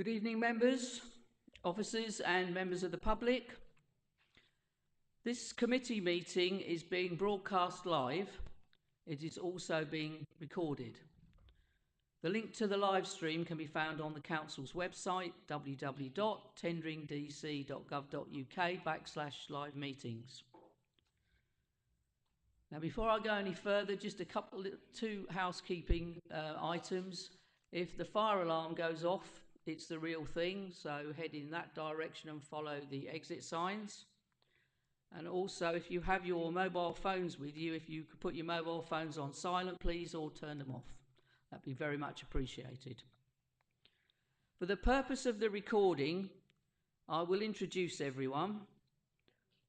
Good evening, members, officers and members of the public. This committee meeting is being broadcast live. It is also being recorded. The link to the live stream can be found on the Council's website, www.tenderingdc.gov.uk/live meetings. Now, before I go any further, just two housekeeping items. If the fire alarm goes off, it's the real thing, so head in that direction and follow the exit signs. And also, if you have your mobile phones with you, if you could put your mobile phones on silent, please, or turn them off. That'd be very much appreciated. For the purpose of the recording, I will introduce everyone.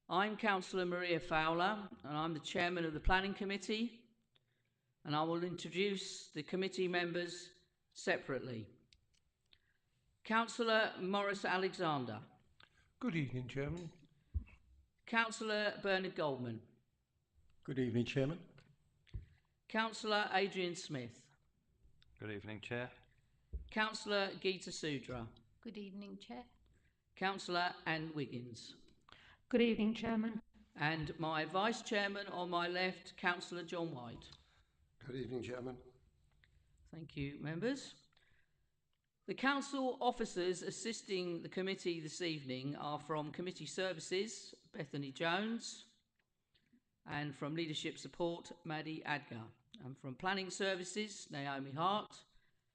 I'm Councillor Maria Fowler, and I'm the Chairman of the Planning Committee, and I will introduce the committee members separately. Councillor Maurice Alexander. Good evening, Chairman. Councillor Bernard Goldman. Good evening, Chairman. Councillor Adrian Smith. Good evening, Chair. Councillor Geeta Sudra. Good evening, Chair. Councillor Anne Wiggins. Good evening, Chairman. And my Vice Chairman on my left, Councillor John White. Good evening, Chairman. Thank you, members. The Council officers assisting the committee this evening are from Committee Services, Bethany Jones, and from Leadership Support, Maddie Adgar, and from Planning Services, Naomi Hart,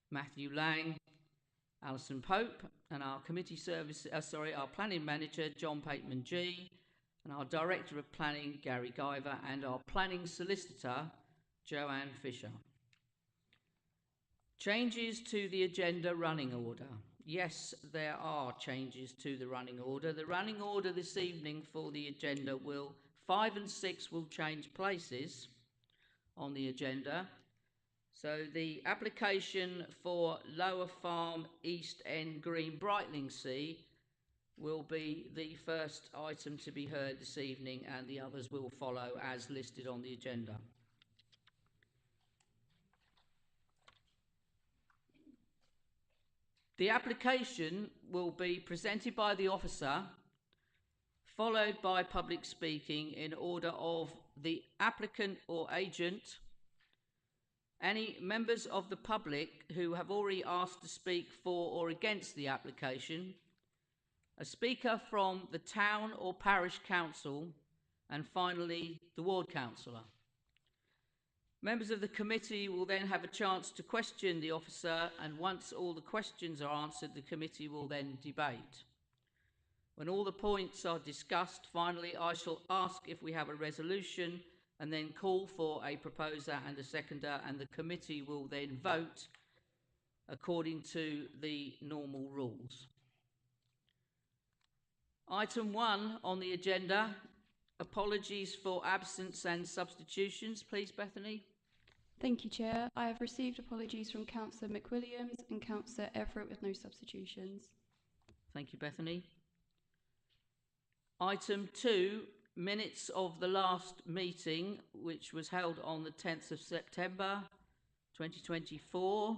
Matthew Lang, Alison Pope, and our our Planning Manager, John Pateman G, and our Director of Planning, Gary Guyver, and our Planning Solicitor, Joanne Fisher. Changes to the agenda running order. Yes, there are changes to the running order. The running order this evening for the agenda 5 and 6 will change places on the agenda. So the application for Lower Farm East End Green Brightlingsea will be the first item to be heard this evening, and the others will follow as listed on the agenda. The application will be presented by the officer, followed by public speaking in order of the applicant or agent, any members of the public who have already asked to speak for or against the application, a speaker from the town or parish council, and finally the ward councillor. Members of the committee will then have a chance to question the officer, and once all the questions are answered, the committee will then debate. When all the points are discussed, finally I shall ask if we have a resolution and then call for a proposer and a seconder, and the committee will then vote according to the normal rules. Item 1 on the agenda, apologies for absence and substitutions. Please, Bethany. Thank you, Chair. I have received apologies from Councillor McWilliams and Councillor Everett with no substitutions. Thank you, Bethany. Item 2, minutes of the last meeting, which was held on the 10th of September 2024.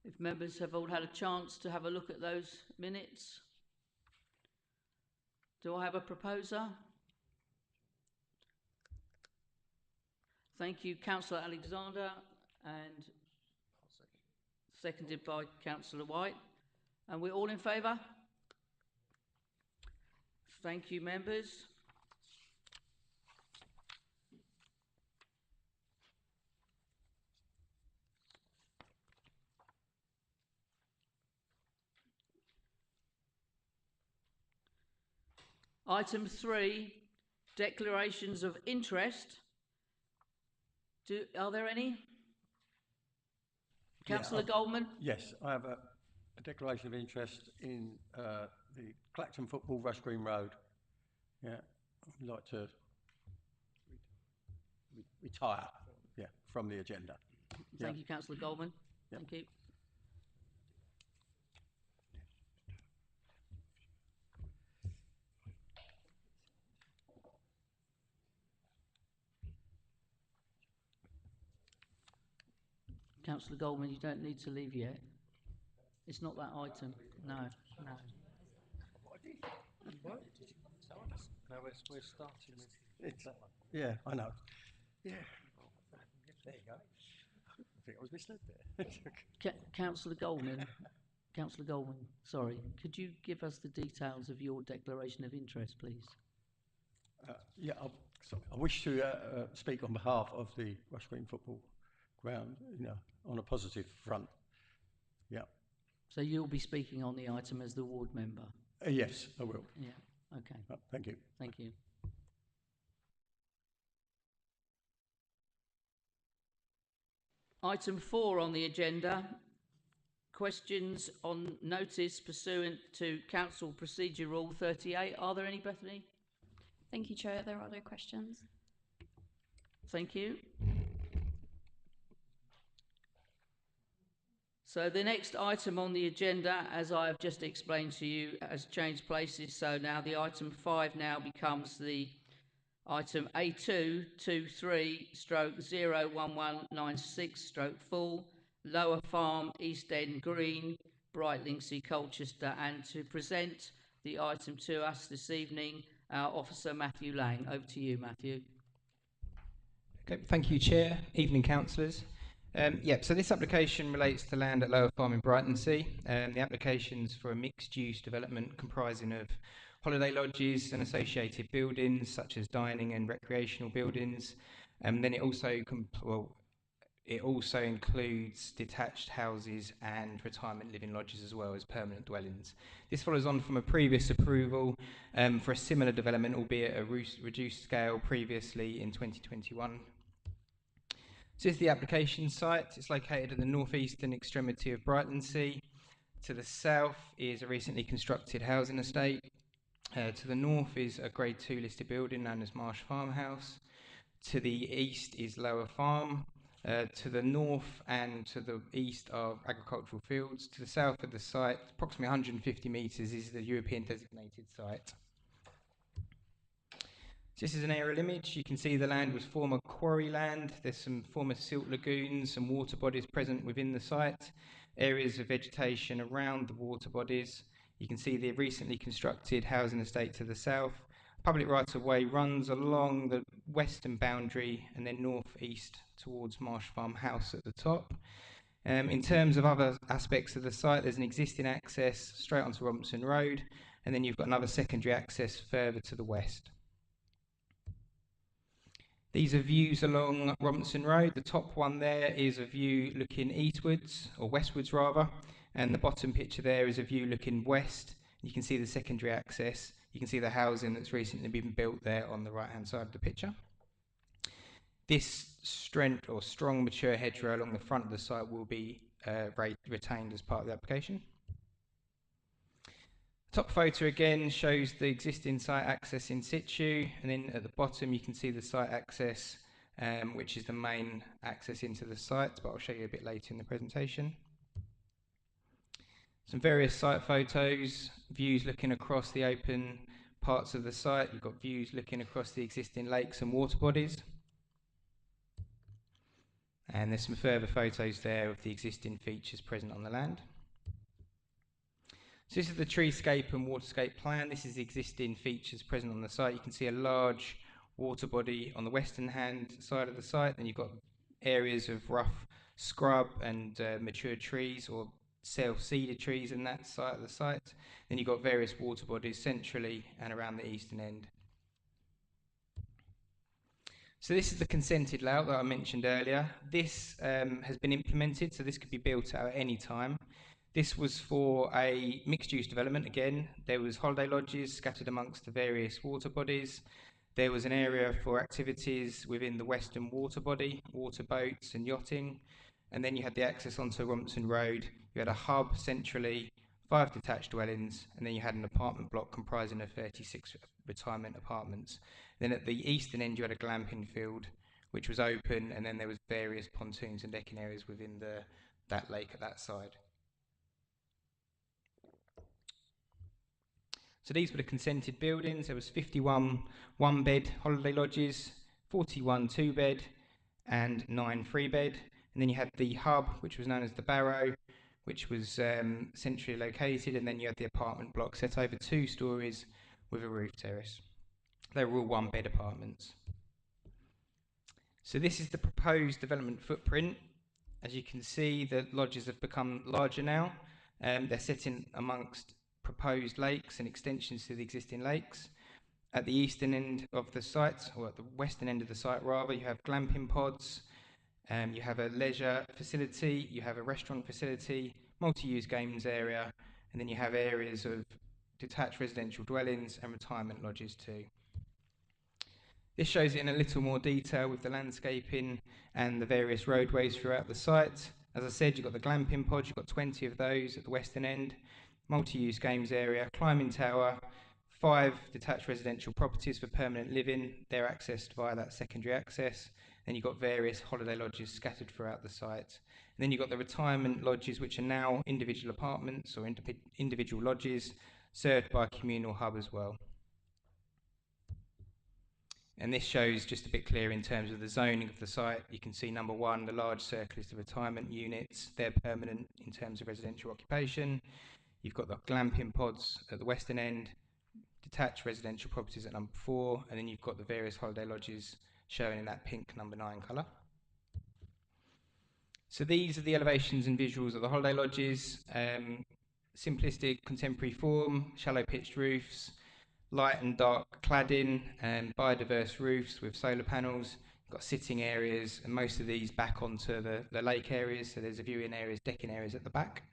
If members have all had a chance to have a look at those minutes. Do I have a proposer? Thank you, Councillor Alexander, and seconded by Councillor White. And we're all in favour? Thank you, members. Item 3, declarations of interest. Are there any? Councillor Goldman? Yes, I have a declaration of interest in the Clacton Football Rush Green Road. Yeah, I'd like to retire from the agenda. Thank you, Councillor Goldman. Thank you. Councillor Goldman, you don't need to leave yet. It's not that item. No. No, we're starting with that one. Yeah, I know. Yeah. There you go. I think I was misled there. Councillor Goldman. Councillor Goldman, sorry. Could you give us the details of your declaration of interest, please? Yeah, I wish to speak on behalf of the Rush Green Football Ground, on a positive front. Yeah. So you'll be speaking on the item as the ward member? Yes, I will. Yeah, okay. Thank you. Thank you. Item 4 on the agenda, questions on notice pursuant to Council Procedure Rule 38. Are there any, Bethany? Thank you, Chair. There are no questions. Thank you. So the next item on the agenda, as I have just explained to you, has changed places. So now the item 5 now becomes the item A223/01196/full, Lower Farm, East End Green, Brightlingsea, Colchester. And to present the item to us this evening, our Officer Matthew Lang. Over to you, Matthew. Okay, thank you, Chair. Evening, councillors. So this application relates to land at Lower Farm in Brightlingsea. The application's for a mixed-use development comprising of holiday lodges and associated buildings such as dining and recreational buildings. Then it also includes detached houses and retirement living lodges as well as permanent dwellings. This follows on from a previous approval for a similar development, albeit a reduced scale, previously in 2021. This is the application site. It's located at the northeastern extremity of Brightlingsea. To the south is a recently constructed housing estate. To the north is a Grade 2 listed building known as Marsh Farmhouse. To the east is Lower Farm. To the north and to the east are agricultural fields. To the south of the site, approximately 150 metres, is the European designated site. This is an aerial image. You can see the land was former quarry land. There's some former silt lagoons and water bodies present within the site. Areas of vegetation around the water bodies. You can see the recently constructed housing estate to the south. Public right-of-way runs along the western boundary and then north-east towards Marsh Farm House at the top. In terms of other aspects of the site, there's an existing access straight onto Robinson Road, and then you've got another secondary access further to the west. These are views along Robinson Road. The top one there is a view looking eastwards, or westwards rather, and the bottom picture there is a view looking west. You can see the secondary access. You can see the housing that's recently been built there on the right-hand side of the picture. This strong mature hedgerow along the front of the site will be retained as part of the application. Top photo again shows the existing site access in situ, and then at the bottom you can see the site access, which is the main access into the site, but I'll show you a bit later in the presentation. Some various site photos, views looking across the open parts of the site. You've got views looking across the existing lakes and water bodies. And there's some further photos there of the existing features present on the land. So this is the treescape and waterscape plan. This is the existing features present on the site. You can see a large water body on the western hand side of the site. Then you've got areas of rough scrub and mature trees or self-seeded trees in that side of the site. Then you've got various water bodies centrally and around the eastern end. So this is the consented layout that I mentioned earlier. This has been implemented, so this could be built out at any time. This was for a mixed-use development again. There was holiday lodges scattered amongst the various water bodies. There was an area for activities within the western water body, water boats and yachting. And then you had the access onto Robinson Road. You had a hub centrally, 5 detached dwellings, and then you had an apartment block comprising of 36 retirement apartments. Then at the eastern end you had a glamping field, which was open, and then there was various pontoons and decking areas within that lake at that side. So these were the consented buildings. There was 51 one-bed holiday lodges, 41 two-bed, and 9 three-bed. And then you had the hub, which was known as the Barrow, which was centrally located, and then you had the apartment block set over 2 stories with a roof terrace. They were all 1-bed apartments. So this is the proposed development footprint. As you can see, the lodges have become larger now. They're sitting amongst proposed lakes and extensions to the existing lakes. At the eastern end of the site, or at the western end of the site rather, you have glamping pods, you have a leisure facility, you have a restaurant facility, multi-use games area, and then you have areas of detached residential dwellings and retirement lodges too. This shows it in a little more detail with the landscaping and the various roadways throughout the site. As I said, you've got the glamping pods, you've got 20 of those at the western end, multi-use games area, climbing tower, 5 detached residential properties for permanent living. They're accessed via that secondary access. Then you've got various holiday lodges scattered throughout the site. And then you've got the retirement lodges, which are now individual apartments or individual lodges served by a communal hub as well. And this shows just a bit clearer in terms of the zoning of the site. You can see number 1, the large circle is the retirement units. They're permanent in terms of residential occupation. You've got the glamping pods at the western end, detached residential properties at number 4, and then you've got the various holiday lodges shown in that pink number 9 colour. So these are the elevations and visuals of the holiday lodges. Simplistic contemporary form, shallow pitched roofs, light and dark cladding, and biodiverse roofs with solar panels. You've got sitting areas, and most of these back onto the lake areas, so there's a viewing areas, decking areas at the back.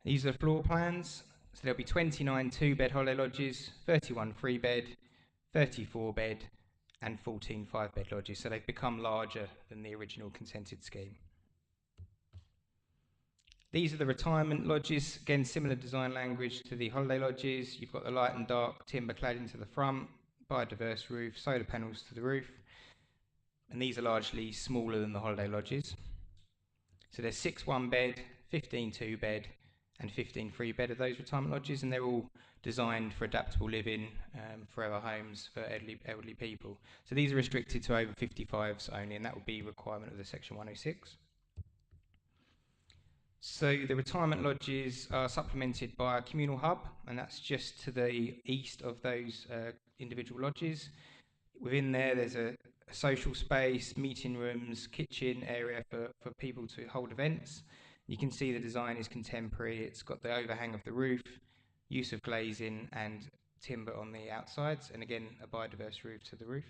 These are the floor plans. So there'll be 29 2-bed holiday lodges, 31 3-bed, 34 bed, and 14 5-bed lodges. So they've become larger than the original consented scheme. These are the retirement lodges. Again, similar design language to the holiday lodges. You've got the light and dark timber cladding to the front, biodiverse roof, solar panels to the roof. And these are largely smaller than the holiday lodges. So there's 6 1-bed, 15 2-bed, and 15 3-bed of those retirement lodges, and they're all designed for adaptable living, forever homes for elderly people. So these are restricted to over 55s only, and that would be a requirement of the Section 106. So the retirement lodges are supplemented by a communal hub, and that's just to the east of those individual lodges. Within there's a social space, meeting rooms, kitchen area for people to hold events. You can see the design is contemporary. It's got the overhang of the roof, use of glazing and timber on the outsides, and again a biodiverse roof to the roof.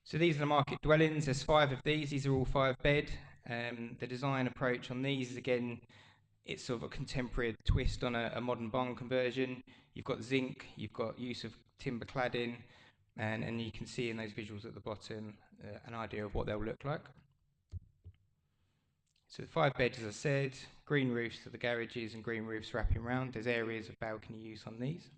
So these are the market dwellings. There's 5 of these. These are all 5-bed. The design approach on these is, again, it's sort of a contemporary twist on a modern barn conversion. You've got zinc, you've got use of timber cladding, and you can see in those visuals at the bottom an idea of what they'll look like. So the 5 beds, as I said, green roofs to the garages and green roofs wrapping round. There's areas of balcony use on these.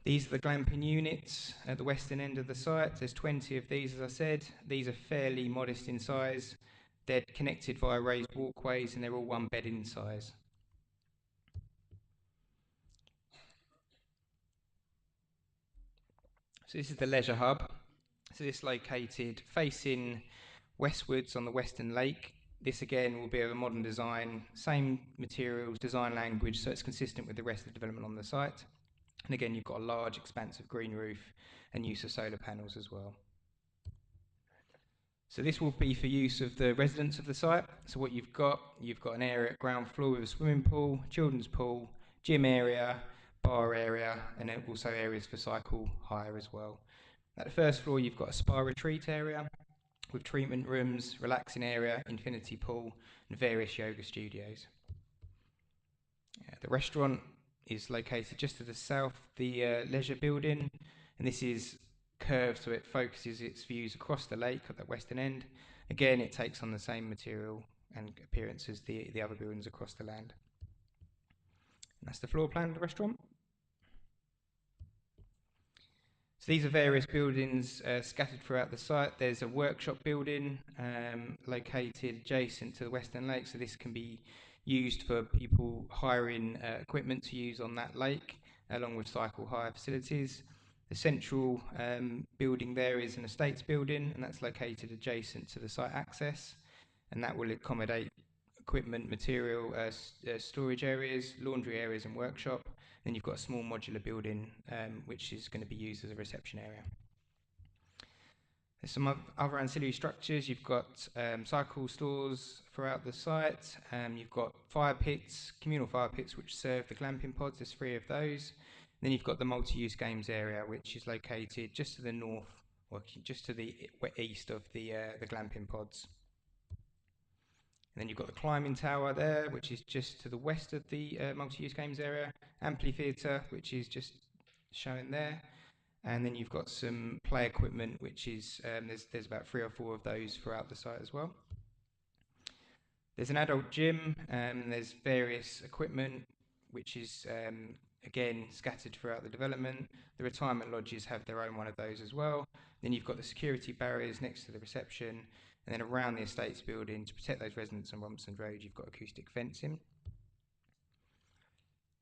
These are the glamping units at the western end of the site. There's 20 of these, as I said. These are fairly modest in size. They're connected via raised walkways, and they're all 1-bed in size. So this is the leisure hub. So this is located facing westwards on the western lake. This again will be of a modern design, same materials, design language, so it's consistent with the rest of the development on the site. And again, you've got a large expanse of green roof and use of solar panels as well. So this will be for use of the residents of the site. So what you've got an area at ground floor with a swimming pool, children's pool, gym area, bar area, and also areas for cycle hire as well. At the first floor, you've got a spa retreat area with treatment rooms, relaxing area, infinity pool, and various yoga studios. The restaurant is located just to the south of the leisure building, and this is curved so it focuses its views across the lake at the western end. Again, it takes on the same material and appearance as the other buildings across the land. And that's the floor plan of the restaurant. So these are various buildings scattered throughout the site. There's a workshop building located adjacent to the western lake, so this can be used for people hiring equipment to use on that lake, along with cycle hire facilities. The central building there is an estates building, and that's located adjacent to the site access, and that will accommodate equipment, material, storage areas, laundry areas and workshop. Then you've got a small modular building which is going to be used as a reception area. There's some other ancillary structures. You've got cycle stores throughout the site. You've got fire pits, communal fire pits, which serve the glamping pods. There's 3 of those. Then you've got the multi-use games area, which is located just to the north, or just to the east of the glamping pods. And then you've got the climbing tower there, which is just to the west of the multi-use games area. Amphitheatre, which is just shown there. And then you've got some play equipment, which is, there's about 3 or 4 of those throughout the site as well. There's an adult gym, and there's various equipment, which is, again, scattered throughout the development. The retirement lodges have their own one of those as well. Then you've got the security barriers next to the reception, and then around the estates building, to protect those residents on Romson Road, you've got acoustic fencing.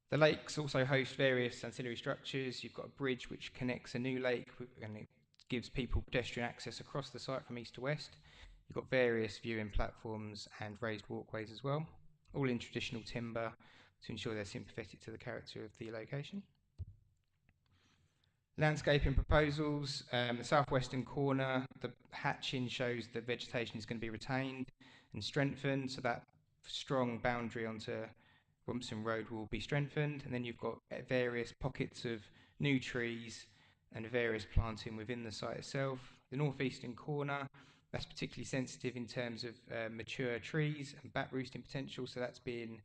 The lakes also host various ancillary structures. You've got a bridge which connects a new lake, and it gives people pedestrian access across the site from east to west. You've got various viewing platforms and raised walkways as well, all in traditional timber to ensure they're sympathetic to the character of the location. Landscaping proposals, the southwestern corner, the hatching shows that vegetation is going to be retained and strengthened, so that strong boundary onto Romson Road will be strengthened. And then you've got various pockets of new trees and various planting within the site itself. The northeastern corner, that's particularly sensitive in terms of mature trees and bat roosting potential, so that's being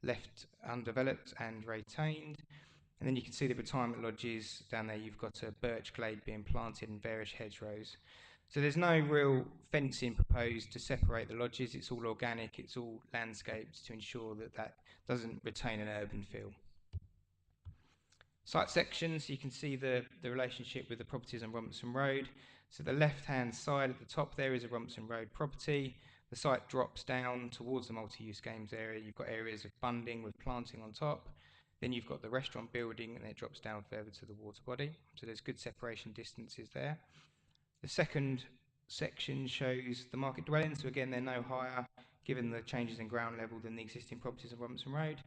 left undeveloped and retained. And then you can see the retirement lodges down there. You've got a birch glade being planted and various hedgerows. So there's no real fencing proposed to separate the lodges. It's all organic, it's all landscaped to ensure that that doesn't retain an urban feel. Site sections, you can see the relationship with the properties on Romson Road. So the left-hand side at the top there is a Romson Road property. The site drops down towards the multi-use games area. You've got areas of bunding with planting on top. Then you've got the restaurant building, and it drops down further to the water body. So there's good separation distances there. The second section shows the market dwellings. So again, they're no higher, given the changes in ground level, than the existing properties on Robinson Road.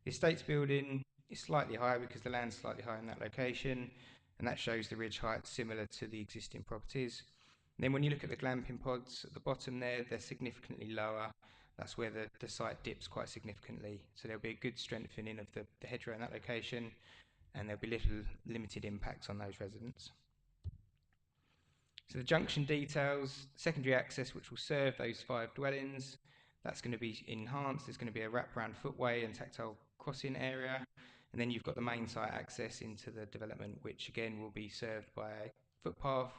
The estates building is slightly higher because the land's slightly higher in that location, and that shows the ridge height similar to the existing properties. And then when you look at the glamping pods at the bottom there, they're significantly lower. That's where the site dips quite significantly. So there'll be a good strengthening of the hedgerow in that location, and there'll be limited impact on those residents. So the junction details, secondary access which will serve those 5 dwellings, that's going to be enhanced. There's going to be a wraparound footway and tactile crossing area, and then you've got the main site access into the development, which again will be served by a footpath,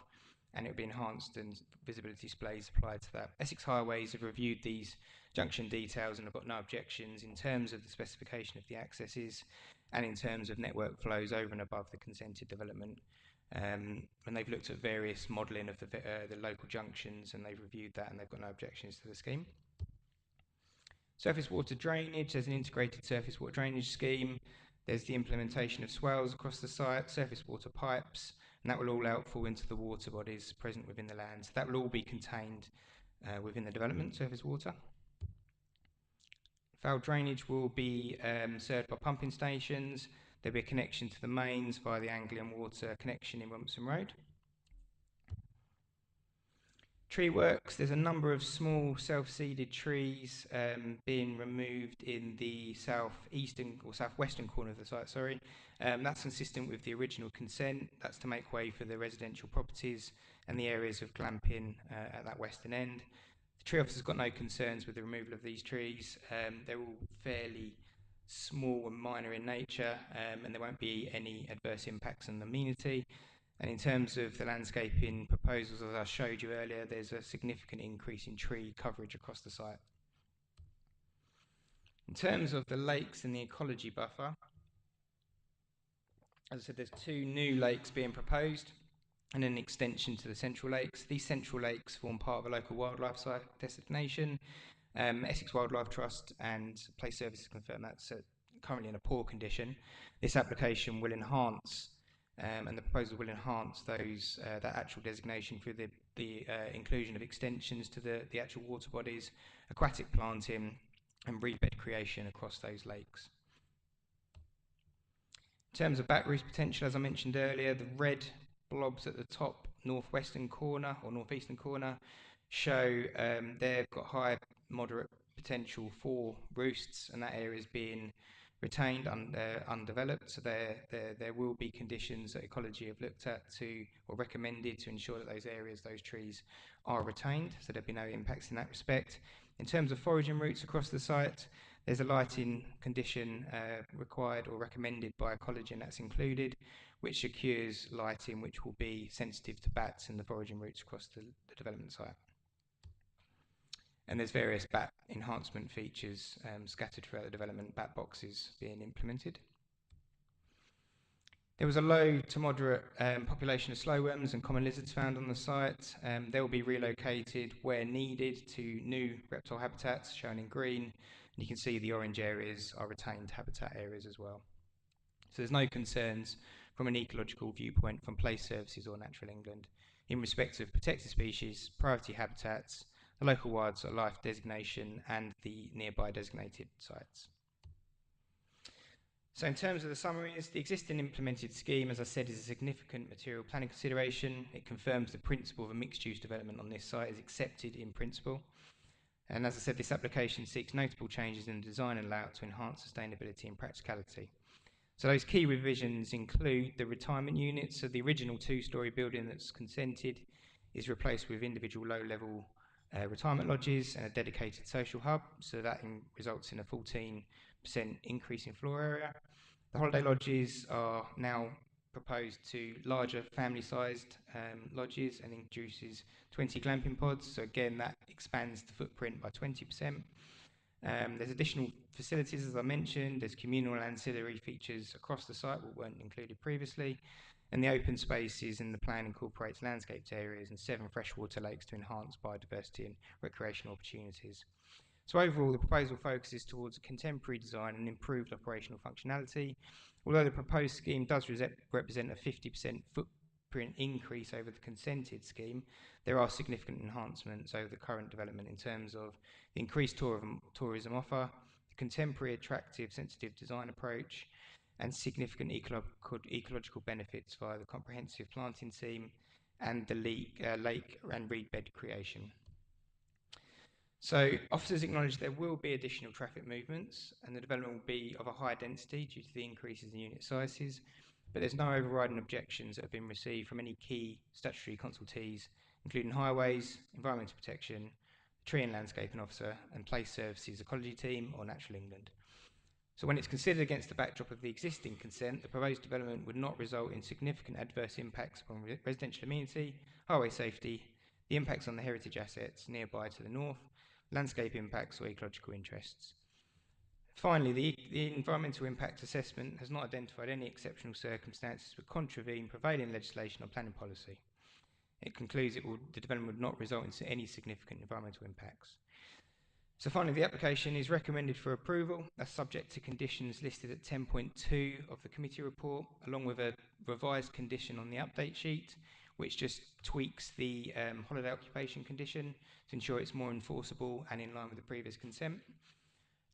and it will be enhanced and visibility displays applied to that. Essex Highways have reviewed these junction details and have got no objections in terms of the specification of the accesses and in terms of network flows over and above the consented development. And they've looked at various modelling of the local junctions, and they've reviewed that, and they've got no objections to the scheme. Surface water drainage, there's an integrated surface water drainage scheme. There's the implementation of swales across the site, surface water pipes, and that will all outfall into the water bodies present within the land. So that will all be contained within the development, surface water. Foul drainage will be served by pumping stations. There'll be a connection to the mains via the Anglian Water connection in Romson Road. Tree works, there's a number of small self-seeded trees being removed in the southeastern or southwestern corner of the site, that's consistent with the original consent. That's to make way for the residential properties and the areas of glamping at that western end. The tree officer's got no concerns with the removal of these trees. They're all fairly small and minor in nature, and there won't be any adverse impacts on the amenity. And in terms of the landscaping proposals, as I showed you earlier, there's a significant increase in tree coverage across the site. In terms of the lakes and the ecology buffer, as I said, there's 2 new lakes being proposed and an extension to the central lakes. These central lakes form part of a local wildlife site designation. Essex Wildlife Trust and Place Services confirm that's currently in a poor condition. This application will enhance and the proposal will enhance those that actual designation through the inclusion of extensions to the actual water bodies, aquatic planting, and reed bed creation across those lakes. In terms of back-roost potential, as I mentioned earlier, the red blobs at the top northwestern corner or northeastern corner show they've got high moderate potential for roosts, and that area is being retained undeveloped. So there will be conditions that ecology have looked at or recommended to ensure that those areas, those trees, are retained. So there'll be no impacts in that respect. In terms of foraging routes across the site, there's a lighting condition required or recommended by ecology, and that's included, which secures lighting which will be sensitive to bats and the foraging routes across the development site. And there's various bat enhancement features scattered throughout the development, bat boxes being implemented. There was a low to moderate population of slowworms and common lizards found on the site. They will be relocated where needed to new reptile habitats, shown in green. And you can see the orange areas are retained habitat areas as well. So there's no concerns from an ecological viewpoint from Place Services or Natural England in respect of protected species, priority habitats, the local wildlife designation, and the nearby designated sites. So in terms of the summaries, the existing implemented scheme, as I said, is a significant material planning consideration. It confirms the principle of a mixed-use development on this site is accepted in principle. And as I said, this application seeks notable changes in the design and layout to enhance sustainability and practicality. So those key revisions include the retirement units. So the original two-storey building that's consented is replaced with individual low-level retirement lodges and a dedicated social hub. So that results in a 14% increase in floor area. The holiday lodges are now proposed to larger family-sized lodges and introduces 20 glamping pods. So again, that expands the footprint by 20%. There's additional facilities, as I mentioned. There's communal and ancillary features across the site that weren't included previously. And the open spaces in the plan incorporates landscaped areas and 7 freshwater lakes to enhance biodiversity and recreational opportunities. So overall, the proposal focuses towards a contemporary design and improved operational functionality. Although the proposed scheme does represent a 50% footprint increase over the consented scheme, there are significant enhancements over the current development in terms of the increased tourism offer, the contemporary, attractive, sensitive design approach, and significant ecological benefits via the comprehensive planting scheme and the lake and reed bed creation. So officers acknowledge there will be additional traffic movements and the development will be of a high density due to the increases in unit sizes, but there's no overriding objections that have been received from any key statutory consultees, including highways, environmental protection, tree and landscaping officer, and Place Services ecology team or Natural England. So when it's considered against the backdrop of the existing consent, the proposed development would not result in significant adverse impacts upon residential amenity, highway safety, the impacts on the heritage assets nearby to the north, landscape impacts or ecological interests. Finally, the environmental impact assessment has not identified any exceptional circumstances that contravene prevailing legislation or planning policy. It concludes the development would not result in any significant environmental impacts. So finally, the application is recommended for approval as subject to conditions listed at 10.2 of the committee report, along with a revised condition on the update sheet, which just tweaks the holiday occupation condition to ensure it's more enforceable and in line with the previous consent,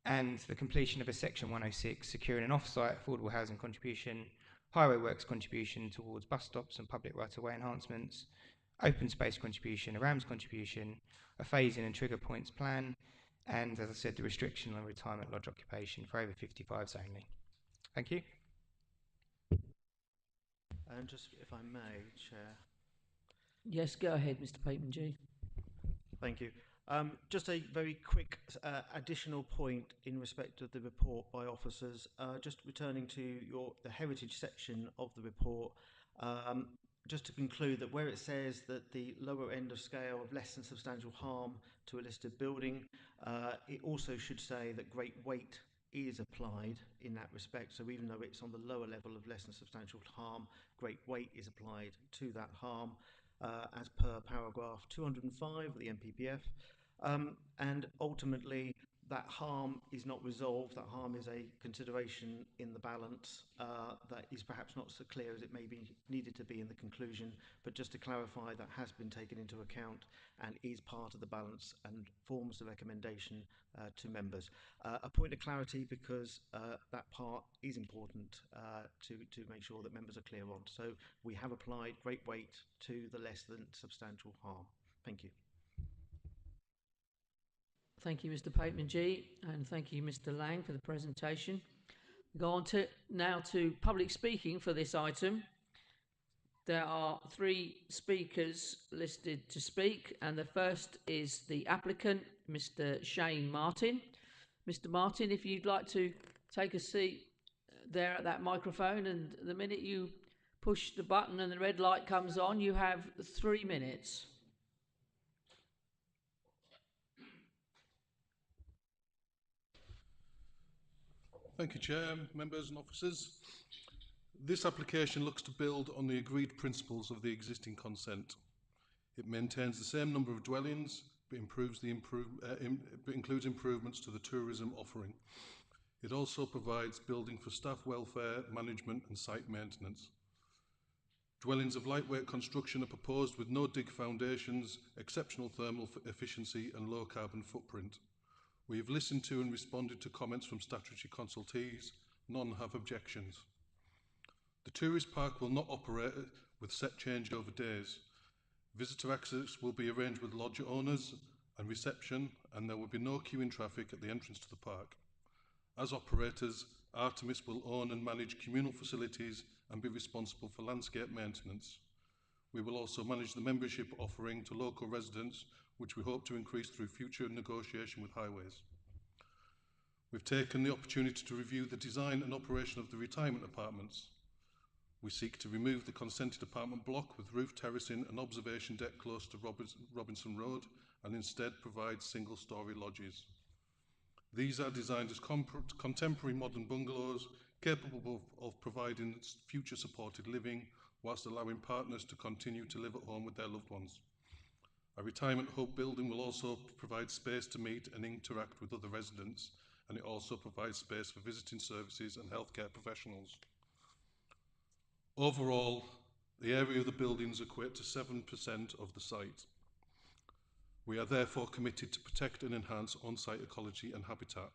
and the completion of a section 106 securing an off-site affordable housing contribution, highway works contribution towards bus stops and public right-of-way enhancements, open space contribution, a RAMS contribution, a phasing and trigger points plan, and as I said, the restriction on retirement lodge occupation for over 55s only. Thank you. And just, if I may, Chair. Yes, go ahead, Mr. Pateman G. Thank you. Just a very quick additional point in respect of the report by officers. Just returning to the heritage section of the report, just to conclude that where it says that the lower end of scale of less than substantial harm to a listed building, it also should say that great weight is applied in that respect. So even though it's on the lower level of less than substantial harm, great weight is applied to that harm as per paragraph 205 of the NPPF. And ultimately, that harm is not resolved, that harm is a consideration in the balance that is perhaps not so clear as it may be needed to be in the conclusion, but just to clarify, that has been taken into account and is part of the balance and forms the recommendation to members. A point of clarity, because that part is important to make sure that members are clear on. So we have applied great weight to the less than substantial harm. Thank you. Thank you, Mr. Pateman-G, and thank you, Mr. Lang, for the presentation. We go on to now to public speaking for this item. There are 3 speakers listed to speak, and the first is the applicant, Mr. Shane Martin. Mr. Martin, if you'd like to take a seat there at that microphone, and the minute you push the button and the red light comes on, you have 3 minutes. Thank you, Chair, members and officers. This application looks to build on the agreed principles of the existing consent. It maintains the same number of dwellings, but includes improvements to the tourism offering. It also provides building for staff welfare, management and site maintenance. Dwellings of lightweight construction are proposed with no dig foundations, exceptional thermal efficiency and low carbon footprint. We have listened to and responded to comments from statutory consultees. None have objections. The tourist park will not operate with set changeover days. Visitor access will be arranged with lodge owners and reception, and there will be no queuing traffic at the entrance to the park. As operators, Artemis will own and manage communal facilities and be responsible for landscape maintenance. We will also manage the membership offering to local residents, which we hope to increase through future negotiation with highways. We've taken the opportunity to review the design and operation of the retirement apartments. We seek to remove the consented apartment block with roof terracing and observation deck close to Robinson Road, and instead provide single-storey lodges. These are designed as contemporary modern bungalows capable of providing future supported living whilst allowing partners to continue to live at home with their loved ones. A retirement hub building will also provide space to meet and interact with other residents, and it also provides space for visiting services and healthcare professionals. Overall, the area of the buildings equate to 7% of the site. We are therefore committed to protect and enhance on-site ecology and habitat.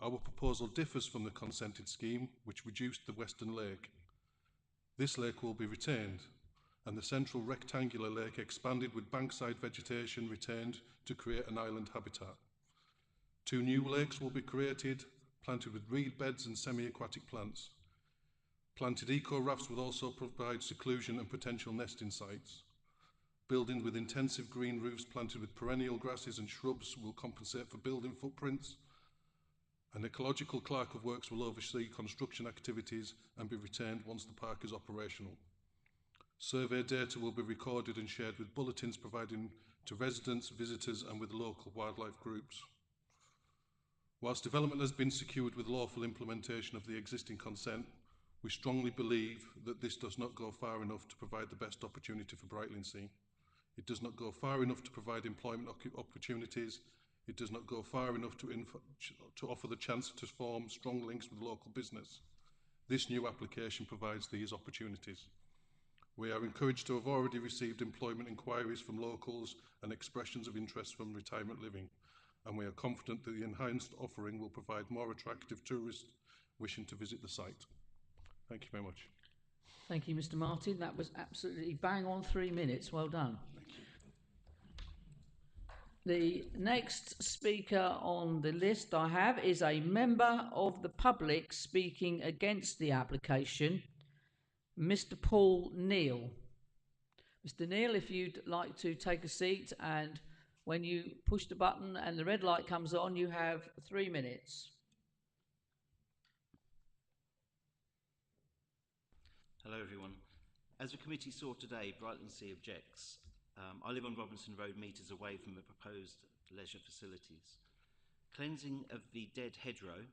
Our proposal differs from the consented scheme, which reduced the western lake. This lake will be retained, and the central rectangular lake expanded with bankside vegetation retained to create an island habitat. 2 new lakes will be created, planted with reed beds and semi-aquatic plants. Planted eco-rafts will also provide seclusion and potential nesting sites. Buildings with intensive green roofs planted with perennial grasses and shrubs will compensate for building footprints. An ecological clerk of works will oversee construction activities and be retained once the park is operational. Survey data will be recorded and shared with bulletins providing to residents, visitors and with local wildlife groups. Whilst development has been secured with lawful implementation of the existing consent, we strongly believe that this does not go far enough to provide the best opportunity for Brightlingsea. It does not go far enough to provide employment opportunities. It does not go far enough to offer the chance to form strong links with local business. This new application provides these opportunities. We are encouraged to have already received employment inquiries from locals and expressions of interest from retirement living, and we are confident that the enhanced offering will provide more attractive tourists wishing to visit the site. Thank you very much. Thank you, Mr. Martin. That was absolutely bang on 3 minutes. Well done. Thank you. The next speaker on the list I have is a member of the public speaking against the application, Mr. Paul Neal. Mr. Neal, if you'd like to take a seat, and when you push the button and the red light comes on, you have 3 minutes. Hello everyone. As the committee saw today, Brightlingsea objects. I live on Robinson Road, metres away from the proposed leisure facilities. Cleansing of the dead hedgerow,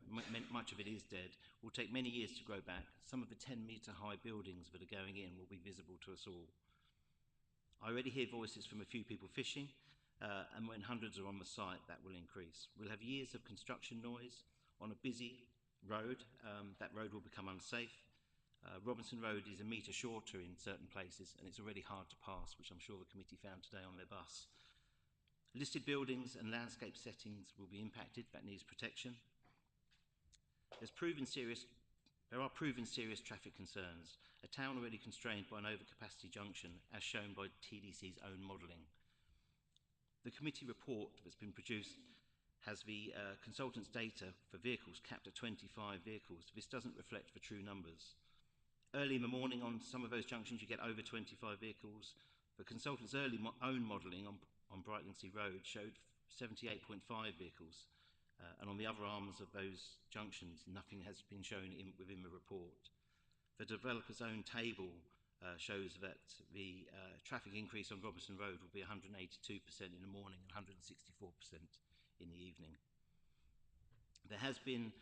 much of it is dead, will take many years to grow back. Some of the 10-metre high buildings that are going in will be visible to us all. I already hear voices from a few people fishing, and when hundreds are on the site, that will increase. We'll have years of construction noise on a busy road. That road will become unsafe. Robinson Road is a metre shorter in certain places, and it's already hard to pass, which I'm sure the committee found today on their bus. Listed buildings and landscape settings will be impacted. That needs protection. There are proven serious traffic concerns. A town already constrained by an overcapacity junction, as shown by TDC's own modelling. The committee report that's been produced has the consultant's data for vehicles capped at 25 vehicles. This doesn't reflect the true numbers. Early in the morning on some of those junctions you get over 25 vehicles. The consultant's own modelling on Brightlingsea Road showed 78.5 vehicles. And on the other arms of those junctions, nothing has been shown within the report. The developer's own table shows that the traffic increase on Robinson Road will be 182% in the morning and 164% in the evening. There has been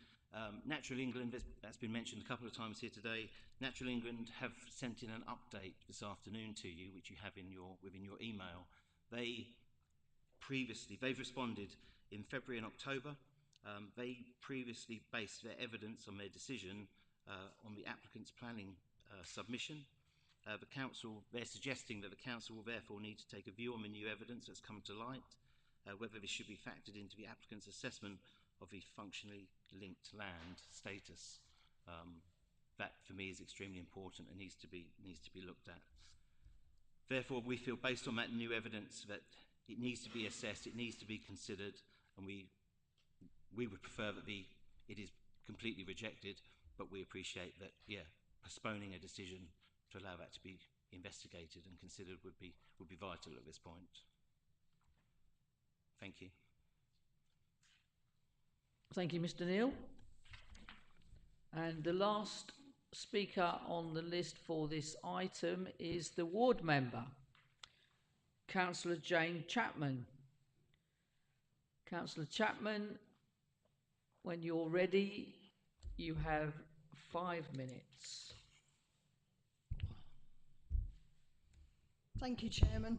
Natural England, that's been mentioned a couple of times here today. Natural England have sent in an update this afternoon to you, which you have within your email. They've responded in February and October. They previously based their evidence on their decision on the applicant's planning submission. They're suggesting that the council will therefore need to take a view on the new evidence that's come to light, whether this should be factored into the applicant's assessment of the functionally linked land status. That for me is extremely important and needs to be looked at. Therefore, we feel based on that new evidence that it needs to be assessed, it needs to be considered, and we would prefer that it is completely rejected, but we appreciate that, postponing a decision to allow that to be investigated and considered would be vital at this point. Thank you. Thank you, Mr. Neal. And the last speaker on the list for this item is the ward member, Councillor Jane Chapman. Councillor Chapman, when you're ready, you have 5 minutes. Thank you, Chairman.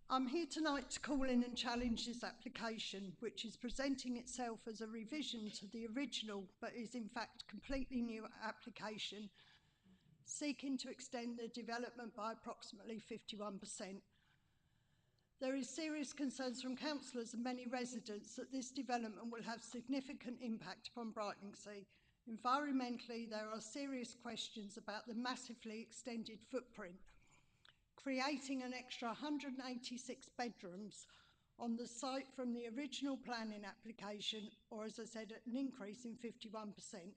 I'm here tonight to call in and challenge this application, which is presenting itself as a revision to the original, but is in fact a completely new application, seeking to extend the development by approximately 51%. There is serious concerns from councillors and many residents that this development will have significant impact upon Brightlingsea. Environmentally, there are serious questions about the massively extended footprint, creating an extra 186 bedrooms on the site from the original planning application, or as I said, an increase in 51%.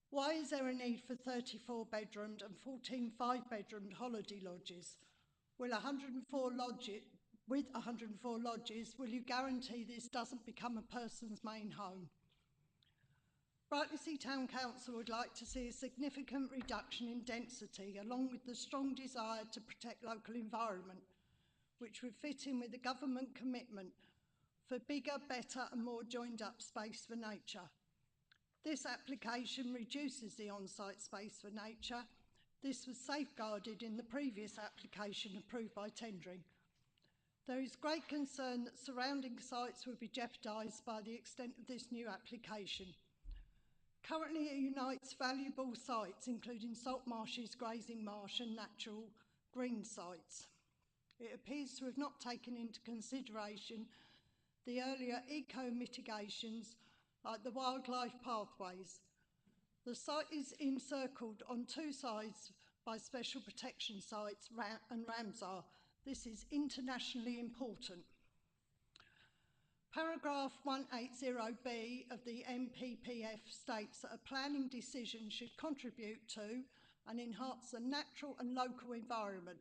Why is there a need for 34 bedroomed and 14 5-bedroomed holiday lodges? With 104 lodges, will you guarantee this doesn't become a person's main home? Brightlingsea Town Council would like to see a significant reduction in density, along with the strong desire to protect local environment, which would fit in with the government commitment for bigger, better and more joined up space for nature. This application reduces the on-site space for nature. This was safeguarded in the previous application approved by tendering. There is great concern that surrounding sites will be jeopardised by the extent of this new application. Currently, it unites valuable sites, including salt marshes, grazing marsh and natural green sites. It appears to have not taken into consideration the earlier eco-mitigations like the wildlife pathways. The site is encircled on 2 sides by special protection sites and Ramsar. This is internationally important. Paragraph 180B of the MPPF states that a planning decision should contribute to and enhance the natural and local environment.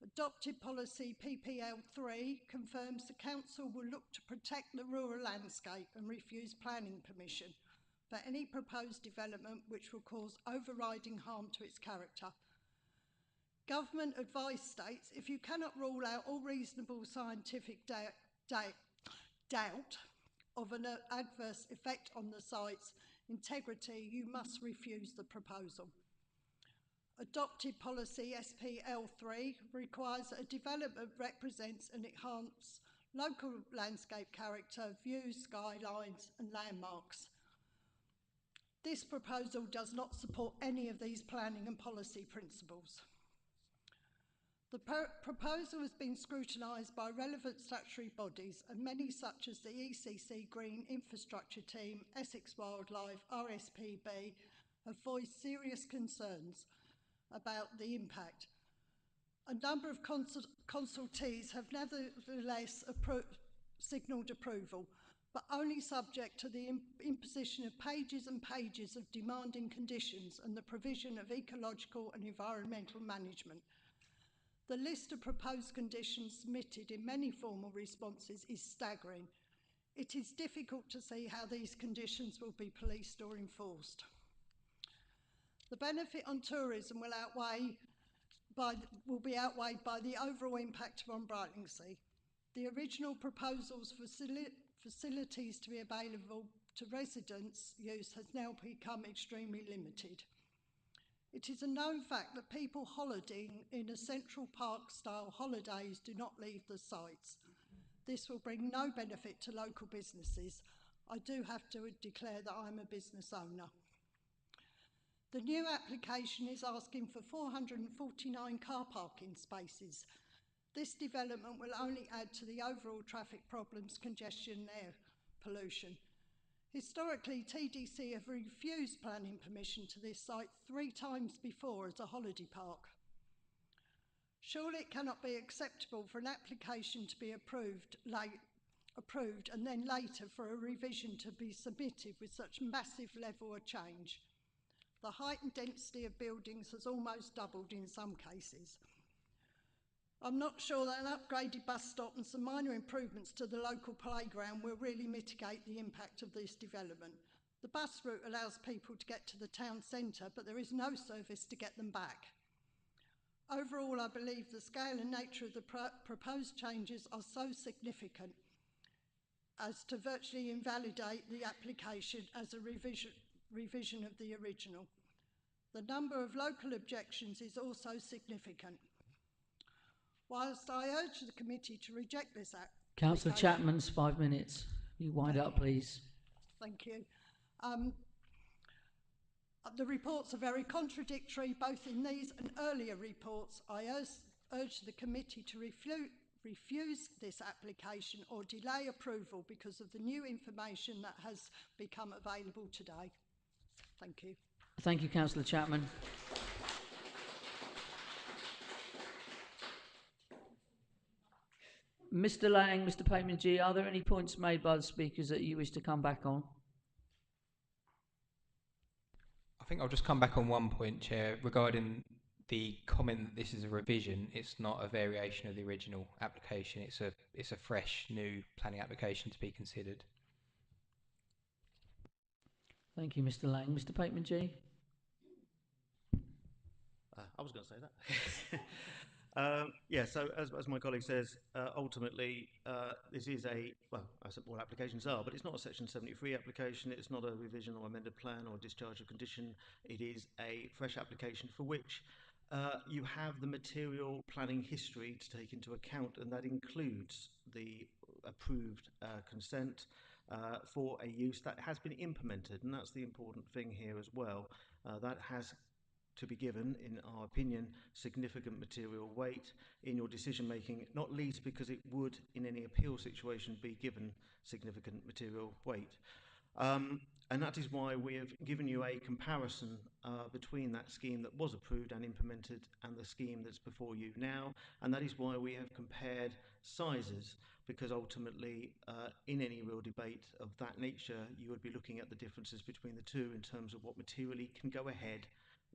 Adopted policy PPL3 confirms the council will look to protect the rural landscape and refuse planning permission for any proposed development which will cause overriding harm to its character. Government advice states if you cannot rule out all reasonable scientific doubt of an adverse effect on the site's integrity, you must refuse the proposal. Adopted policy SPL3 requires that a development represents and enhance local landscape character, views, skylines and landmarks. This proposal does not support any of these planning and policy principles. The proposal has been scrutinised by relevant statutory bodies, and many such as the ECC Green Infrastructure Team, Essex Wildlife, RSPB have voiced serious concerns about the impact. A number of consultees have nevertheless signalled approval, but only subject to the imposition of pages and pages of demanding conditions and the provision of ecological and environmental management. The list of proposed conditions submitted in many formal responses is staggering. It is difficult to see how these conditions will be policed or enforced. The benefit on tourism will be outweighed by the overall impact on Brightlingsea. The original proposals for facilities to be available to residents' use has now become extremely limited. It is a known fact that people holidaying in a Central Park-style holidays do not leave the sites. This will bring no benefit to local businesses. I do have to declare that I'm a business owner. The new application is asking for 449 car parking spaces. This development will only add to the overall traffic problems, congestion, air pollution. Historically, TDC have refused planning permission to this site 3 times before as a holiday park. Surely it cannot be acceptable for an application to be approved and then later for a revision to be submitted with such massive level of change. The height and density of buildings has almost doubled in some cases. I'm not sure that an upgraded bus stop and some minor improvements to the local playground will really mitigate the impact of this development. The bus route allows people to get to the town centre, but there is no service to get them back. Overall, I believe the scale and nature of the proposed changes are so significant as to virtually invalidate the application as a revision of the original. The number of local objections is also significant. Whilst I urge the committee to reject this application... Councillor Chapman's 5 minutes. You wind up, please. Thank you. The reports are very contradictory, both in these and earlier reports. I urge the committee to refuse this application or delay approval because of the new information that has become available today. Thank you. Thank you, Councillor Chapman. Mr. Lang, Mr. Payman-G, are there any points made by the speakers that you wish to come back on? I think I'll just come back on one point, Chair, regarding the comment that this is a revision. It's not a variation of the original application. It's a fresh, new planning application to be considered. Thank you, Mr. Lang. Mr. Payman-G? I was going to say that. Yeah, so as my colleague says, ultimately this is as all applications are, but it's not a Section 73 application, it's not a revision or amended plan or discharge of condition, it is a fresh application for which you have the material planning history to take into account, and that includes the approved consent for a use that has been implemented, and that's the important thing here as well. That has to be given, in our opinion, significant material weight in your decision making, not least because it would, in any appeal situation, be given significant material weight. And that is why we have given you a comparison between that scheme that was approved and implemented and the scheme that's before you now, and that is why we have compared sizes, because ultimately in any real debate of that nature you would be looking at the differences between the two in terms of what materially can go ahead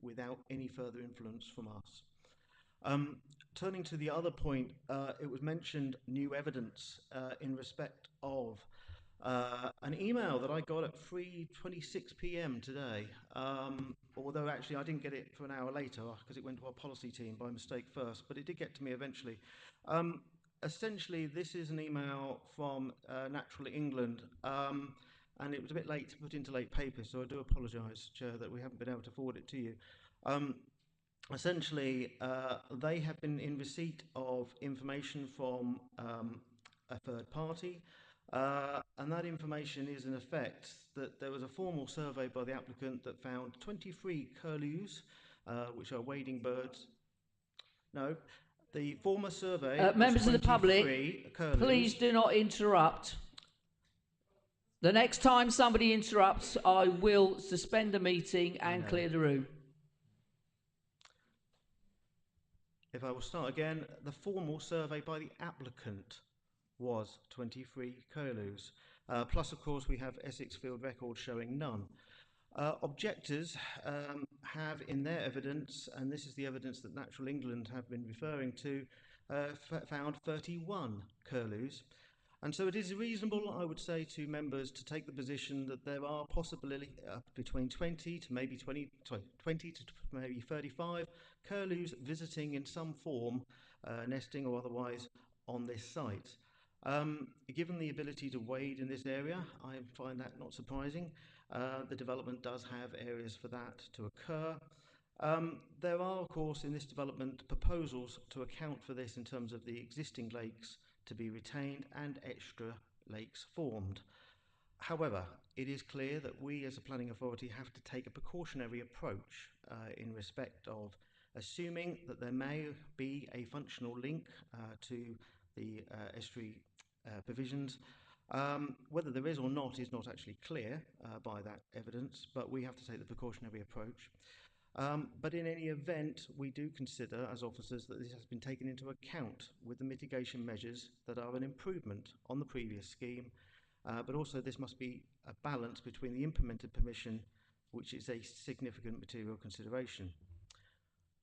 without any further influence from us. Turning to the other point, it was mentioned new evidence in respect of an email that I got at 3:26 p.m. today, although actually I didn't get it for an hour later because it went to our policy team by mistake first, but it did get to me eventually. Essentially, this is an email from Natural England, and it was a bit late to put into late papers, so I do apologise, Chair, that we haven't been able to forward it to you. essentially, they have been in receipt of information from a third party, and that information is in effect that there was a formal survey by the applicant that found 23 curlews, which are wading birds. No, the former survey was members of the public, 23 curlews. please do not interrupt. The next time somebody interrupts, I will suspend the meeting and clear the room. If I will start again, the formal survey by the applicant was 23 curlews. Plus, of course, we have Essex Field records showing none. Objectors have in their evidence, and this is the evidence that Natural England have been referring to, found 31 curlews. And so it is reasonable, I would say, to members to take the position that there are possibly between 20 to maybe 20 to maybe 35 curlews visiting in some form, nesting or otherwise, on this site. Given the ability to wade in this area, I find that not surprising. The development does have areas for that to occur. There are, of course, in this development proposals to account for this in terms of the existing lakes to be retained and extra lakes formed. However, it is clear that we as a planning authority have to take a precautionary approach in respect of assuming that there may be a functional link to the estuary provisions. Whether there is or not is not actually clear by that evidence, but we have to take the precautionary approach. But in any event, we do consider as officers that this has been taken into account with the mitigation measures that are an improvement on the previous scheme, but also this must be a balance between the implemented permission, which is a significant material consideration.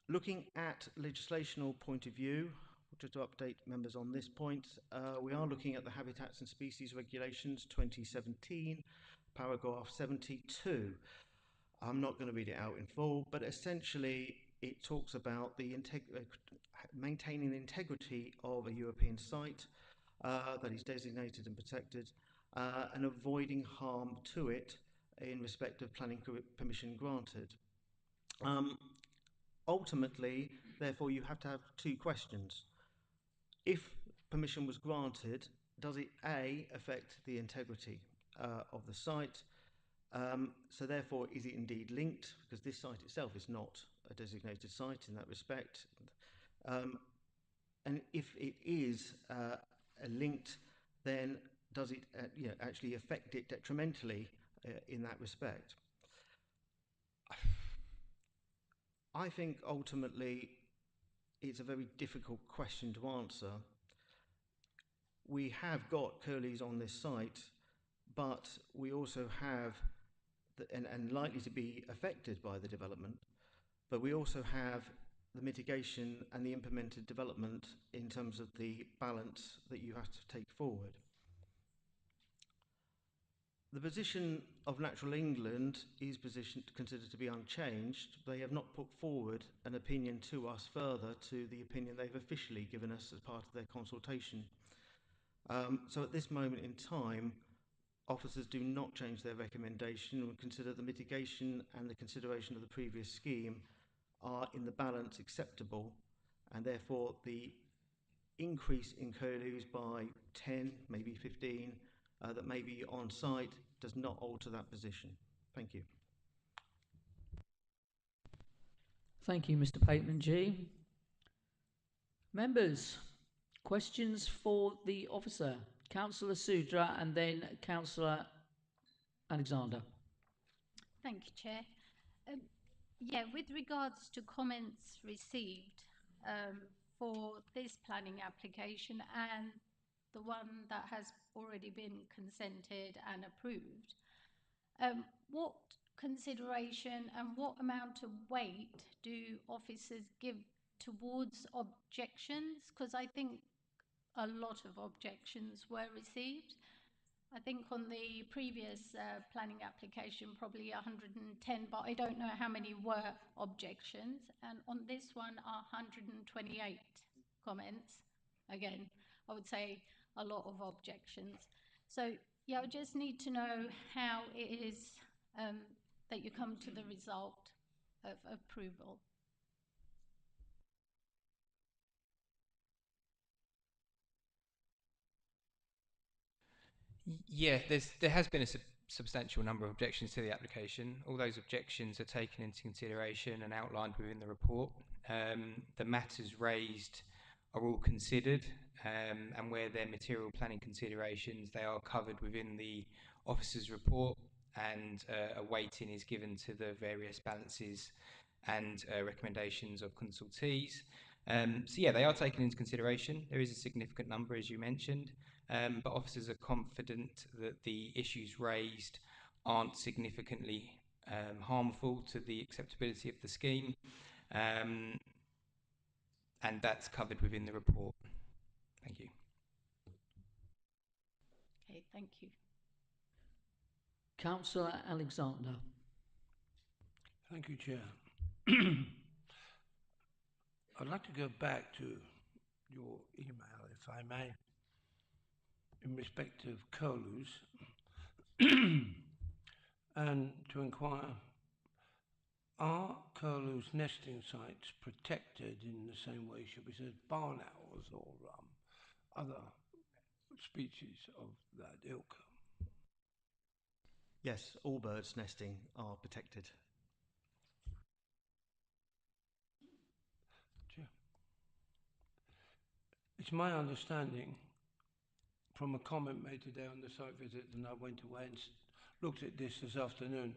Looking at legislational point of view, just to update members on this point, we are looking at the Habitats and Species Regulations 2017, paragraph 72. I'm not going to read it out in full, but essentially it talks about the maintaining the integrity of a European site that is designated and protected and avoiding harm to it in respect of planning permission granted. Ultimately, therefore, you have to have two questions. If permission was granted, does it A, affect the integrity of the site? So therefore, is it indeed linked? Because this site itself is not a designated site in that respect. And if it is linked, then does it actually affect it detrimentally in that respect? I think ultimately it's a very difficult question to answer. We have got curlews on this site, but we also have and likely to be affected by the development, but we also have the mitigation and the implemented development in terms of the balance that you have to take forward. The position of Natural England is considered to be unchanged. They have not put forward an opinion to us further to the opinion they've officially given us as part of their consultation. So at this moment in time, officers do not change their recommendation and consider the mitigation and the consideration of the previous scheme are in the balance acceptable, and therefore the increase in curlews by 10, maybe 15, that may be on site does not alter that position. Thank you. Thank you, Mr. Pateman-G. Members, questions for the officer? Councillor Sudra and then Councillor Alexander. Thank you, Chair. Yeah, with regards to comments received for this planning application and the one that has already been consented and approved, what consideration and what amount of weight do officers give towards objections? Because I think a lot of objections were received. I think on the previous planning application, probably 110, but I don't know how many were objections. And on this one are 128 comments. Again, I would say a lot of objections. So yeah, I just need to know how it is that you come to the result of approval. Yeah, there has been a substantial number of objections to the application. All those objections are taken into consideration and outlined within the report. The matters raised are all considered, and where they're material planning considerations, they are covered within the officer's report, and a weighting is given to the various balances and recommendations of consultees. So yeah, they are taken into consideration. There is a significant number, as you mentioned, but officers are confident that the issues raised aren't significantly harmful to the acceptability of the scheme, and that's covered within the report. Thank you. Okay, thank you. Councillor Alexander. Thank you, Chair. I'd like to go back to your email, if I may, in respect of curlews, and to inquire, are curlews nesting sites protected in the same way, should we say, barn owls or other species of that ilk? Yes, all birds nesting are protected. Chair. It's my understanding from a comment made today on the site visit, and I went away and looked at this afternoon.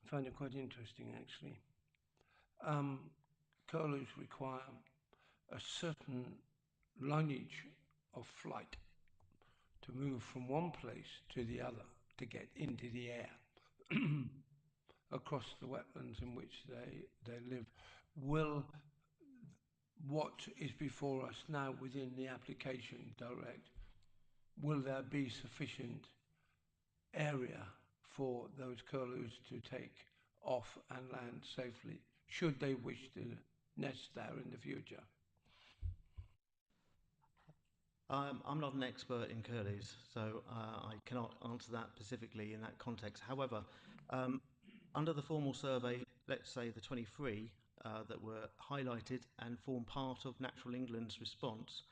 I found it quite interesting, actually. Curlews require a certain lineage of flight to move from one place to the other to get into the air across the wetlands in which they live. Will what is before us now within the application direct, will there be sufficient area for those curlews to take off and land safely, should they wish to nest there in the future? I'm not an expert in curlews, so I cannot answer that specifically in that context. However, under the formal survey, let's say the 23 that were highlighted and form part of Natural England's response,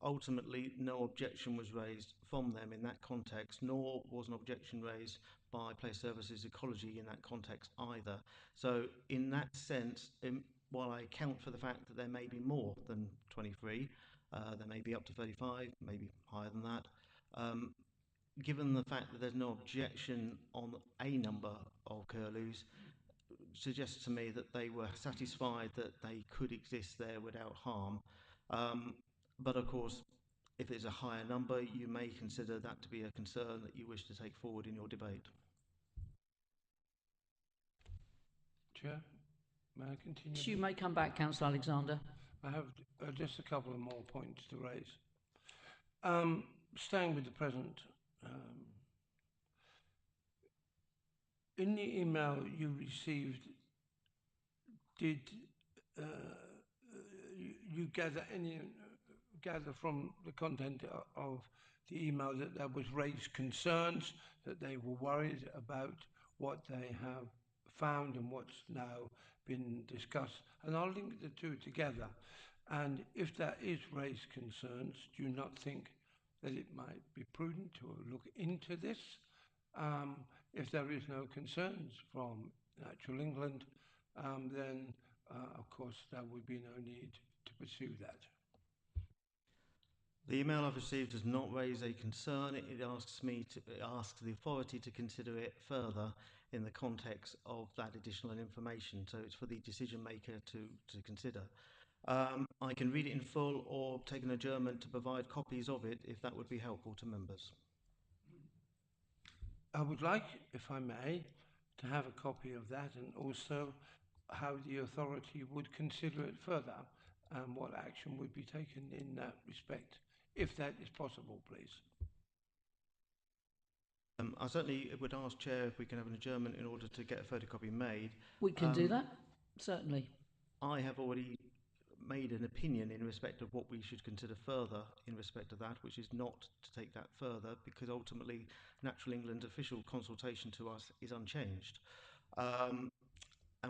ultimately no objection was raised from them in that context, nor was an objection raised by Place Services Ecology in that context either. So in that sense, while I account for the fact that there may be more than 23, there may be up to 35, maybe higher than that. Given the fact that there's no objection on a number of curlews, suggests to me that they were satisfied that they could exist there without harm. But of course, if there's a higher number, you may consider that to be a concern that you wish to take forward in your debate. Chair, may I continue? You may come back, Councillor Alexander. I have just a couple of more points to raise. Staying with the present, in the email you received, did you gather from the content of the email that there was raised concerns, that they were worried about what they have found and what's now been discussed? And I'll link the two together. And if there is raised concerns, do you not think that it might be prudent to look into this? If there is no concerns from Natural England, then of course there would be no need to pursue that. The email I've received does not raise a concern. It asks the authority to consider it further in the context of that additional information. So it's for the decision maker to consider. I can read it in full or take an adjournment to provide copies of it if that would be helpful to members. I would like, if I may, to have a copy of that, and also how the authority would consider it further and what action would be taken in that respect, if that is possible, please. I certainly would ask Chair if we can have an adjournment in order to get a photocopy made. We can do that, certainly. I have already made an opinion in respect of what we should consider further in respect of that, which is not to take that further, because ultimately Natural England's official consultation to us is unchanged. And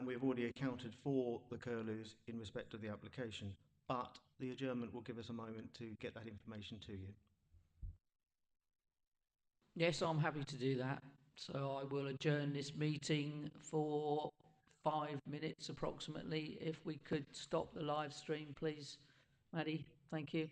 we've already accounted for the curlews in respect of the application, but the adjournment will give us a moment to get that information to you. Yes, I'm happy to do that. So I will adjourn this meeting for 5 minutes approximately. If we could stop the live stream, please, Maddie. Thank you.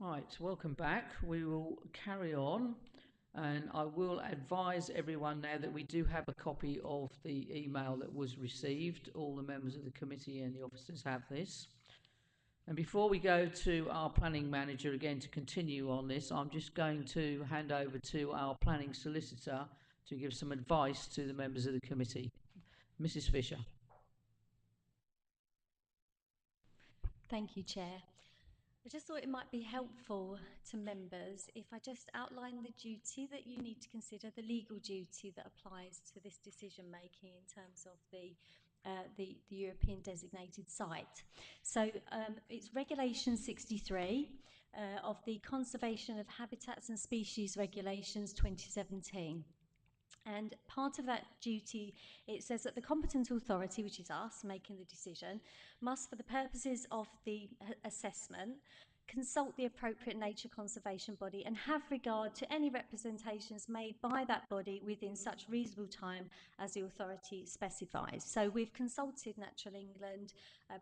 Right, welcome back. We will carry on, and I will advise everyone now that we do have a copy of the email that was received. All the members of the committee and the officers have this. And before we go to our planning manager again to continue on this, I'm just going to hand over to our planning solicitor to give some advice to the members of the committee. Mrs. Fisher. Thank you, Chair. I just thought it might be helpful to members if I just outline the duty that you need to consider, the legal duty that applies to this decision making in terms of the European designated site. So it's Regulation 63 of the Conservation of Habitats and Species Regulations 2017. And part of that duty, it says that the competent authority, which is us making the decision, must, for the purposes of the assessment, consult the appropriate nature conservation body and have regard to any representations made by that body within such reasonable time as the authority specifies. So we've consulted Natural England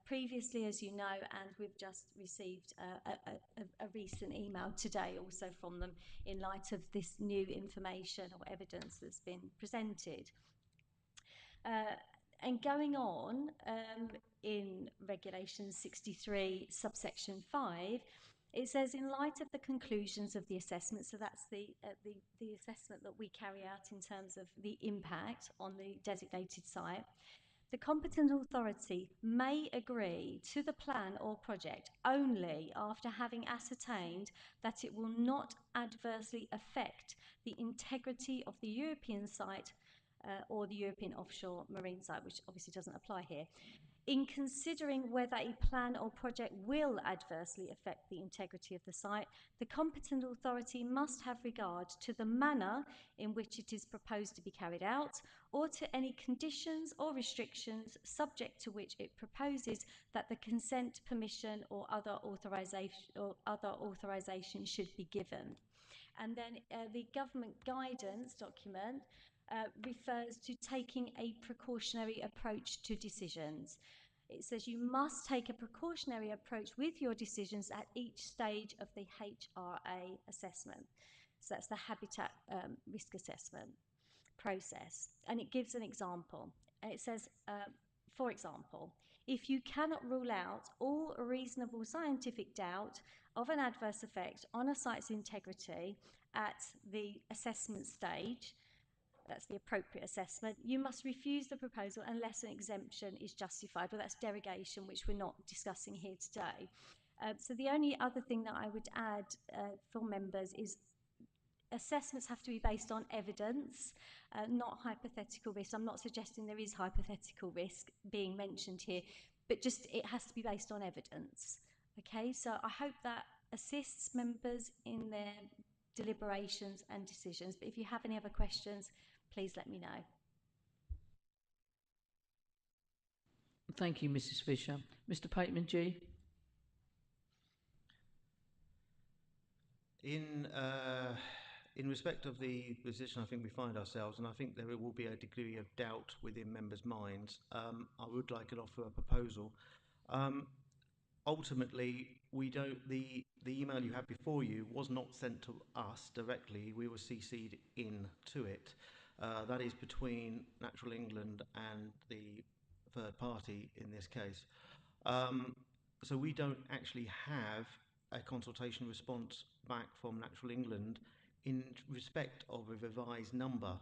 previously, as you know, and we've just received a recent email today also from them in light of this new information or evidence that's been presented. And going on, in Regulation 63, subsection 5, it says, in light of the conclusions of the assessment, so that's the assessment that we carry out in terms of the impact on the designated site, the competent authority may agree to the plan or project only after having ascertained that it will not adversely affect the integrity of the European site or the European offshore marine site, which obviously doesn't apply here. In considering whether a plan or project will adversely affect the integrity of the site, the competent authority must have regard to the manner in which it is proposed to be carried out, or to any conditions or restrictions subject to which it proposes that the consent, permission, or other authorization should be given. And then the government guidance document refers to taking a precautionary approach to decisions. It says you must take a precautionary approach with your decisions at each stage of the HRA assessment. So that's the habitat risk assessment process. And it gives an example. And it says, for example, if you cannot rule out all reasonable scientific doubt of an adverse effect on a site's integrity at the assessment stage, that's the appropriate assessment, you must refuse the proposal unless an exemption is justified. Well, that's derogation, which we're not discussing here today. So the only other thing that I would add for members is assessments have to be based on evidence, not hypothetical risk. I'm not suggesting there is hypothetical risk being mentioned here, but just it has to be based on evidence. Okay, so I hope that assists members in their deliberations and decisions. But if you have any other questions, please let me know. Thank you, Mrs. Fisher. Mr. Pateman G. In respect of the position I think we find ourselves, and I think there will be a degree of doubt within members' minds, I would like to offer a proposal. Ultimately, we don't. The email you have before you was not sent to us directly. We were CC'd in to it. That is between Natural England and the third party in this case. So we don't actually have a consultation response back from Natural England in respect of a revised number.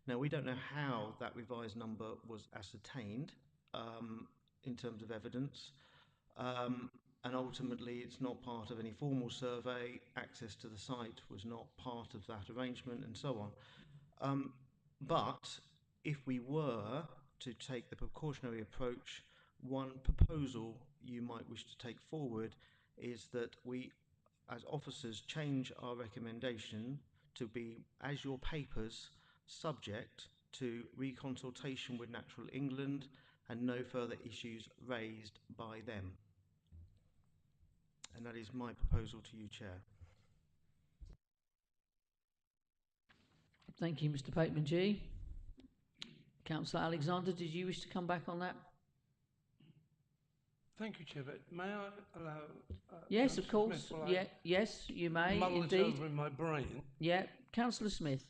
Now, we don't know how that revised number was ascertained in terms of evidence. And ultimately, it's not part of any formal survey. Access to the site was not part of that arrangement, and so on. But if we were to take the precautionary approach, one proposal you might wish to take forward is that we, as officers, change our recommendation to be, as your papers, subject to reconsultation with Natural England and no further issues raised by them. And that is my proposal to you, Chair. Thank you, Mr. Pateman G. Councillor Alexander, did you wish to come back on that? Thank you, Chair. But may I allow? Yes, of Councillor course. Smith, Yeah, yes, you may mull this indeed. over in my brain. Yeah, Councillor Smith.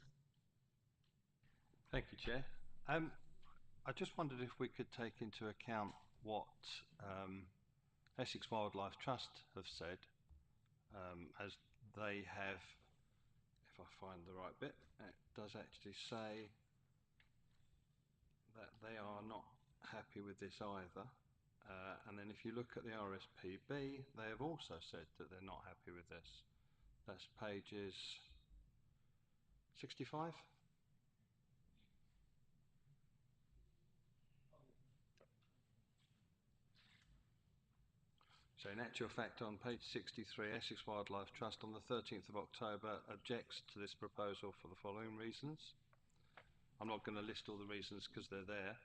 Thank you, Chair. I just wondered if we could take into account what Essex Wildlife Trust have said, as they have, if I find the right bit, it does actually say that they are not happy with this either. And then if you look at the RSPB, they have also said that they're not happy with this. That's pages 65. So in actual fact, on page 63, Essex Wildlife Trust on the 13th of October objects to this proposal for the following reasons. I'm not going to list all the reasons because they're there.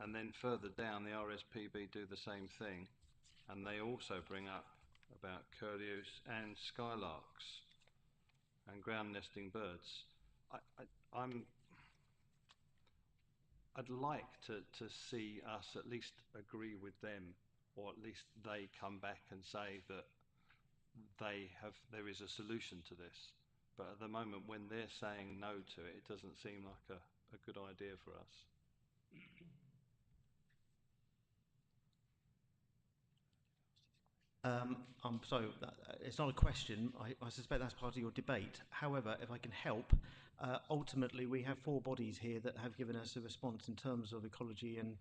And then further down, the RSPB do the same thing. And they also bring up about curlews and skylarks and ground nesting birds. I'd like to see us at least agree with them, or at least they come back and say that there is a solution to this. But at the moment, when they're saying no to it, it doesn't seem like a good idea for us. I'm sorry, it's not a question. I suspect that's part of your debate. However, if I can help, ultimately we have 4 bodies here that have given us a response in terms of ecology and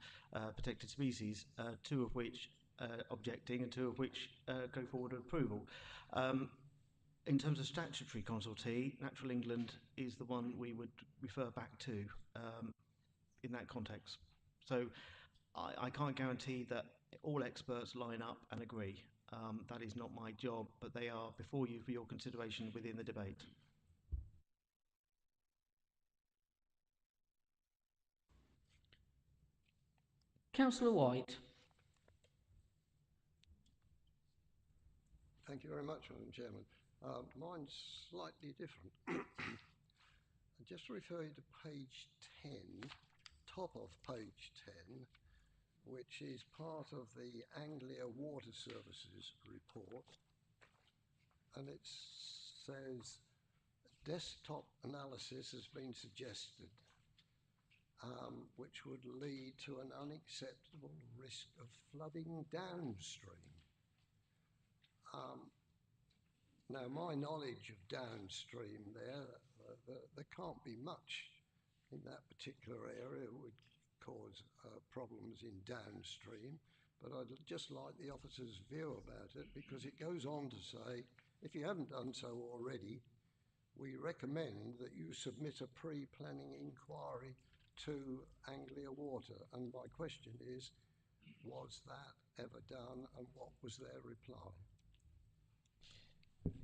protected species, 2 of which objecting and 2 of which go forward with approval. In terms of statutory consultee, Natural England is the one we would refer back to in that context. So I can't guarantee that all experts line up and agree. That is not my job, but they are before you for your consideration within the debate. Councillor White. Thank you very much, Madam Chairman. Mine's slightly different. I just refer you to page 10, top of page 10, which is part of the Anglia Water Services report. And it says desktop analysis has been suggested, which would lead to an unacceptable risk of flooding downstream. Now, my knowledge of downstream there can't be much in that particular area that would cause problems in downstream, but I'd just like the officer's view about it, because it goes on to say, if you haven't done so already, we recommend that you submit a pre-planning inquiry to Anglia Water. And my question is, was that ever done, and what was their reply?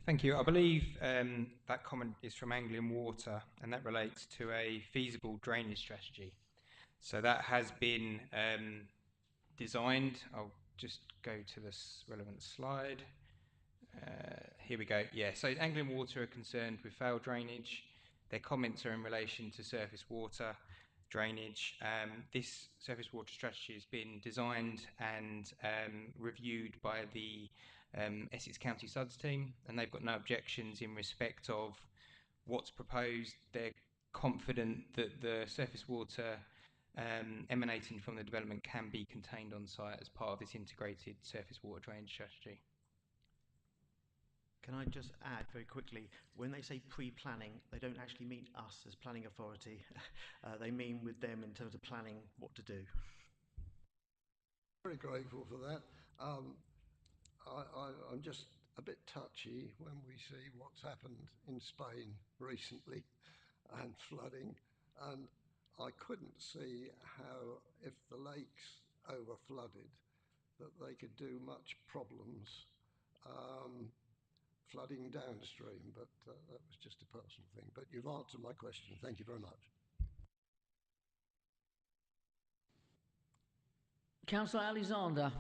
Thank you. I believe that comment is from Anglian Water, and that relates to a feasible drainage strategy. So that has been designed. I'll just go to this relevant slide. Here we go. Yeah, so Anglian Water are concerned with failed drainage. Their comments are in relation to surface water drainage. This surface water strategy has been designed and reviewed by the Essex County SUDS team, and they've got no objections in respect of what's proposed. They're confident that the surface water emanating from the development can be contained on site as part of this integrated surface water drainage strategy. Can I just add very quickly, when they say pre-planning, they don't actually mean us as planning authority. They mean with them in terms of planning what to do. Very grateful for that. I'm just a bit touchy when we see what's happened in Spain recently and flooding, and I couldn't see how, if the lakes over flooded, that they could do much problems flooding downstream, but that was just a personal thing. But you've answered my question. Thank you very much. Councillor Alexander.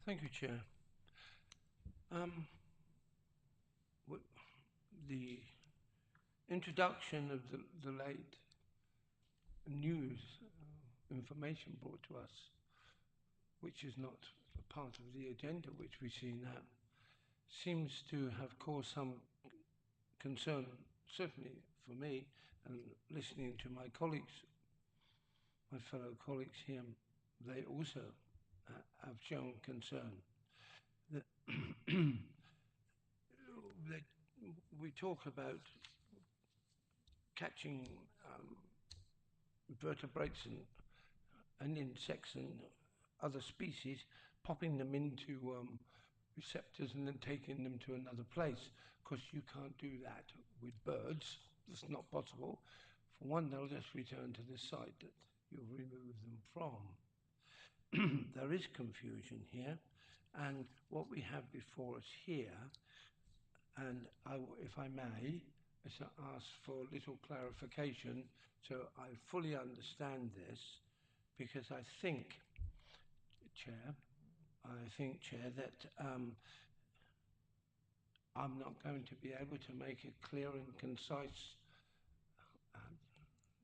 Thank you, Chair. The introduction of the late news information brought to us which is not a part of the agenda which we see now, seems to have caused some concern, certainly for me, and listening to my colleagues, my fellow colleagues here, they also have shown concern. That that we talk about catching vertebrates and insects and other species, popping them into receptors and then taking them to another place. Of course, you can't do that with birds. It's not possible. For one, they'll just return to the site that you've removed them from. There is confusion here, and what we have before us here, and if I may, is to ask for a little clarification so I fully understand this, because I think, Chair, that I'm not going to be able to make a clear and concise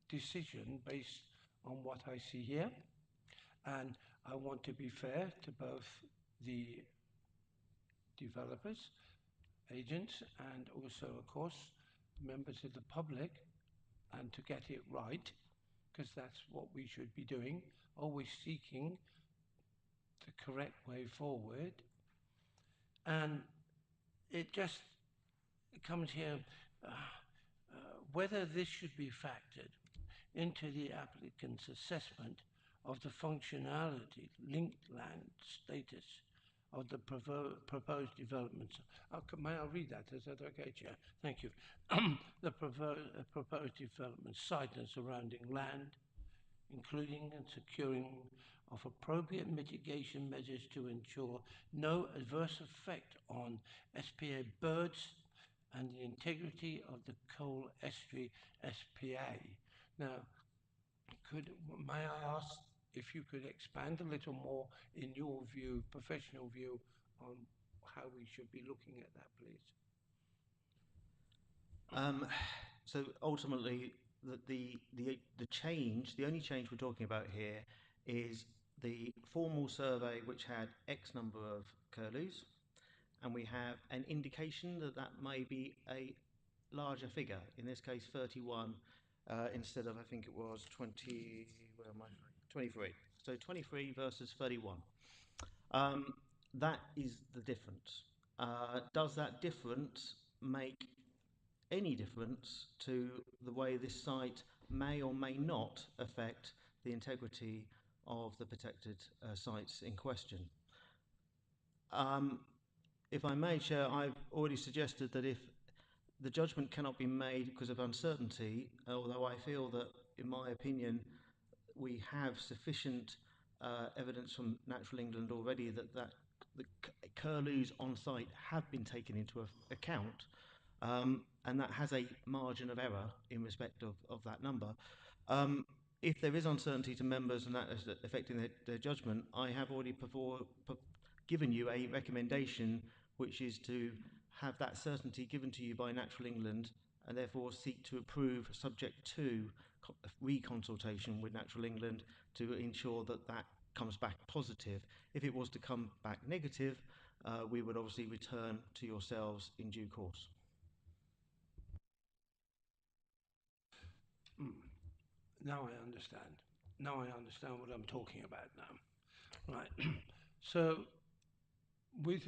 decision based on what I see here. And I want to be fair to both the developers, agents, and also, of course, members of the public, and to get it right, because that's what we should be doing, always seeking the correct way forward. And it just comes here, whether this should be factored into the applicant's assessment of the functionality, linked land status of the proposed developments. May I read that? Is that okay, Chair? Thank you. The proposed development site and surrounding land, including and securing of appropriate mitigation measures to ensure no adverse effect on SPA birds and the integrity of the Coal Estuary SPA. Now, may I ask if you could expand a little more in your view, professional view, on how we should be looking at that, please? So ultimately, the change, the only change we're talking about here is the formal survey, which had X number of curlews, and we have an indication that that may be a larger figure. In this case, 31 instead of, I think it was 20. Where am I? 23. So 23 versus 31. That is the difference. Does that difference make any difference to the way this site may or may not affect the integrity of the protected sites in question? If I may, Chair, I've already suggested that if the judgment cannot be made because of uncertainty, although I feel that, in my opinion, we have sufficient evidence from Natural England already that the curlews on site have been taken into account, and that has a margin of error in respect of that number. If there is uncertainty to members and that is affecting their judgment, I have already given you a recommendation, which is to have that certainty given to you by Natural England, and therefore seek to approve, subject to reconsultation with Natural England, to ensure that that comes back positive. If it was to come back negative, we would obviously return to yourselves in due course. Now I understand. Now I understand what I'm talking about now. Right. So, with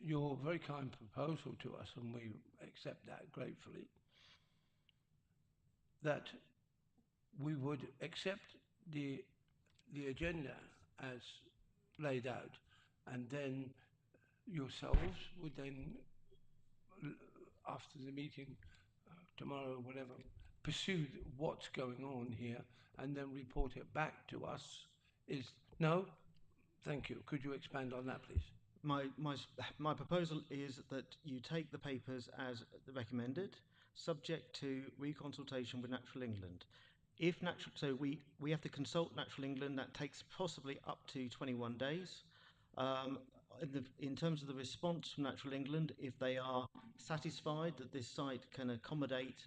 your very kind proposal to us, and we accept that gratefully, that we would accept the agenda as laid out, and then yourselves would then, after the meeting tomorrow or whatever, pursue what's going on here and then report it back to us. Is no? Thank you. Could you expand on that, please? My proposal is that you take the papers as recommended, subject to reconsultation with Natural England. So we have to consult Natural England. That takes possibly up to 21 days. In terms of the response from Natural England, if they are satisfied that this site can accommodate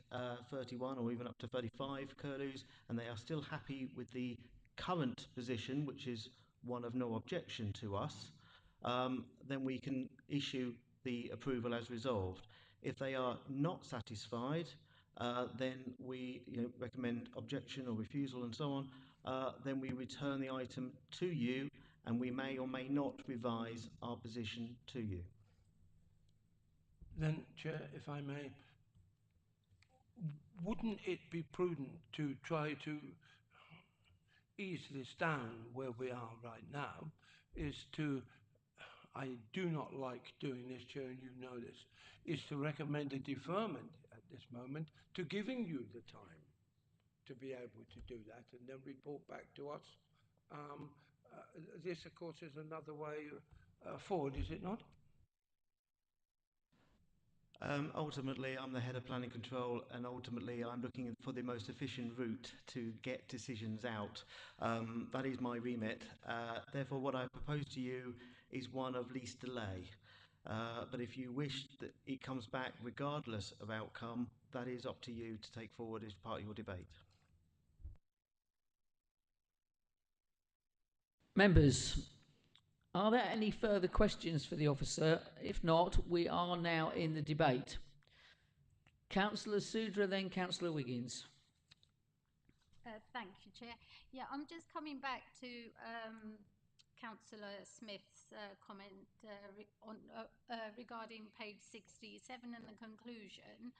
31 or even up to 35 curlews, and they are still happy with the current position, which is one of no objection to us, then we can issue the approval as resolved. If they are not satisfied, then we recommend objection or refusal and so on. Then we return the item to you, and we may or may not revise our position to you. Then, Chair, if I may, wouldn't it be prudent to try to ease this down where we are right now? I do not like doing this, Chair, and you know this, is to recommend a deferment at this moment to giving you the time to be able to do that and then report back to us. This, of course, is another way forward, is it not? Ultimately, I'm the head of planning control, and ultimately I'm looking for the most efficient route to get decisions out. That is my remit. Therefore, what I propose to you is one of least delay. But if you wish that it comes back regardless of outcome, that is up to you to take forward as part of your debate. Members, are there any further questions for the officer? If not, we are now in the debate. Councillor Sudra, then Councillor Wiggins. Thank you, Chair. Yeah, I'm just coming back to Councillor Smith's comment regarding page 67 and the conclusion.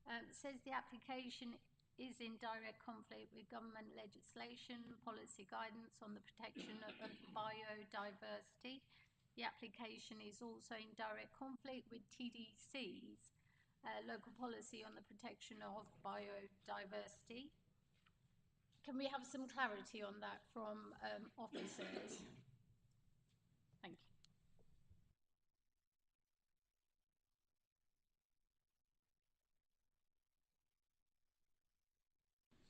It says the application is in direct conflict with government legislation, policy guidance on the protection of biodiversity. The application is also in direct conflict with TDC's local policy on the protection of biodiversity. Can we have some clarity on that from officers? Thank you.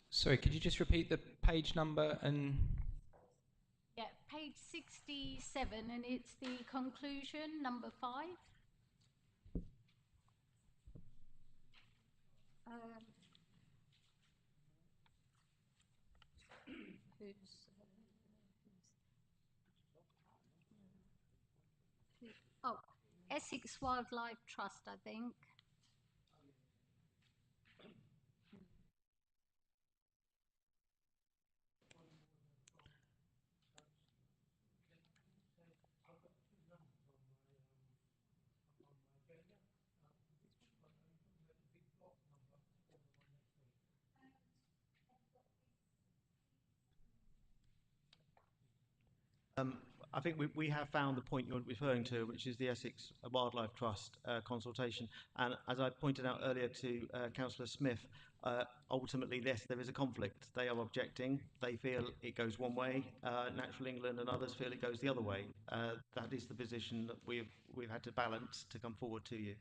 Sorry, could you just repeat the page number and... Yeah, page 67, and it's the conclusion, number 5. Oh, Essex Wildlife Trust, I think. I think we have found the point you're referring to, which is the Essex Wildlife Trust consultation. And as I pointed out earlier to Councillor Smith, ultimately, yes, there is a conflict. They are objecting. They feel it goes one way. Natural England and others feel it goes the other way. That is the position that we've had to balance to come forward to you.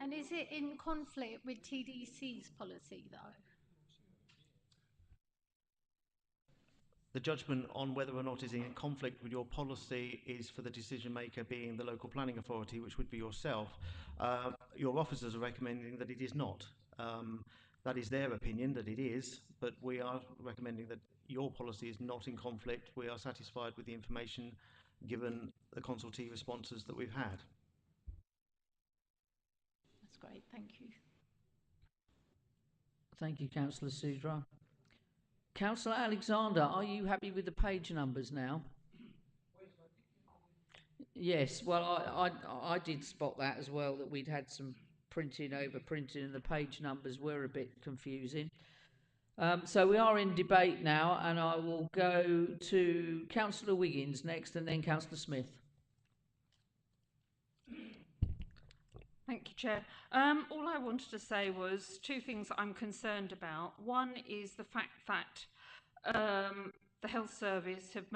And is it in conflict with TDC's policy, though? The judgment on whether or not it is in conflict with your policy is for the decision maker being the local planning authority, which would be yourself. Your officers are recommending that it is not. That is their opinion that it is, but we are recommending that your policy is not in conflict. We are satisfied with the information given the consultee responses that we've had. That's great, thank you. Thank you, Councillor Sudra. Councillor Alexander, are you happy with the page numbers now? Yes, well, I did spot that as well, that we'd had some printing and the page numbers were a bit confusing. So we are in debate now, and I will go to Councillor Wiggins next and then Councillor Smith. Thank you, Chair. All I wanted to say was two things I'm concerned about. One is the fact that the health service have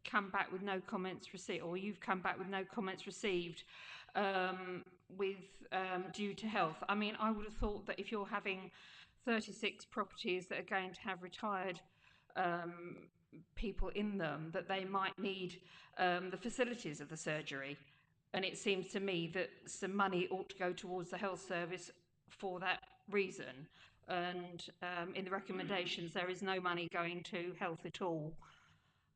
come back with no comments received, or you've come back with no comments received due to health. I mean, I would have thought that if you're having 36 properties that are going to have retired people in them, that they might need the facilities of the surgery. And it seems to me that some money ought to go towards the health service for that reason. and in the recommendations there is no money going to health at all.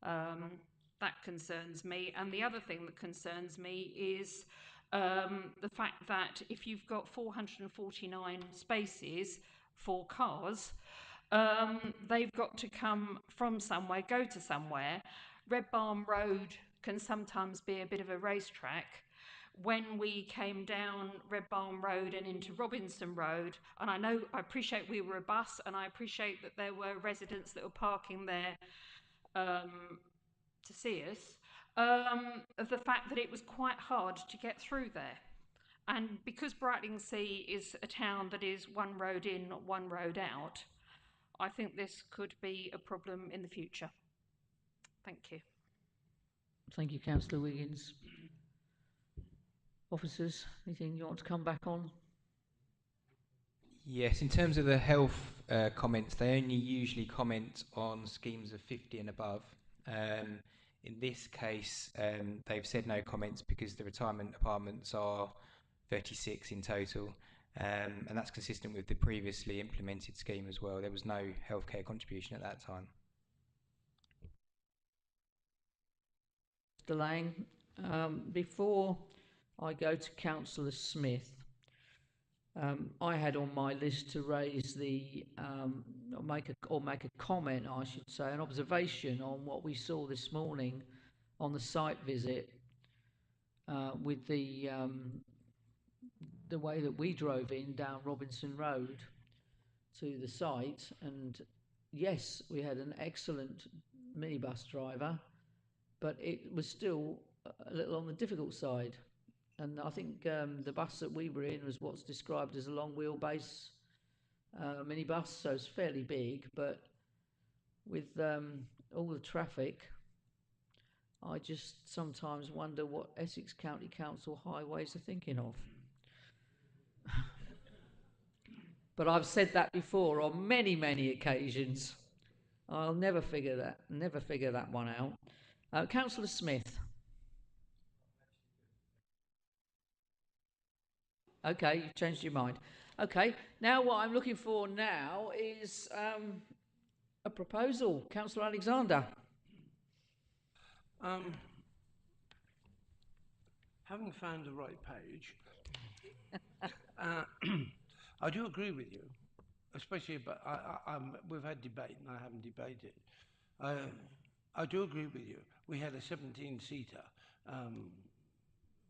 That concerns me. And the other thing that concerns me is the fact that if you've got 449 spaces for cars, they've got to come from somewhere, go to somewhere. Red Barn Road can sometimes be a bit of a racetrack. When we came down Red Barn Road and into Robinson Road, and I appreciate we were a bus, and I appreciate that there were residents that were parking there to see us, of the fact that it was quite hard to get through there. And because Brightlingsea is a town that is one road in, one road out, I think this could be a problem in the future. Thank you. Thank you, Councillor Wiggins. Officers, anything you want to come back on? Yes, in terms of the health comments, they only usually comment on schemes of 50 and above. In this case, they've said no comments because the retirement apartments are 36 in total, and that's consistent with the previously implemented scheme as well. There was no healthcare contribution at that time. Mr. Lang, before I go to Councillor Smith, I had on my list to raise the make a comment, I should say, an observation on what we saw this morning on the site visit with the way that we drove in down Robinson Road to the site. And yes, we had an excellent minibus driver, but it was still a little on the difficult side. And I think the bus that we were in was what's described as a long wheelbase minibus, so it's fairly big, but with all the traffic, I just sometimes wonder what Essex County Council highways are thinking of. But I've said that before on many, many occasions. I'll never figure that one out. Councillor Smith. Okay, you've changed your mind. Okay, now what I'm looking for now is a proposal. Councillor Alexander. Haven't found the right page. I do agree with you, especially, but we've had debate and I haven't debated. I do agree with you. We had a 17-seater.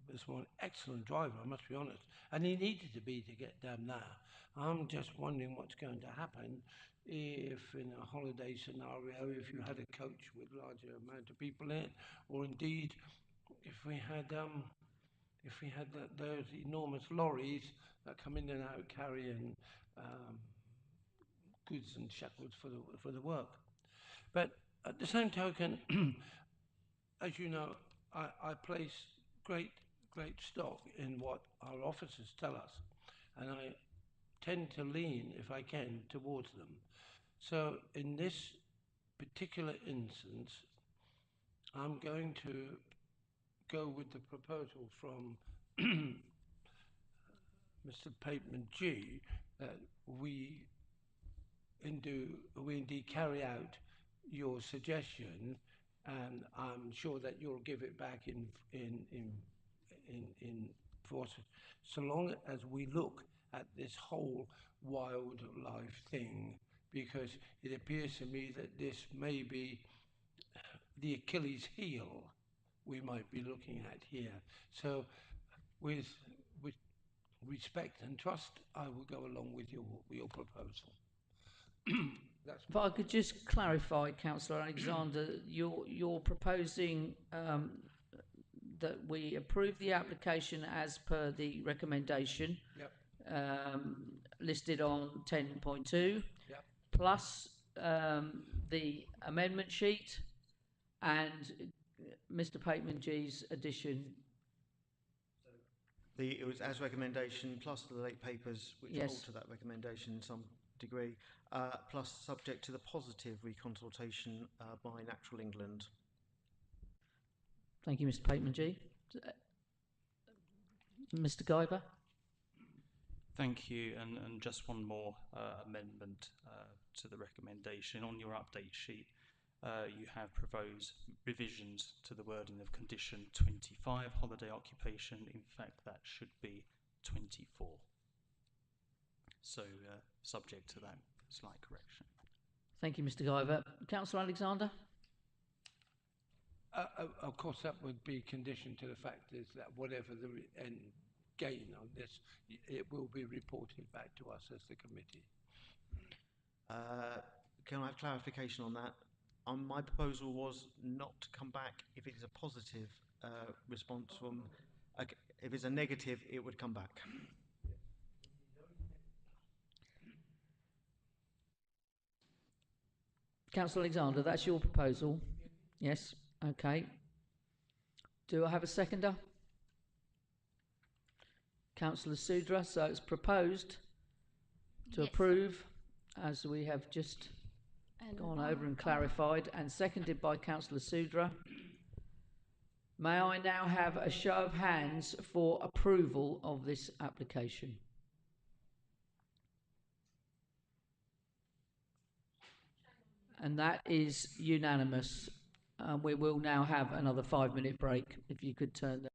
This one excellent driver, I must be honest, and he needed to be to get down there. I'm just wondering what's going to happen if, in a holiday scenario, if you had a coach with larger amount of people in it, or indeed if we had those enormous lorries that come in and out carrying goods and shackles for the work. But at the same token, as you know, I place great stock in what our officers tell us, and I tend to lean, if I can, towards them. So in this particular instance, I'm going to go with the proposal from Mr. Pateman G, that we indeed carry out your suggestion, and I'm sure that you'll give it back in force, so long as we look at this whole wildlife thing, because it appears to me that this may be the Achilles heel we might be looking at here. So with respect and trust, I will go along with your proposal. If I could just clarify, Councillor Alexander, you're proposing that we approve the application as per the recommendation. Yep. Listed on 10.2. Yep. Plus the amendment sheet and Mr. Pateman G's addition. It was as recommendation plus the late papers which Yes. alter that recommendation in some degree, plus subject to the positive reconsultation by Natural England. Thank you, Mr. Pateman G. Mr. Guyver. Thank you, and just one more amendment to the recommendation. On your update sheet, you have proposed revisions to the wording of condition 25, holiday occupation. In fact, that should be 24. So, subject to that slight correction. Thank you, Mr. Guyver. Councillor Alexander? Of course, that would be conditioned to the fact is that whatever the end gain on this, it will be reported back to us as the committee. Can I have clarification on that? My proposal was not to come back if it is a positive response from. If it's a negative, it would come back. Councillor Alexander, that's your proposal? Yes? Okay. Do I have a seconder? Councillor Sudra, so it's proposed to approve, as we have just gone over and clarified, and seconded by Councillor Sudra. May I now have a show of hands for approval of this application? And that is unanimous. We will now have another 5-minute break. If you could turn the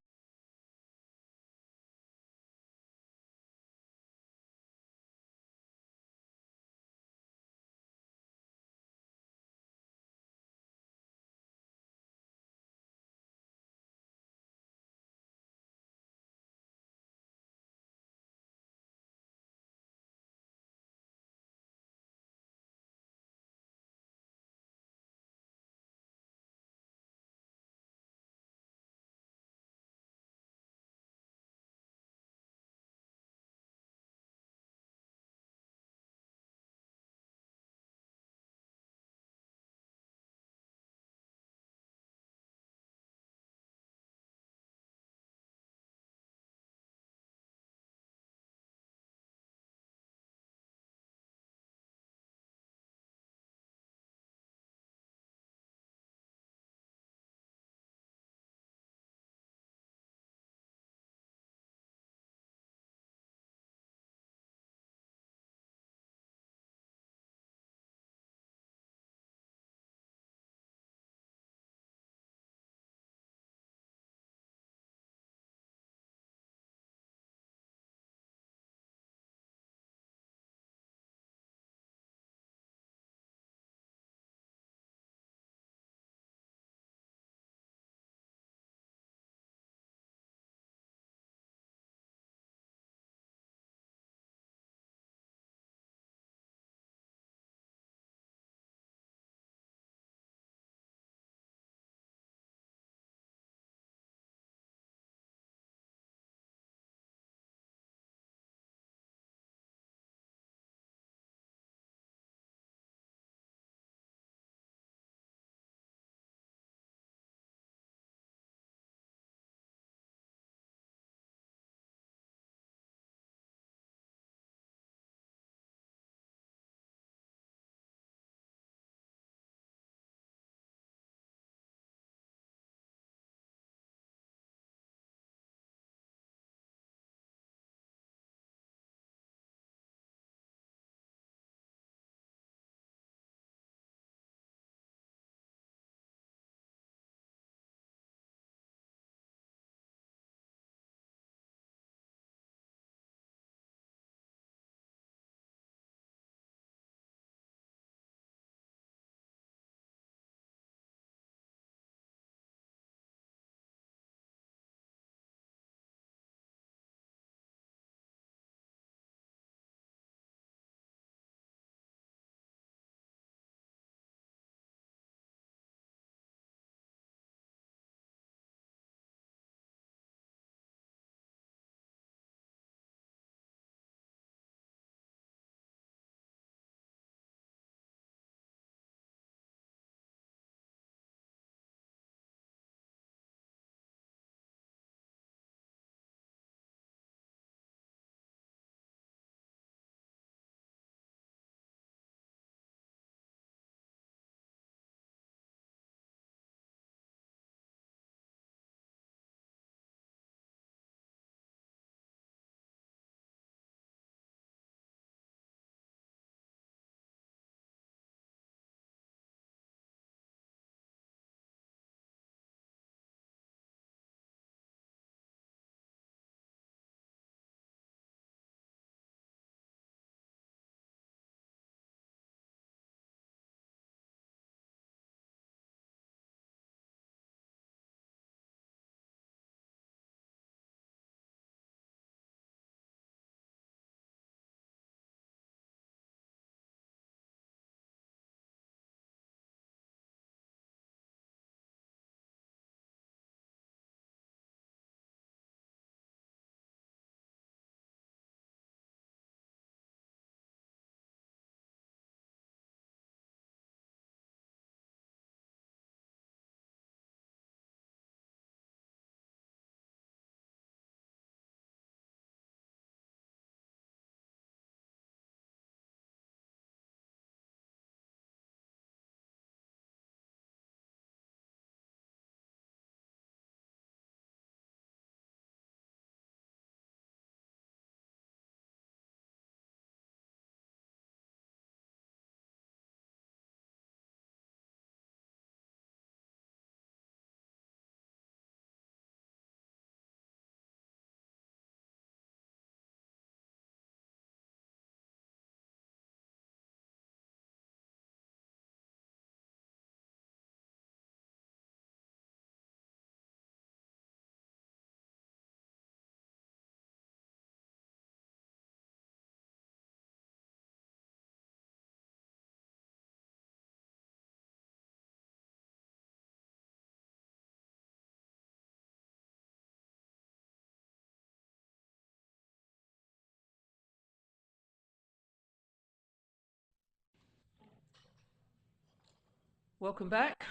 Welcome back.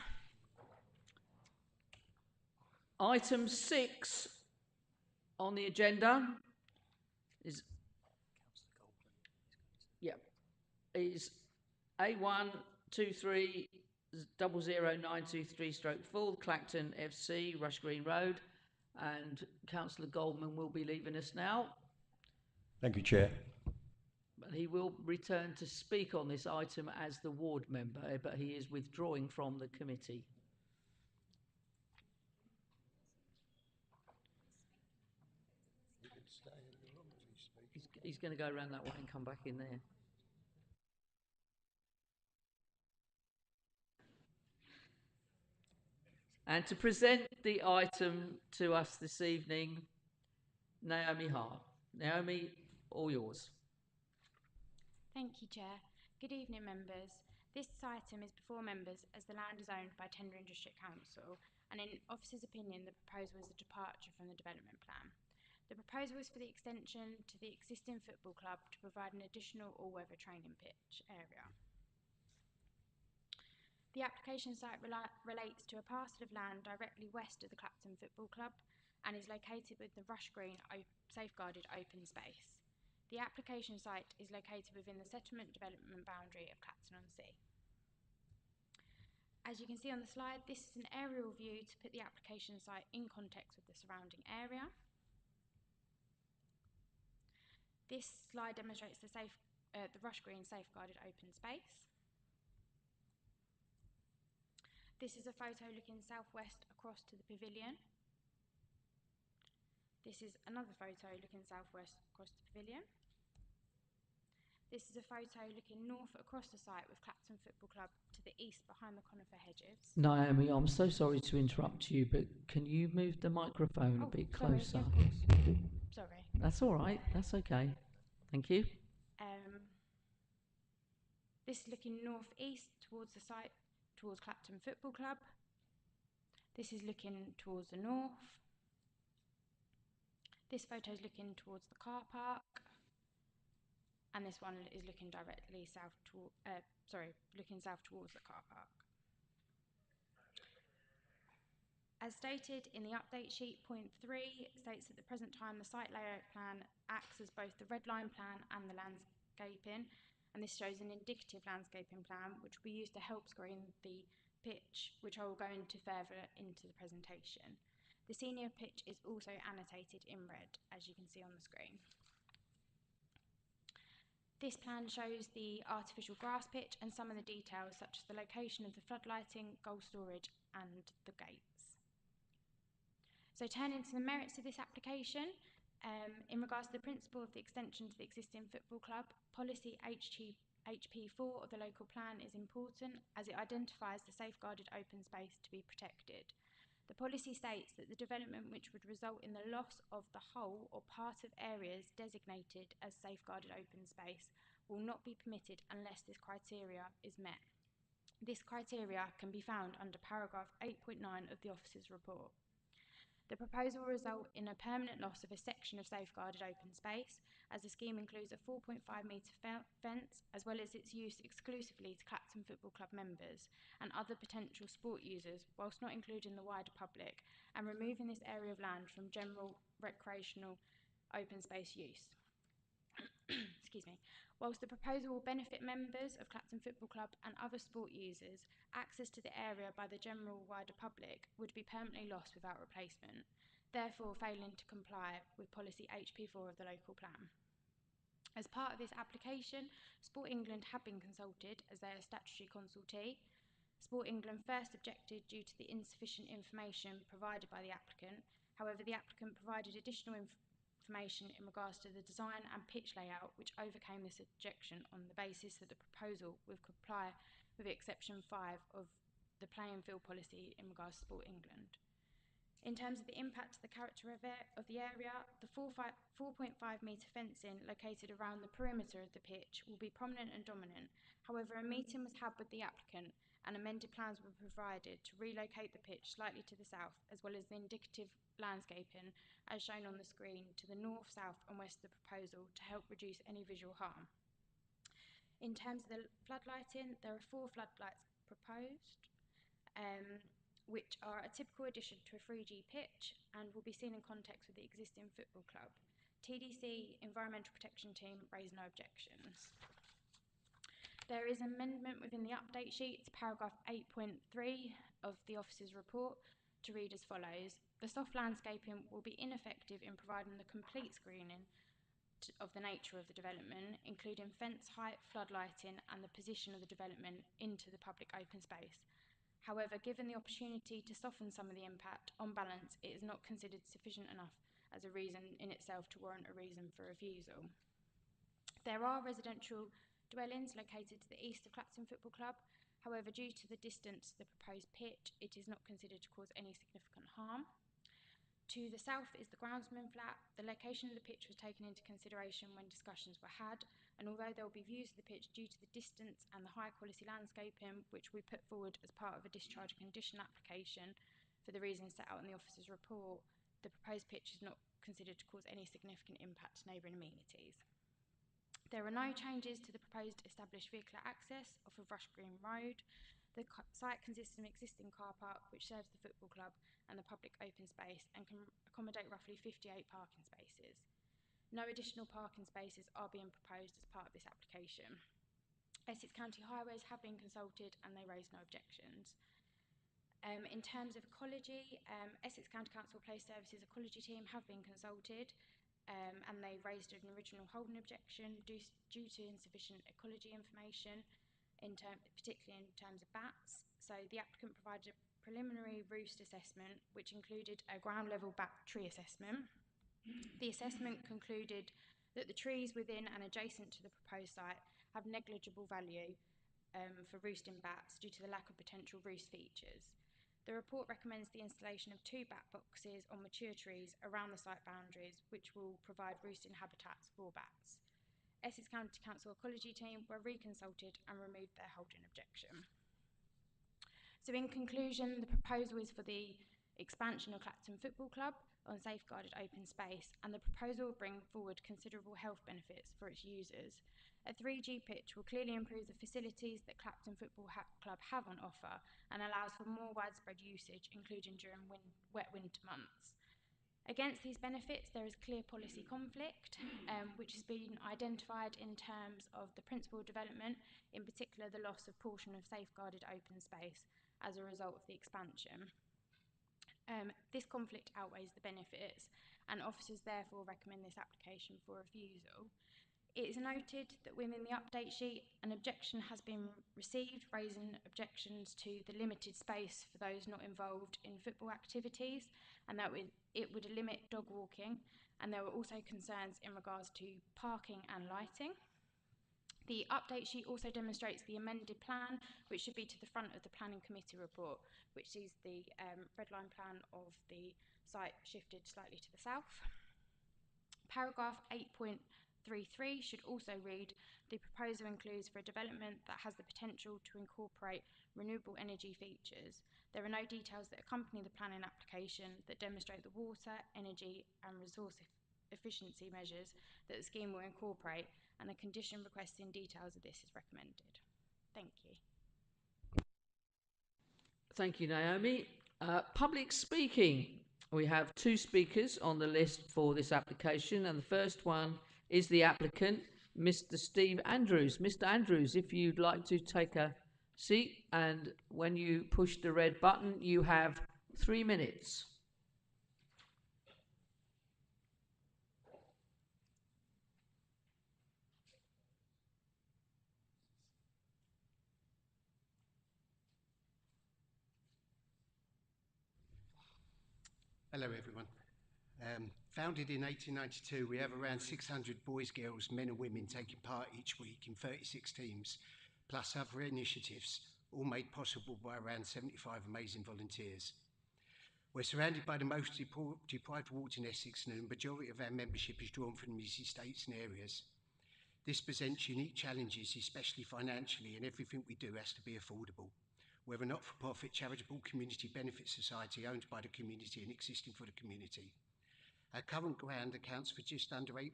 Item 6 on the agenda is A123000923/4 Clacton FC, Rush Green Road, and Councillor Goldman will be leaving us now. Thank you, Chair. But he will return to speak on this item as the ward member, but he is withdrawing from the committee. You could stay in the room if he's speaking. He's going to go around that way and come back in there. And to present the item to us this evening, Naomi Hart. Naomi, all yours. Thank you, Chair. Good evening, members. This item is before members as the land is owned by Tendring District Council, and in officer's opinion, the proposal is a departure from the development plan. The proposal is for the extension to the existing football club to provide an additional all-weather training pitch area. The application site relates to a parcel of land directly west of the Clacton Football Club and is located with the Rush Green safeguarded open space. The application site is located within the settlement development boundary of Clacton-on-Sea. As you can see on the slide, this is an aerial view to put the application site in context with the surrounding area. This slide demonstrates the Rush Green safeguarded open space. This is a photo looking southwest across to the pavilion. This is another photo looking southwest across the pavilion. This is a photo looking north across the site with Clacton Football Club to the east behind the conifer hedges. Naomi, I'm so sorry to interrupt you, but can you move the microphone a bit closer? Yeah, of course. Sorry. That's all right. That's okay. Thank you. This is looking northeast towards the site, towards Clacton Football Club. This is looking towards the north. This photo is looking towards the car park. And this one is looking directly south looking south towards the car park. As stated in the update sheet, point 3 states at the present time the site layout plan acts as both the red line plan and the landscaping, and this shows an indicative landscaping plan which we use to help screen the pitch, which I will go into further into the presentation. The senior pitch is also annotated in red, as you can see on the screen. This plan shows the artificial grass pitch and some of the details such as the location of the floodlighting, goal storage and the gates. So turning to the merits of this application, in regards to the principle of the extension to the existing football club, policy HP4 of the local plan is important as it identifies the safeguarded open space to be protected. The policy states that the development which would result in the loss of the whole or part of areas designated as safeguarded open space will not be permitted unless this criteria is met. This criteria can be found under paragraph 8.9 of the officer's report. The proposal will result in a permanent loss of a section of safeguarded open space, as the scheme includes a 4.5 metre fence, as well as its use exclusively to Clacton Football Club members and other potential sport users, whilst not including the wider public, and removing this area of land from general recreational open space use. Excuse me. Whilst the proposal will benefit members of Clacton Football Club and other sport users, access to the area by the general wider public would be permanently lost without replacement, therefore failing to comply with policy HP4 of the local plan. As part of this application, Sport England have been consulted as their statutory consultee. Sport England first objected due to the insufficient information provided by the applicant. However, the applicant provided additional information in regards to the design and pitch layout, which overcame this objection on the basis that the proposal would comply with exception 5 of the playing field policy in regards to Sport England. In terms of the impact to the character of the area, the 4.5 metre fencing located around the perimeter of the pitch will be prominent and dominant. However, a meeting was had with the applicant and amended plans were provided to relocate the pitch slightly to the south, as well as the indicative landscaping as shown on the screen to the north, south and west of the proposal to help reduce any visual harm. In terms of the floodlighting, there are 4 floodlights proposed. which are a typical addition to a 3G pitch and will be seen in context with the existing football club. TDC Environmental Protection Team raised no objections. There is an amendment within the update sheet to paragraph 8.3 of the officer's report to read as follows. The soft landscaping will be ineffective in providing the complete screening of the nature of the development, including fence height, floodlighting and the position of the development into the public open space. However, given the opportunity to soften some of the impact, on balance, it is not considered sufficient enough as a reason in itself to warrant a reason for refusal. There are residential dwellings located to the east of Clacton Football Club. However, due to the distance to the proposed pitch, it is not considered to cause any significant harm. To the south is the groundsman flat. The location of the pitch was taken into consideration when discussions were had, and although there will be views of the pitch due to the distance and the high quality landscaping, which we put forward as part of a discharge condition application for the reasons set out in the officer's report, the proposed pitch is not considered to cause any significant impact to neighbouring amenities. There are no changes to the proposed established vehicular access off of Rush Green Road. The site consists of an existing car park which serves the football club and the public open space and can accommodate roughly 58 parking spaces. No additional parking spaces are being proposed as part of this application. Essex County Highways have been consulted and they raised no objections. In terms of ecology, Essex County Council Place Services ecology team have been consulted and they raised an original holding objection due to insufficient ecology information, particularly in terms of bats. So the applicant provided a preliminary roost assessment which included a ground level bat tree assessment. The assessment concluded that the trees within and adjacent to the proposed site have negligible value for roosting bats due to the lack of potential roost features. The report recommends the installation of 2 bat boxes on mature trees around the site boundaries, which will provide roosting habitats for bats. Essex County Council Ecology team were reconsulted and removed their holding objection. So in conclusion, the proposal is for the expansion of Clacton Football Club on safeguarded open space, and the proposal will bring forward considerable health benefits for its users. A 3G pitch will clearly improve the facilities that Clacton Football Club have on offer and allows for more widespread usage, including during wet winter months. Against these benefits, there is clear policy conflict, which has been identified in terms of the principal development, in particular the loss of portion of safeguarded open space as a result of the expansion. This conflict outweighs the benefits, and officers therefore recommend this application for refusal. It is noted that within the update sheet, an objection has been received, raising objections to the limited space for those not involved in football activities, and that it would limit dog walking, and there were also concerns in regards to parking and lighting. The update sheet also demonstrates the amended plan, which should be to the front of the planning committee report, which sees the red line plan of the site shifted slightly to the south. Paragraph 8.33 should also read, the proposal includes for a development that has the potential to incorporate renewable energy features. There are no details that accompany the planning application that demonstrate the water, energy and resource efficiency measures that the scheme will incorporate, and a condition requesting details of this is recommended. Thank you. Thank you, Naomi. Public speaking. We have 2 speakers on the list for this application, and the first one is the applicant, Mr. Steve Andrews. Mr. Andrews, if you'd like to take a seat, and when you push the red button, you have 3 minutes. Hello everyone. Founded in 1892, we have around 600 boys, girls, men and women taking part each week in 36 teams, plus other initiatives, all made possible by around 75 amazing volunteers. We're surrounded by the most deprived wards in Essex, and the majority of our membership is drawn from these estates and areas. This presents unique challenges, especially financially, and everything we do has to be affordable. We're a not-for-profit charitable community benefit society owned by the community and existing for the community. Our current ground accounts for just under 8%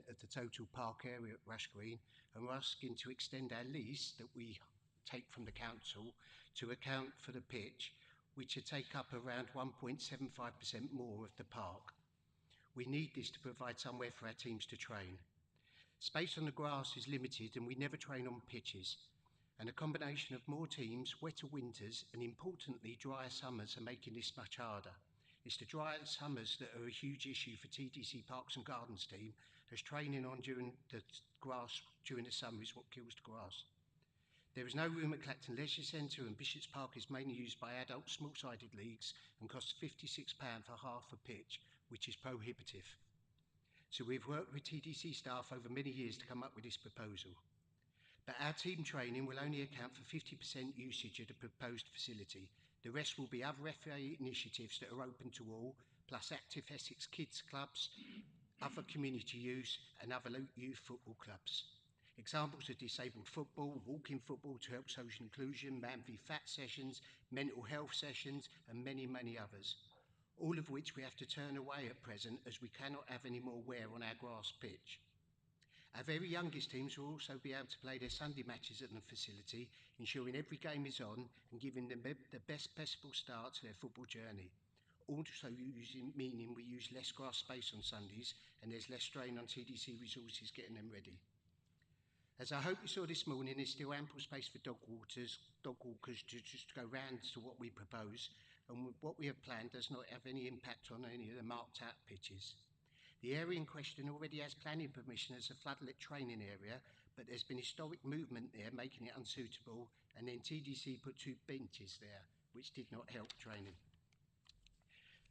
of the total park area at Rush Green, and we're asking to extend our lease that we take from the council to account for the pitch, which would take up around 1.75% more of the park. We need this to provide somewhere for our teams to train. Space on the grass is limited and we never train on pitches. And a combination of more teams, wetter winters, and importantly, drier summers are making this much harder. It's the drier summers that are a huge issue for TDC Parks and Gardens team, as training on during the grass during the summer is what kills the grass. There is no room at Clacton Leisure Centre, and Bishop's Park is mainly used by adult small-sided leagues and costs £56 for half a pitch, which is prohibitive. So we've worked with TDC staff over many years to come up with this proposal. But our team training will only account for 50% usage of the proposed facility. The rest will be other FA initiatives that are open to all, plus active Essex kids clubs, other community use and other youth football clubs. Examples are disabled football, walking football to help social inclusion, Man v Fat sessions, mental health sessions and many, many others. All of which we have to turn away at present as we cannot have any more wear on our grass pitch. Our very youngest teams will also be able to play their Sunday matches at the facility, ensuring every game is on and giving them the best possible start to their football journey. Also meaning we use less grass space on Sundays and there's less strain on TDC resources getting them ready. As I hope you saw this morning, there's still ample space for dog walkers to just go round to what we propose, and what we have planned does not have any impact on any of the marked out pitches. The area in question already has planning permission as a floodlit training area, but there's been historic movement there making it unsuitable, and then TDC put 2 benches there, which did not help training.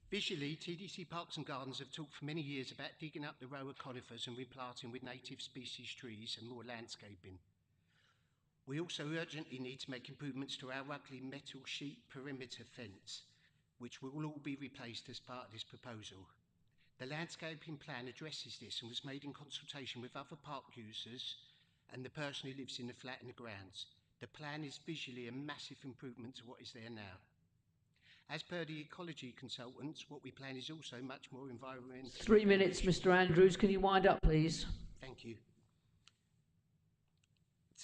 Visually, TDC Parks and Gardens have talked for many years about digging up the row of conifers and replanting with native species trees and more landscaping. We also urgently need to make improvements to our ugly metal sheet perimeter fence, which will all be replaced as part of this proposal. The landscaping plan addresses this and was made in consultation with other park users and the person who lives in the flat in the grounds. The plan is visually a massive improvement to what is there now. As per the ecology consultants, what we plan is also much more environmentally 3 minutes, Mr. Andrews. Can you wind up, please? Thank you.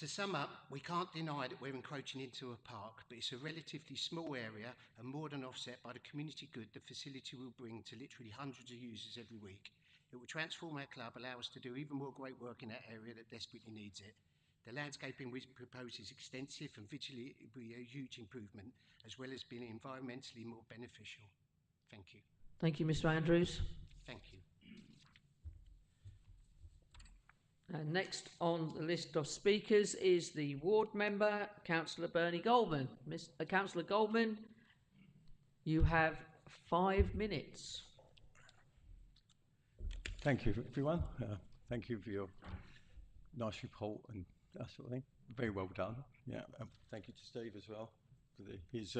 To sum up, we can't deny that we're encroaching into a park, but it's a relatively small area and more than offset by the community good the facility will bring to literally hundreds of users every week. It will transform our club, allow us to do even more great work in that area that desperately needs it. The landscaping we propose is extensive and visually it will be a huge improvement, as well as being environmentally more beneficial. Thank you. Thank you, Mr. Andrews. Thank you. Next on the list of speakers is the ward member, Councillor Bernie Goldman. Councillor Goldman, you have 5 minutes. Thank you, everyone. Thank you for your nice report and that sort of thing. Very well done. Yeah. Thank you to Steve as well for his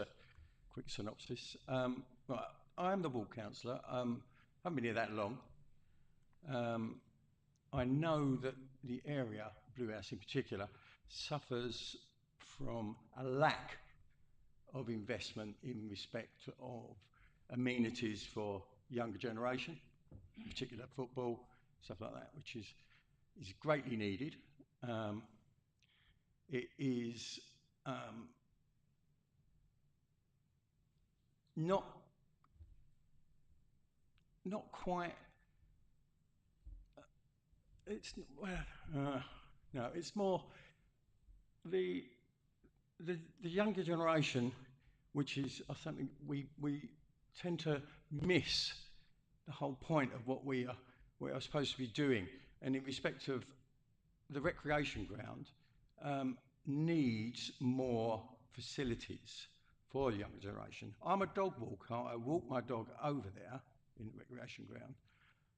quick synopsis. Right, I am the ward councillor. I haven't been here that long. I know that the area, Blue House in particular, suffers from a lack of investment in respect of amenities for younger generation, in particular football, stuff like that, which is greatly needed. It is not quite. It's no, it's more the younger generation, which is something we tend to miss the whole point of what we are supposed to be doing. And in respect of the recreation ground, needs more facilities for the younger generation. I'm a dog walker. I walk my dog over there in the recreation ground.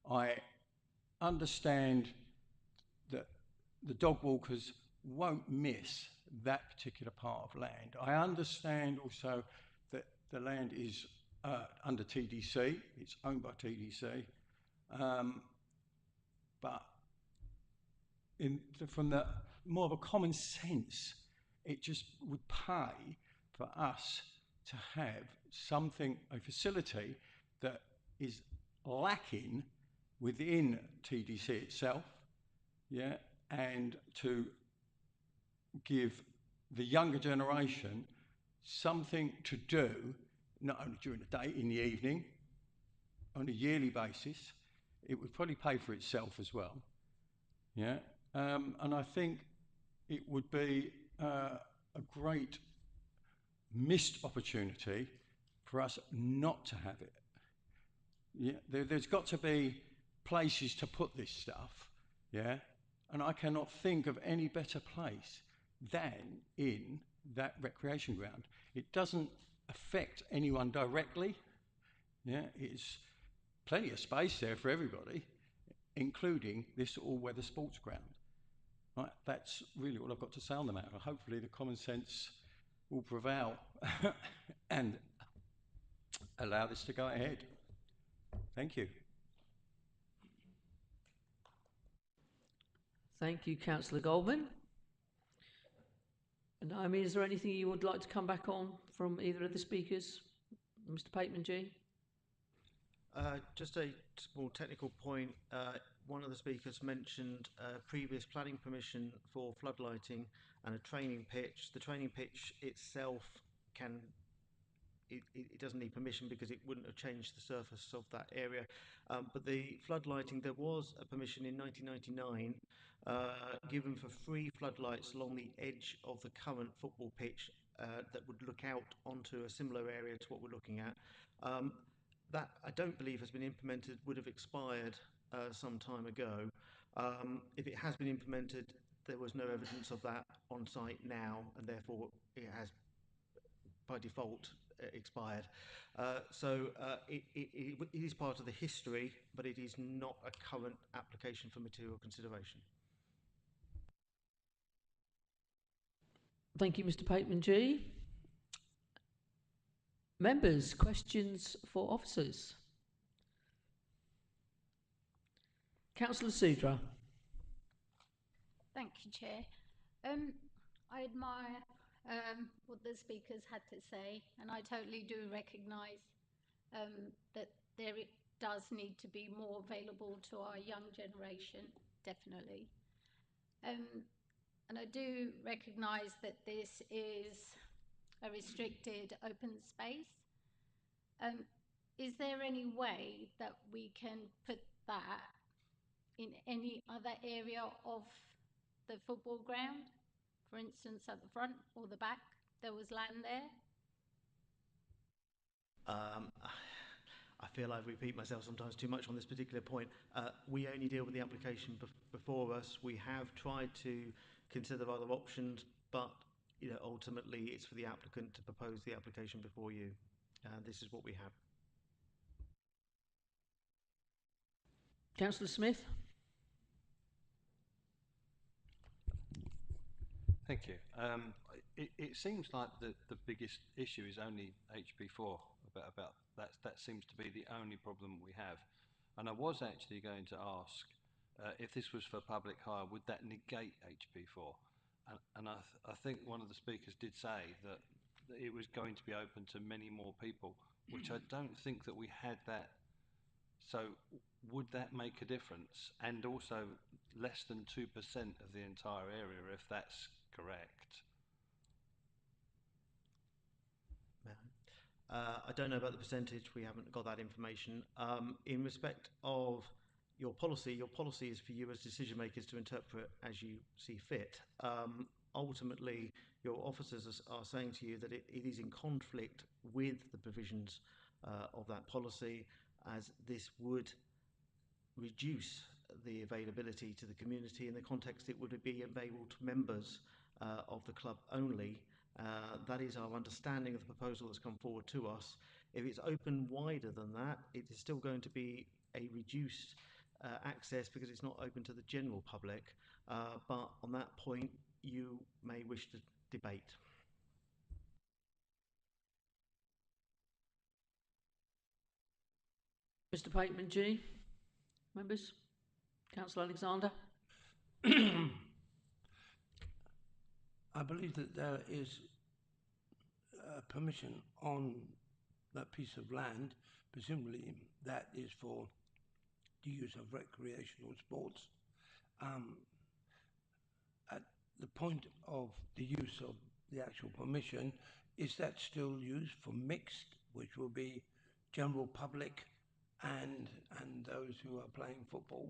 I understand that the dog walkers won't miss that particular part of land. I understand also that the land is under TDC, it's owned by TDC, but from the more of a common sense, it just would pay for us to have something, a facility that is lacking within TDC itself, yeah, and to give the younger generation something to do, not only during the day, in the evening, on a yearly basis. It would probably pay for itself as well. Yeah, and I think it would be a great missed opportunity for us not to have it. Yeah, there's got to be places to put this stuff, yeah, and I cannot think of any better place than in that recreation ground. It doesn't affect anyone directly, yeah, it's plenty of space there for everybody, including this all-weather sports ground. Right, that's really all I've got to say on the matter. Hopefully the common sense will prevail and allow this to go ahead. Thank you. Thank you, Councillor Goldman. Naomi, is there anything you would like to come back on from either of the speakers? Mr. Pateman G? Just a small technical point. One of the speakers mentioned previous planning permission for floodlighting and a training pitch. The training pitch itself it doesn't need permission because it wouldn't have changed the surface of that area. But the floodlighting, there was a permission in 1999 given for free floodlights along the edge of the current football pitch that would look out onto a similar area to what we're looking at. That I don't believe has been implemented, would have expired some time ago. If it has been implemented, there was no evidence of that on site now, and therefore it has by default expired. It is part of the history, but it is not a current application for material consideration. Thank you, Mr. Pateman G. Members, questions for officers? Councillor Sudra. Thank you, Chair. I admire what the speakers had to say, and I totally do recognise that there does need to be more available to our young generation, definitely. And I do recognise that this is a restricted open space. Is there any way that we can put that in any other area of the football ground? For instance, at the front or the back, there was land there? I feel I repeat myself sometimes too much on this particular point. We only deal with the application before us. We have tried to consider other options, but ultimately it's for the applicant to propose the application before you. This is what we have. Councillor Smith. Thank you. It seems like the biggest issue is only HB4. About that seems to be the only problem we have. And I was actually going to ask if this was for public hire, would that negate HB4? And I think one of the speakers did say that it was going to be open to many more people, which I don't think that we had that. So would that make a difference? And also less than 2% of the entire area, if that's correct. I don't know about the percentage. We haven't got that information. In respect of your policy is for you as decision makers to interpret as you see fit. Ultimately, your officers are saying to you that it is in conflict with the provisions of that policy, as this would reduce the availability to the community. In the context, it would be available to members of the club only. That is our understanding of the proposal that's come forward to us. If it's open wider than that, it is still going to be a reduced access because it's not open to the general public. But on that point, you may wish to debate. Mr. Pateman G. Members? Councillor Alexander. I believe that there is permission on that piece of land. Presumably that is for the use of recreational sports. At the point of the use of the actual permission, is that still used for mixed, which will be general public and those who are playing football?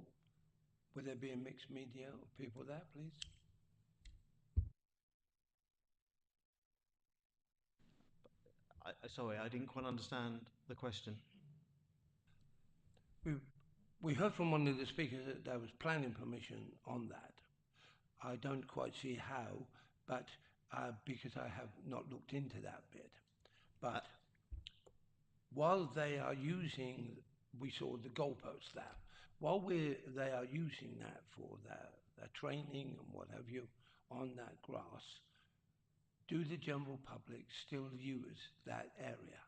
Would there be a mixed media of people there, please? Sorry, I didn't quite understand the question. We heard from one of the speakers that there was planning permission on that. I don't quite see how, but because I have not looked into that bit. But while they are using, we saw the goalposts there, while they are using that for their training and what have you on that grass, do the general public still use that area?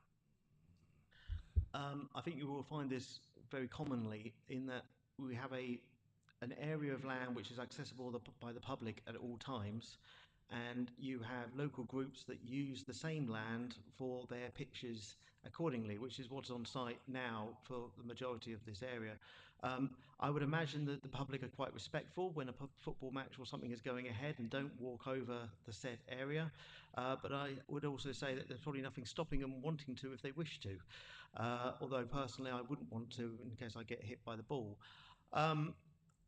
I think you will find this very commonly in that we have an area of land which is accessible by the public at all times, and you have local groups that use the same land for their pitches accordingly, which is what's on site now for the majority of this area. I would imagine that the public are quite respectful when a football match or something is going ahead and don't walk over the said area. But I would also say that there's probably nothing stopping them wanting to if they wish to. Although personally I wouldn't want to in case I get hit by the ball.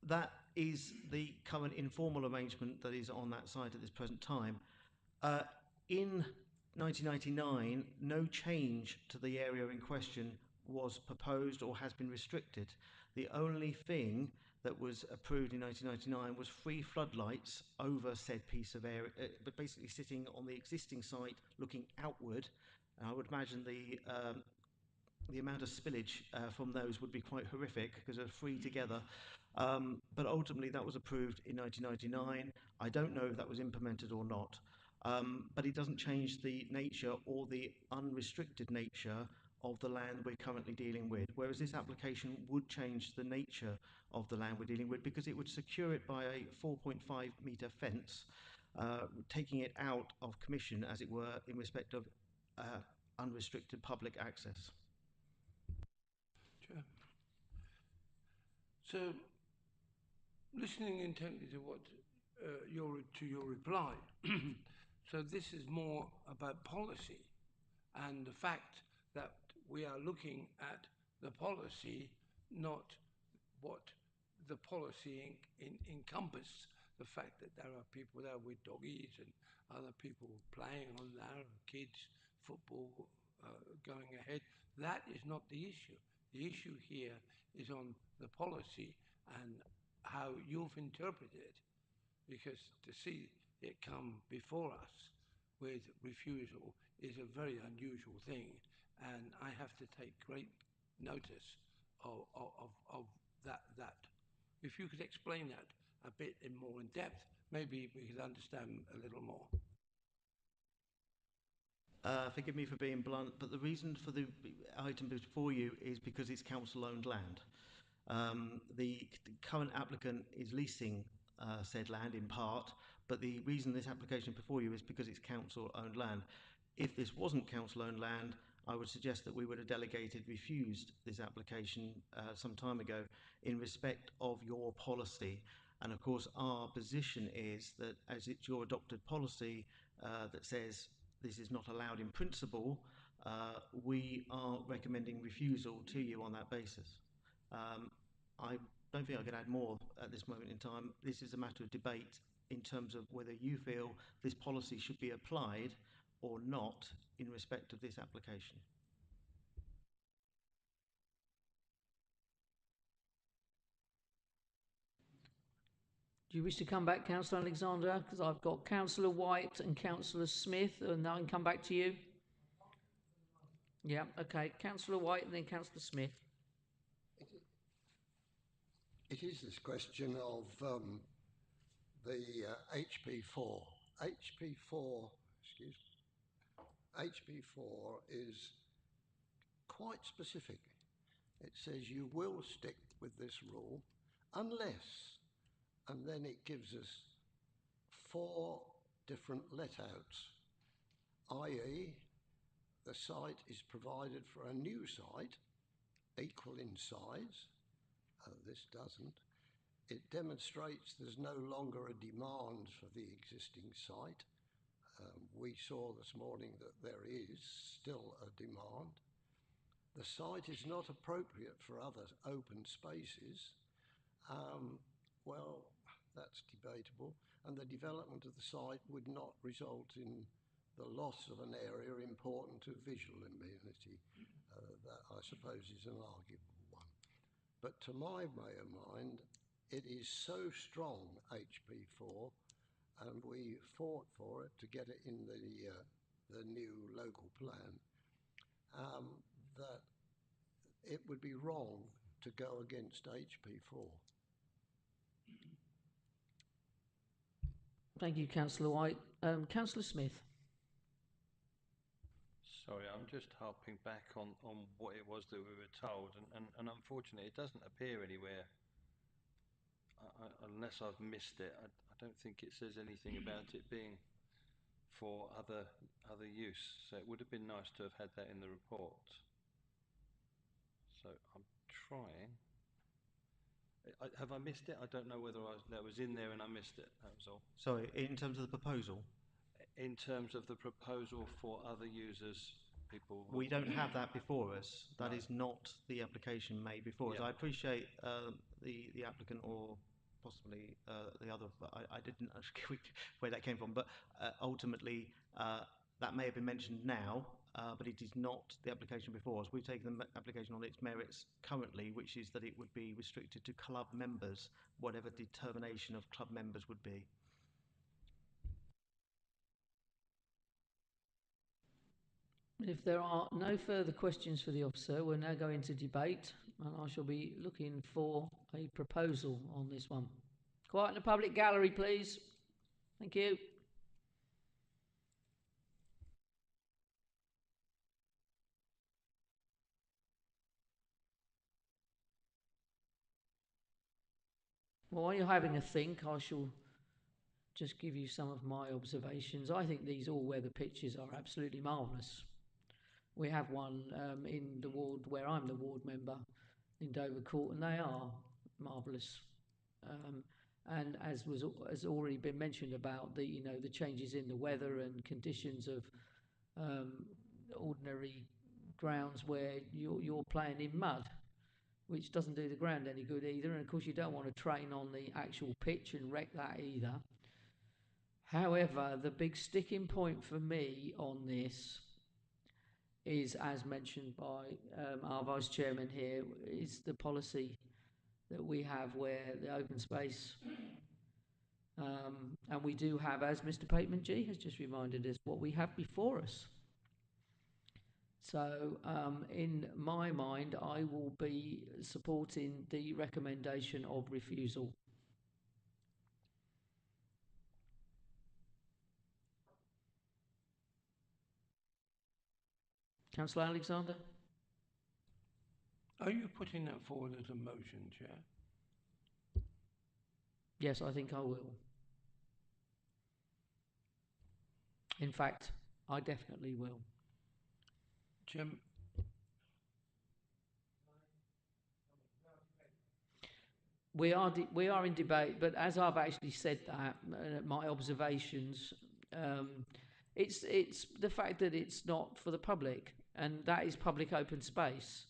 That is the current informal arrangement that is on that site at this present time. In 1999, no change to the area in question was proposed or has been restricted. The only thing that was approved in 1999 was free floodlights over said piece of area, but basically sitting on the existing site looking outward. And I would imagine the amount of spillage from those would be quite horrific because they're free together. But ultimately that was approved in 1999. I don't know if that was implemented or not. But it doesn't change the nature or the unrestricted nature of the land we're currently dealing with, whereas this application would change the nature of the land we're dealing with because it would secure it by a 4.5 metre fence, taking it out of commission, as it were, in respect of unrestricted public access. Sure. So, listening intently to what your reply, so this is more about policy and the fact that we are looking at the policy, not what the policy encompasses. The fact that there are people there with doggies and other people playing on there, kids, football going ahead, that is not the issue. The issue here is on the policy and how you've interpreted it, because to see it come before us with refusal is a very unusual thing, and I have to take great notice of that. If you could explain that a bit more in depth, maybe we could understand a little more. Forgive me for being blunt, but the reason for the item before you is because it's council-owned land. The current applicant is leasing said land in part, but the reason this application before you is because it's council-owned land. If this wasn't council-owned land, I would suggest that we would have refused this application some time ago in respect of your policy. And of course, our position is that as it's your adopted policy that says this is not allowed in principle, we are recommending refusal to you on that basis. I don't think I can add more at this moment in time. This is a matter of debate in terms of whether you feel this policy should be applied or not in respect of this application. Do you wish to come back, Councillor Alexander? Because I've got Councillor White and Councillor Smith, and I can come back to you. Yeah, okay. Councillor White and then Councillor Smith. It is this question of the HP4. HP4 is quite specific. It says you will stick with this rule unless, and then it gives us 4 different let-outs, i.e. the site is provided for a new site, equal in size. This doesn't. It demonstrates there's no longer a demand for the existing site. We saw this morning that there is still a demand. The site is not appropriate for other open spaces. Well, that's debatable. And the development of the site would not result in the loss of an area important to visual amenity. That, I suppose, is an arguable one. But to my way of mind, it is so strong, HP4, and we fought for it to get it in the new local plan, that it would be wrong to go against HP4. Thank you, Councillor White. Councillor Smith. Sorry, I'm just harping back on what it was that we were told, and unfortunately it doesn't appear anywhere. Unless I've missed it, I don't think it says anything about it being for other use. So it would have been nice to have had that in the report. So I'm trying. Have I missed it? I don't know whether that was in there and I missed it. That was all. Sorry, in terms of the proposal? In terms of the proposal for other users, people... We don't have that before us. That No. is not the application made before us. Yeah. I appreciate the applicant or possibly the other, but I didn't actually where that came from. But ultimately, that may have been mentioned now, but it is not the application before us. We've taken the application on its merits currently, which is that it would be restricted to club members, whatever determination of club members would be. If there are no further questions for the officer, we'll now go into debate, and I shall be looking for a proposal on this one. Quiet in the public gallery, please. Thank you. Well, while you're having a think, I shall just give you some of my observations. I think these all-weather pitches are absolutely marvellous. We have one in the ward where I'm the ward member in Dover Court, and they are marvellous. And as has already been mentioned about the the changes in the weather and conditions of ordinary grounds where you're playing in mud, which doesn't do the ground any good either. And of course, you don't want to train on the actual pitch and wreck that either. However, the big sticking point for me on this is, as mentioned by our Vice Chairman here, is the policy that we have where the open space, and we do have, as Mr. Pateman G has just reminded us, what we have before us. So in my mind, I will be supporting the recommendation of refusal. Councillor Alexander? Are you putting that forward as a motion, Chair? Yes, I think I will. In fact, I definitely will. Jim? We are in debate, but as I've actually said that, my observations, it's the fact that it's not for the public, and that is public open space.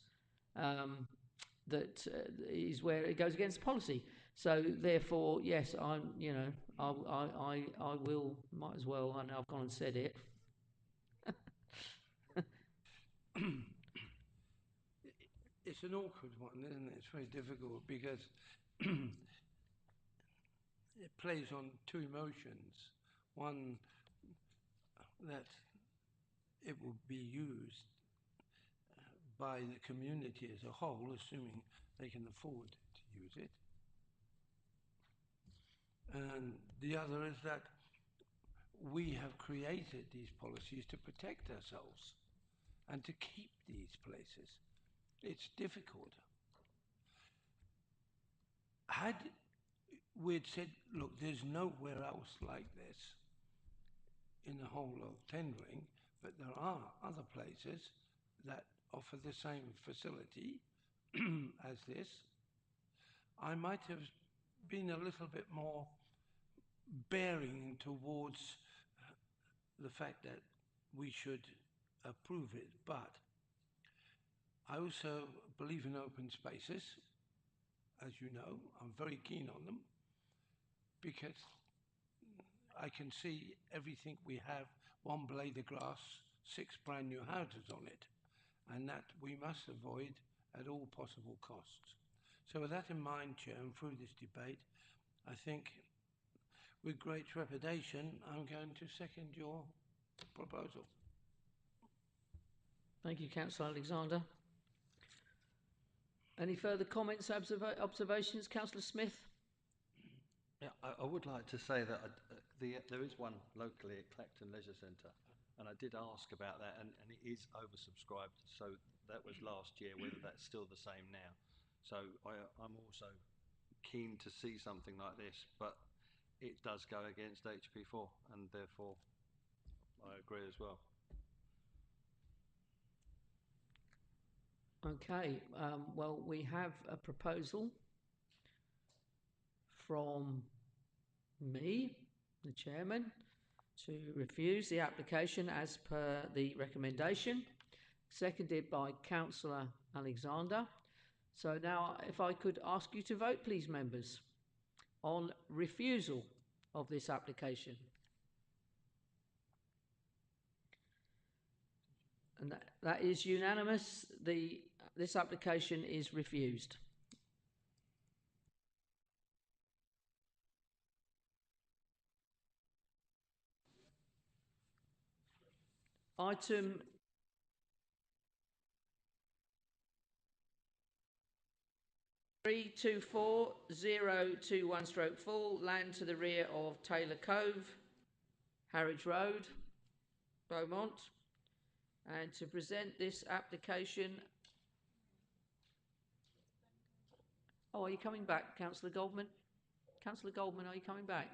That is where it goes against policy. So therefore, yes, I will. Might as well. I know I've gone and said it. It's an awkward one, isn't it? It's very difficult because it plays on two emotions. One, that it will be used by the community as a whole, assuming they can afford to use it. And the other is that we have created these policies to protect ourselves and to keep these places. It's difficult. Had we'd said, look, there's nowhere else like this in the whole of Tendring, but there are other places that offer the same facility as this, I might have been a little bit more bearing towards the fact that we should approve it, but I also believe in open spaces. As you know, I'm very keen on them because I can see everything we have, one blade of grass, 6 brand new houses on it, and that we must avoid at all possible costs. So with that in mind, Chair, and through this debate, I think with great trepidation, I'm going to second your proposal. Thank you, Councillor Alexander. Any further comments, observations? Councillor Smith? Yeah, I would like to say that there is one locally at Clacton Leisure Centre, and I did ask about that, and it is oversubscribed. So that was last year, whether that's still the same now. So I'm also keen to see something like this, but it does go against HP4, and therefore I agree as well. Okay, well, we have a proposal from me, the chairman, to refuse the application as per the recommendation, seconded by Councillor Alexander. So now, if I could ask you to vote, please, members, on refusal of this application. And that is unanimous. This application is refused. Item 324021/4, land to the rear of Taylor Cove, Harwich Road, Beaumont. And to present this application... Oh, are you coming back, Councillor Goldman? Councillor Goldman, are you coming back?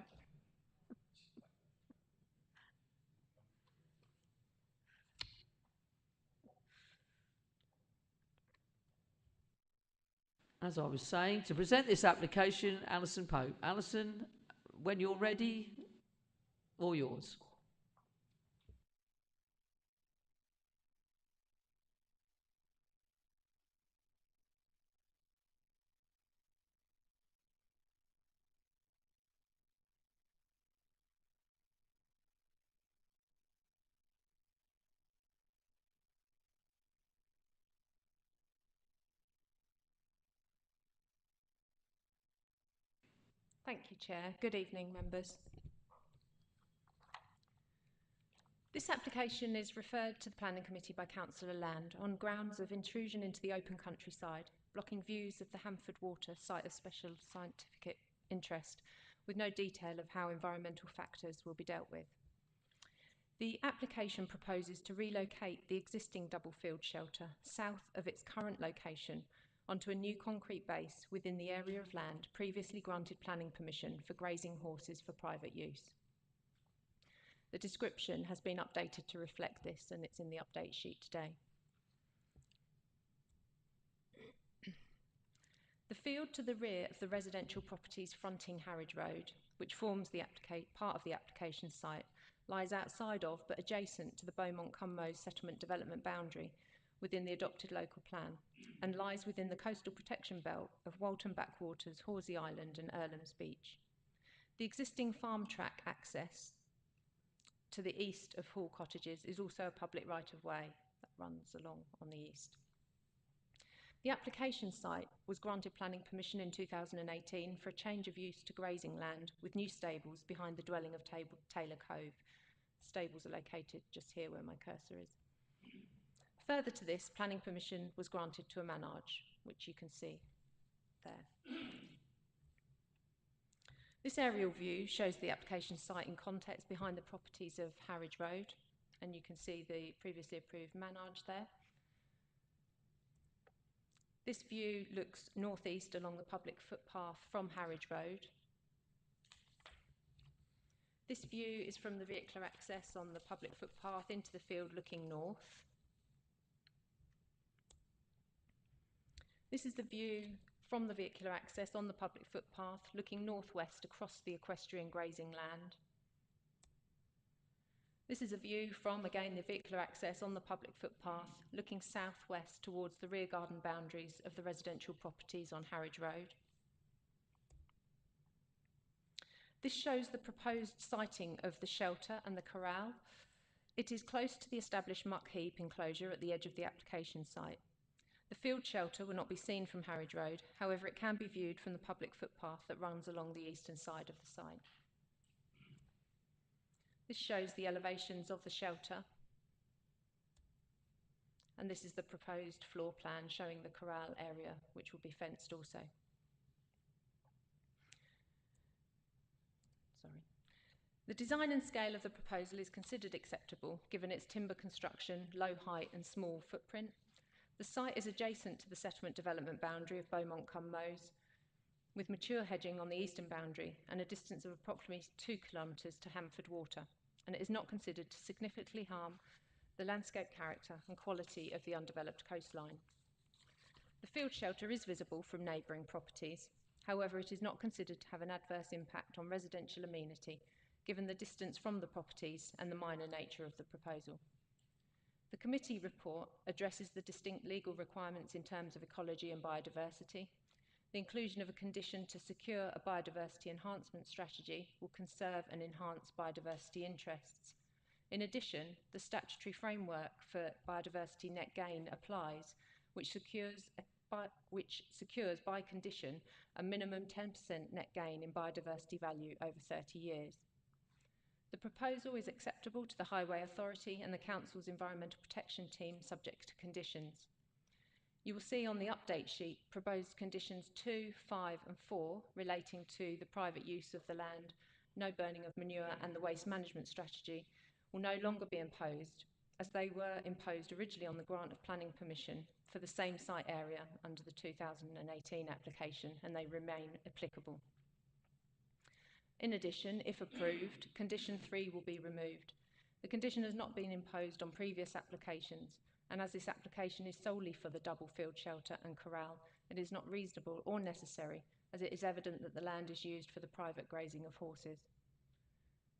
As I was saying, to present this application, Alison Pope. Alison, when you're ready, all yours. Thank you, Chair. Good evening, members. This application is referred to the Planning Committee by Councillor Land on grounds of intrusion into the open countryside, blocking views of the Hamford Water site of special scientific interest, with no detail of how environmental factors will be dealt with. The application proposes to relocate the existing double field shelter south of its current location onto a new concrete base within the area of land previously granted planning permission for grazing horses for private use. The description has been updated to reflect this, and it's in the update sheet today. The field to the rear of the residential properties fronting Harwich Road, which forms the part of the application site, lies outside of but adjacent to the Beaumont-Cummo's settlement development boundary within the adopted local plan, and lies within the coastal protection belt of Walton Backwaters, Horsey Island and Earlham's Beach. The existing farm track access to the east of Hall Cottages is also a public right-of-way that runs along on the east. The application site was granted planning permission in 2018 for a change of use to grazing land with new stables behind the dwelling of Taylor Cove. Stables are located just here where my cursor is. Further to this, planning permission was granted to a manage, which you can see there. This aerial view shows the application site in context behind the properties of Harwich Road, and you can see the previously approved manage there. This view looks northeast along the public footpath from Harwich Road. This view is from the vehicular access on the public footpath into the field looking north. This is the view from the vehicular access on the public footpath looking northwest across the equestrian grazing land. This is a view from, again, the vehicular access on the public footpath, looking southwest towards the rear garden boundaries of the residential properties on Harwich Road. This shows the proposed siting of the shelter and the corral. It is close to the established muck heap enclosure at the edge of the application site. The field shelter will not be seen from Harwich Road, however it can be viewed from the public footpath that runs along the eastern side of the site. This shows the elevations of the shelter, and this is the proposed floor plan showing the corral area, which will be fenced also. Sorry. The design and scale of the proposal is considered acceptable given its timber construction, low height and small footprint. The site is adjacent to the settlement development boundary of Beaumont-cum-Meuse, with mature hedging on the eastern boundary and a distance of approximately 2 kilometres to Hamford Water, and it is not considered to significantly harm the landscape character and quality of the undeveloped coastline. The field shelter is visible from neighbouring properties. However, it is not considered to have an adverse impact on residential amenity, given the distance from the properties and the minor nature of the proposal. The committee report addresses the distinct legal requirements in terms of ecology and biodiversity. The inclusion of a condition to secure a biodiversity enhancement strategy will conserve and enhance biodiversity interests. In addition, the statutory framework for biodiversity net gain applies, which secures by condition a minimum 10% net gain in biodiversity value over 30 years. The proposal is acceptable to the Highway Authority and the Council's Environmental Protection Team, subject to conditions. You will see on the update sheet proposed conditions 2, 5 and 4 relating to the private use of the land, no burning of manure and the waste management strategy will no longer be imposed, as they were imposed originally on the grant of planning permission for the same site area under the 2018 application, and they remain applicable. In addition, if approved, condition 3 will be removed. The condition has not been imposed on previous applications, and as this application is solely for the double field shelter and corral, it is not reasonable or necessary, as it is evident that the land is used for the private grazing of horses.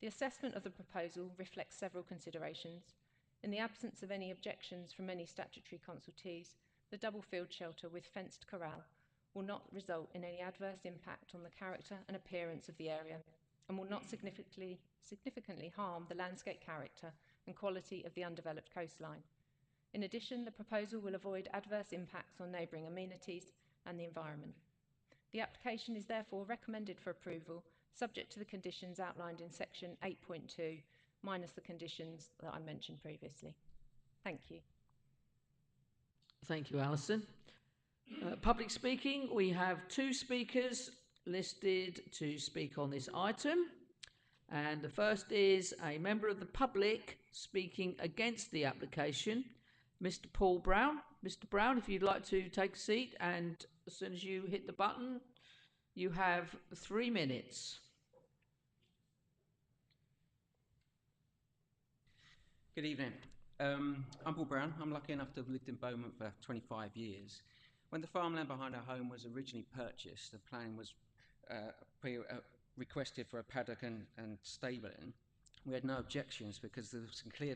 The assessment of the proposal reflects several considerations. In the absence of any objections from any statutory consultees, the double field shelter with fenced corral will not result in any adverse impact on the character and appearance of the area, and will not significantly harm the landscape character and quality of the undeveloped coastline. In addition, the proposal will avoid adverse impacts on neighbouring amenities and the environment. The application is therefore recommended for approval, subject to the conditions outlined in section 8.2, minus the conditions that I mentioned previously. Thank you. Thank you, Alison. Public speaking, we have 2 speakers listed to speak on this item. And the first is a member of the public speaking against the application, Mr. Paul Brown. Mr. Brown, if you'd like to take a seat, and as soon as you hit the button, you have 3 minutes. Good evening. I'm Paul Brown. I'm lucky enough to have lived in Beaumont for 25 years. When the farmland behind our home was originally purchased, the plan was requested for a paddock and stabling. We had no objections because there were some clear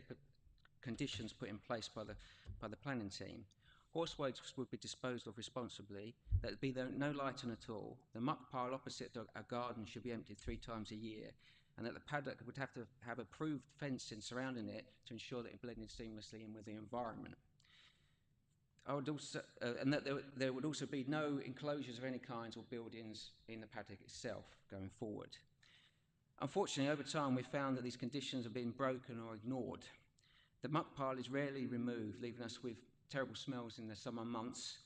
conditions put in place by the planning team. Horse waste would be disposed of responsibly. There would be no lighting at all. The muck pile opposite our garden should be emptied 3 times a year, and that the paddock would have to have approved fencing surrounding it to ensure that it blended seamlessly in with the environment. I would also, and that there would also be no enclosures of any kinds or buildings in the paddock itself going forward. Unfortunately, over time, we found that these conditions have been broken or ignored. The muck pile is rarely removed, leaving us with terrible smells in the summer months.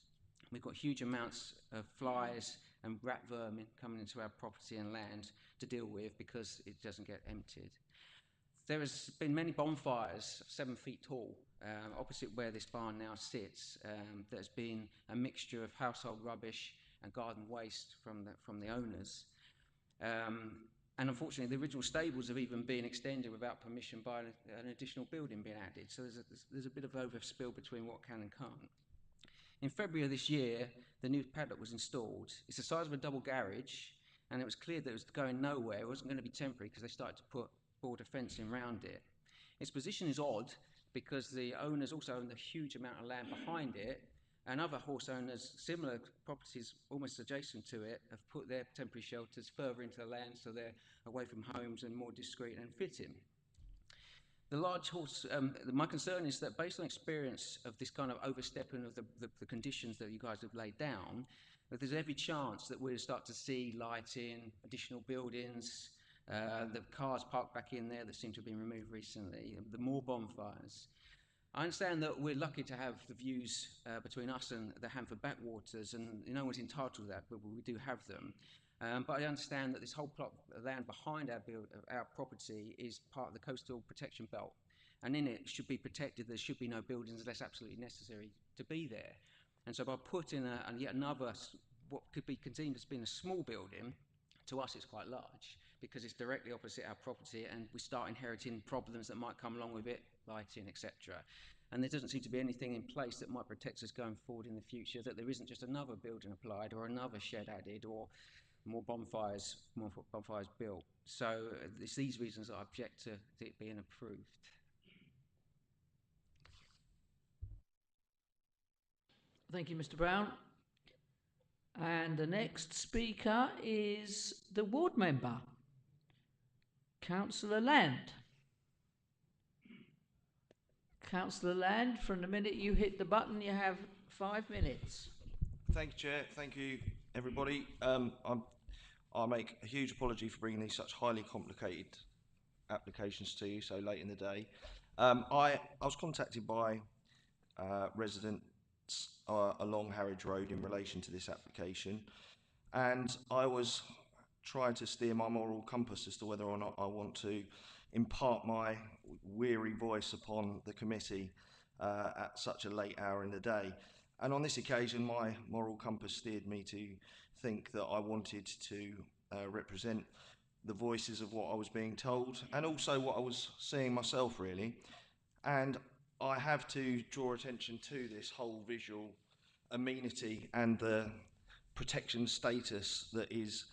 We've got huge amounts of flies and rat vermin coming into our property and land to deal with because it doesn't get emptied. There has been many bonfires 7 feet tall opposite where this barn now sits. There's been a mixture of household rubbish and garden waste from the owners. And unfortunately, the original stables have even been extended without permission by an additional building being added. So there's a bit of overspill between what can and can't. In February of this year, the new paddock was installed. It's the size of a double garage, and it was clear that it was going nowhere. It wasn't going to be temporary because they started to put border fencing around it. Its position is odd because the owners also own a huge amount of land behind it, and other horse owners, similar properties almost adjacent to it, have put their temporary shelters further into the land so they're away from homes and more discreet and fitting. The large horse, my concern is that based on experience of this kind of overstepping of the conditions that you guys have laid down, that there's every chance that we'll start to see lighting, additional buildings, the cars parked back in there that seem to have been removed recently, the more bonfires. I understand that we're lucky to have the views between us and the Hanford backwaters, and no one's entitled to that, but we do have them. But I understand that this whole plot of land behind our property is part of the coastal protection belt, and in it should be protected. There should be no buildings unless absolutely necessary to be there. And so by putting yet another, what could be considered as being a small building, to us it's quite large, because it's directly opposite our property, and we start inheriting problems that might come along with it, lighting, etc. And there doesn't seem to be anything in place that might protect us going forward in the future, that there isn't just another building applied or another shed added or more bonfires built. So it's these reasons that I object to it being approved. Thank you, Mr. Brown. And the next speaker is the ward member, Councillor Land. Councillor Land, from the minute you hit the button, you have 5 minutes. Thank you, Chair. Thank you, everybody. I make a huge apology for bringing these such highly complicated applications to you so late in the day. I was contacted by residents along Harwich Road in relation to this application, and I was trying to steer my moral compass as to whether or not I want to impart my weary voice upon the committee at such a late hour in the day. And on this occasion, my moral compass steered me to think that I wanted to represent the voices of what I was being told and also what I was seeing myself, really. And I have to draw attention to this whole visual amenity and the protection status that is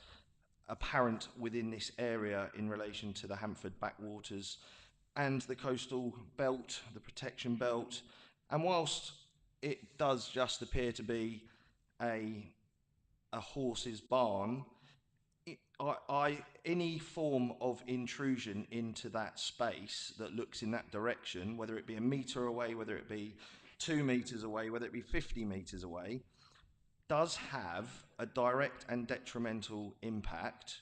apparent within this area in relation to the Hanford backwaters and the coastal belt, the protection belt. And whilst it does just appear to be a horse's barn, any form of intrusion into that space that looks in that direction, whether it be a metre away, whether it be 2 metres away, whether it be 50 metres away, does have a direct and detrimental impact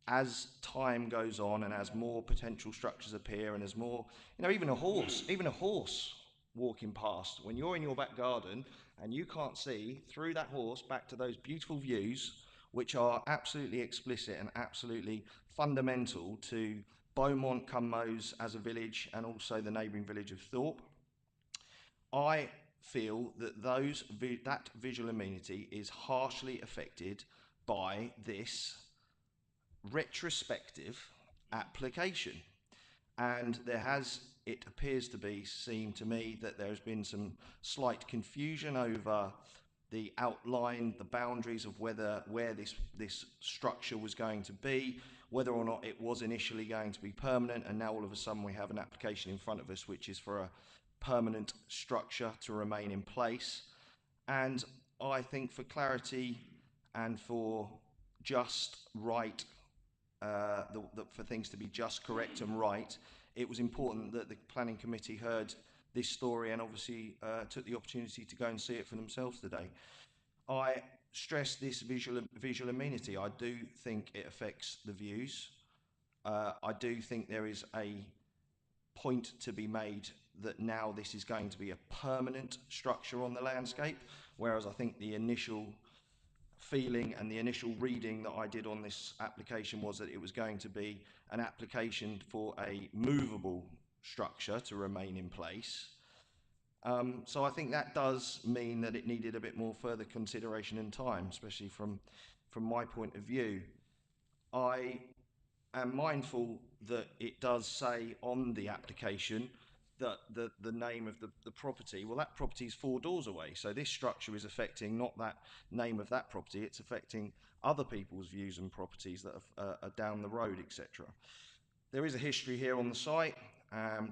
as time goes on and as more potential structures appear and as more, even a horse walking past, when you're in your back garden and you can't see through that horse back to those beautiful views, which are absolutely explicit and absolutely fundamental to Beaumont-cum-Meuse as a village and also the neighbouring village of Thorpe. I feel that that visual amenity is harshly affected by this retrospective application, and it appears to be seen to me that there has been some slight confusion over the outline, the boundaries of where this structure was going to be, whether or not it was initially going to be permanent, and now all of a sudden we have an application in front of us which is for a permanent structure to remain in place. And I think for clarity and for just right, for things to be just, correct and right, it was important that the planning committee heard this story and obviously took the opportunity to go and see it for themselves today. I stress this visual amenity. I do think it affects the views. I do think there is a point to be made that now this is going to be a permanent structure on the landscape, whereas I think the initial feeling and the initial reading that I did on this application was that it was going to be an application for a movable structure to remain in place. So I think that does mean that it needed a bit more further consideration and time, especially from my point of view. I am mindful that it does say on the application that the name of the property, well, that property is 4 doors away, so this structure is affecting not that name of that property, it's affecting other people's views and properties that are down the road, etc. There is a history here on the site,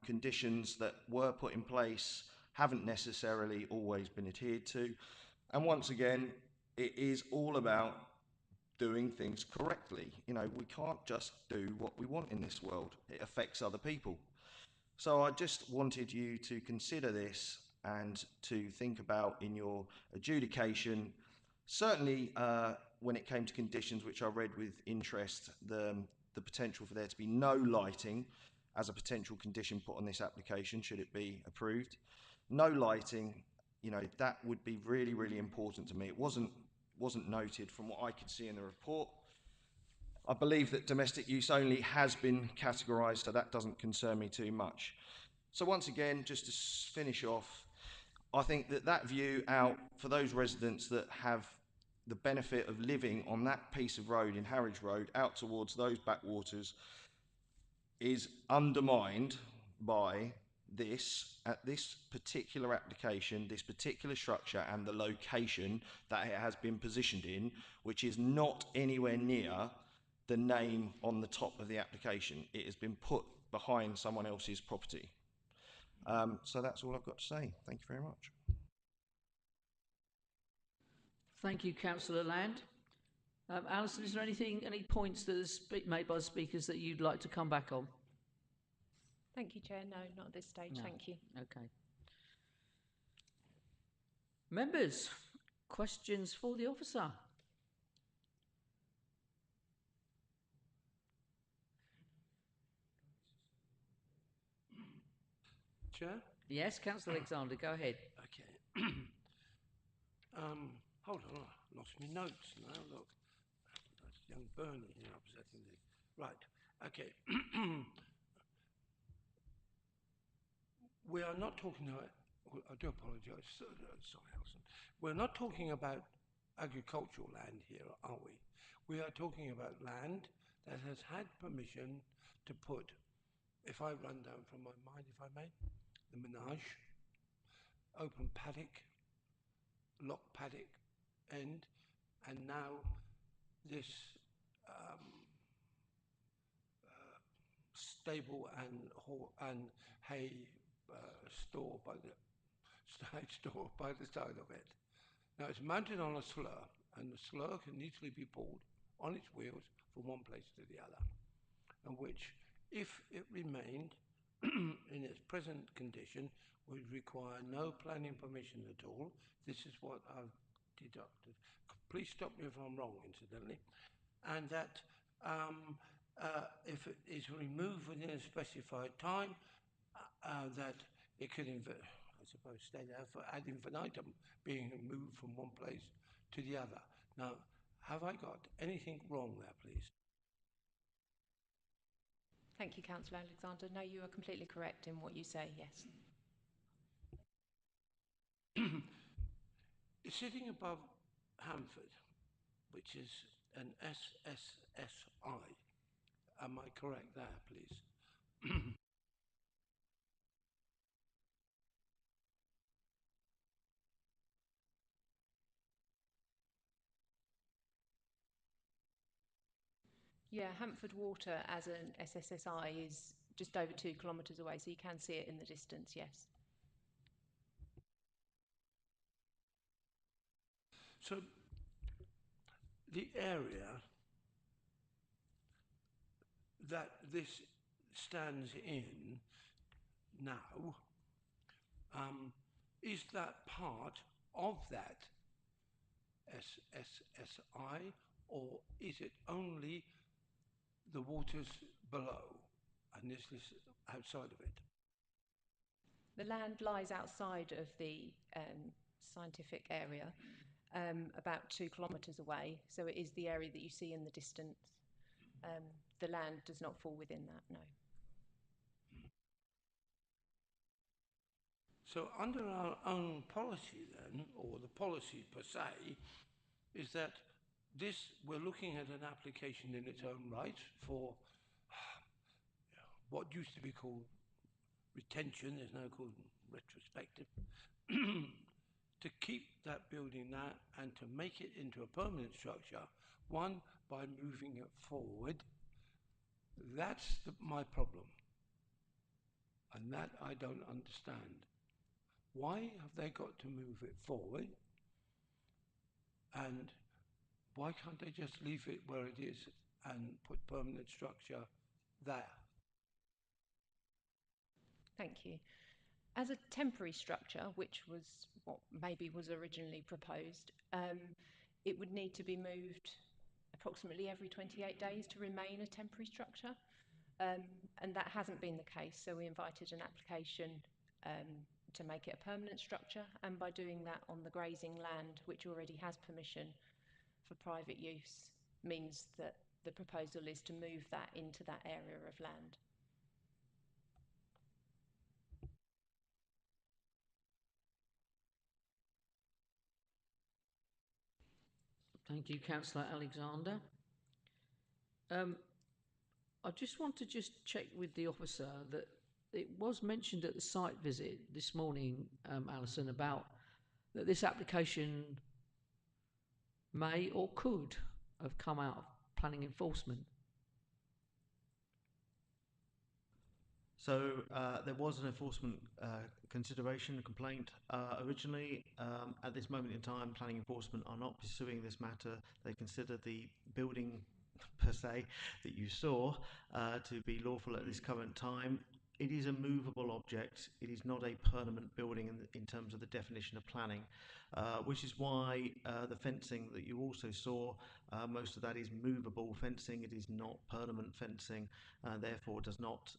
conditions that were put in place haven't necessarily always been adhered to. And once again, it is all about doing things correctly. You know, we can't just do what we want in this world. It affects other people. So I just wanted you to consider this and to think about in your adjudication, certainly when it came to conditions which I read with interest, the potential for there to be no lighting as a potential condition put on this application should it be approved. No lighting, you know, that would be really, really important to me. It wasn't noted from what I could see in the report. I believe that domestic use only has been categorised, so that doesn't concern me too much. So once again, just to finish off, I think that that view out for those residents that have the benefit of living on that piece of road in Harwich Road out towards those backwaters is undermined by this particular application, this particular structure, and the location that it has been positioned in, which is not anywhere near the name on the top of the application. It has been put behind someone else's property. So that's all I've got to say. Thank you very much. Thank you, Councillor Land. Alison, is there any points that are made by the speakers that you'd like to come back on? Thank you, Chair. No, not at this stage. No. Thank you. Okay. Members, questions for the officer? Chair? Yes, Councillor Alexander, go ahead. Okay. Hold on, I lost my notes now, look. That's young Bernie here upsetting me. Right, okay. We are not talking about, I do apologise, sorry, Alison. We're not talking about agricultural land here, are we? We are talking about land that has had permission to put, if I run down from my mind, if I may, the menage, open paddock, lock paddock end, and now this stable and hay store by the store by the side of it. Now it's mounted on a slur, and the slur can easily be pulled on its wheels from one place to the other, and which, if it remained in its present condition, would require no planning permission at all. This is what I've deducted. Please stop me if I'm wrong, incidentally. And that if it is removed within a specified time, that it could, I suppose, stay there for ad infinitum, being moved from one place to the other. Now, have I got anything wrong there, please? Thank you, Councillor Alexander. No, you are completely correct in what you say, yes. Sitting above Hamford, which is an SSSI, am I correct there, please? Yeah, Hamford Water as an SSSI is just over 2 kilometres away, so you can see it in the distance, yes. So the area that this stands in now, is that part of that SSSI, or is it only the waters below and this is outside of it? The land lies outside of the scientific area, about 2 kilometres away, so it is the area that you see in the distance. The land does not fall within that, no. So under our own policy then, or the policy per se, is that this, we're looking at an application in its own right for what used to be called retention, is now called retrospective, to keep that building there and to make it into a permanent structure, one, by moving it forward. That's my problem. And that I don't understand. Why have they got to move it forward? And why can't they just leave it where it is and put permanent structure there? Thank you. As a temporary structure, which was what maybe was originally proposed, it would need to be moved approximately every 28 days to remain a temporary structure. And that hasn't been the case, so we invited an application to make it a permanent structure, and by doing that on the grazing land, which already has permission for private use, means that the proposal is to move that into that area of land. Thank you, Councillor Alexander. I just want to check with the officer that it was mentioned at the site visit this morning, Alison, about that this application may or could have come out of planning enforcement. So there was an enforcement consideration, a complaint originally. At this moment in time, planning enforcement are not pursuing this matter. They consider the building per se that you saw to be lawful at this current time. It is a movable object. It is not a permanent building in terms of the definition of planning, which is why the fencing that you also saw, most of that is movable fencing. It is not permanent fencing, therefore does not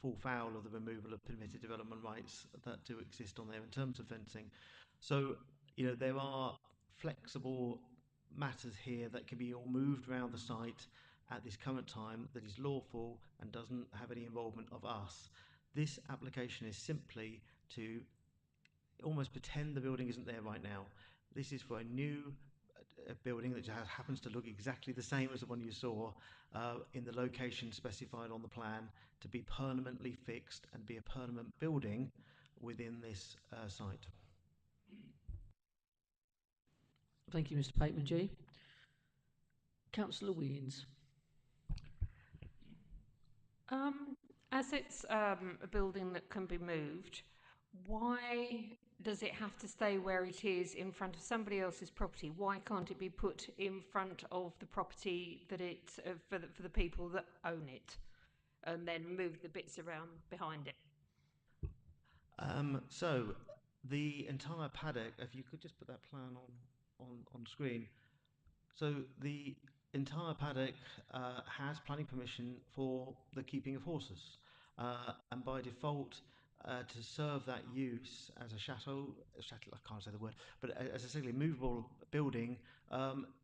fall foul of the removal of permitted development rights that do exist on there in terms of fencing. So, you know, there are flexible matters here that can be all moved around the site at this current time that is lawful and doesn't have any involvement of us. This application is simply to almost pretend the building isn't there right now. This is for a new building that happens to look exactly the same as the one you saw in the location specified on the plan, to be permanently fixed and be a permanent building within this site. Thank you, Mr. Pateman. Councillor Wiggins. As it's a building that can be moved, why does it have to stay where it is in front of somebody else's property? Why can't it be put in front of the property that it's for the people that own it, and then move the bits around behind it? So the entire paddock, if you could just put that plan on screen. So the entire paddock has planning permission for the keeping of horses, and by default, to serve that use as a chateau, I can't say the word, but as a simply movable building,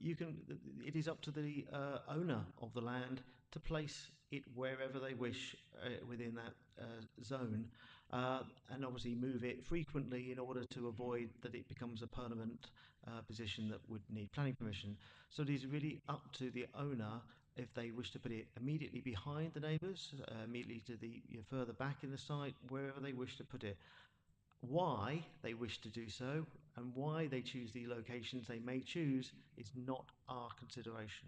it is up to the owner of the land to place it wherever they wish within that zone, and obviously move it frequently in order to avoid that it becomes a permanent position that would need planning permission. So it is really up to the owner if they wish to put it immediately behind the neighbours, immediately to the further back in the site, wherever they wish to put it. Why they wish to do so and why they choose the locations they may choose is not our consideration.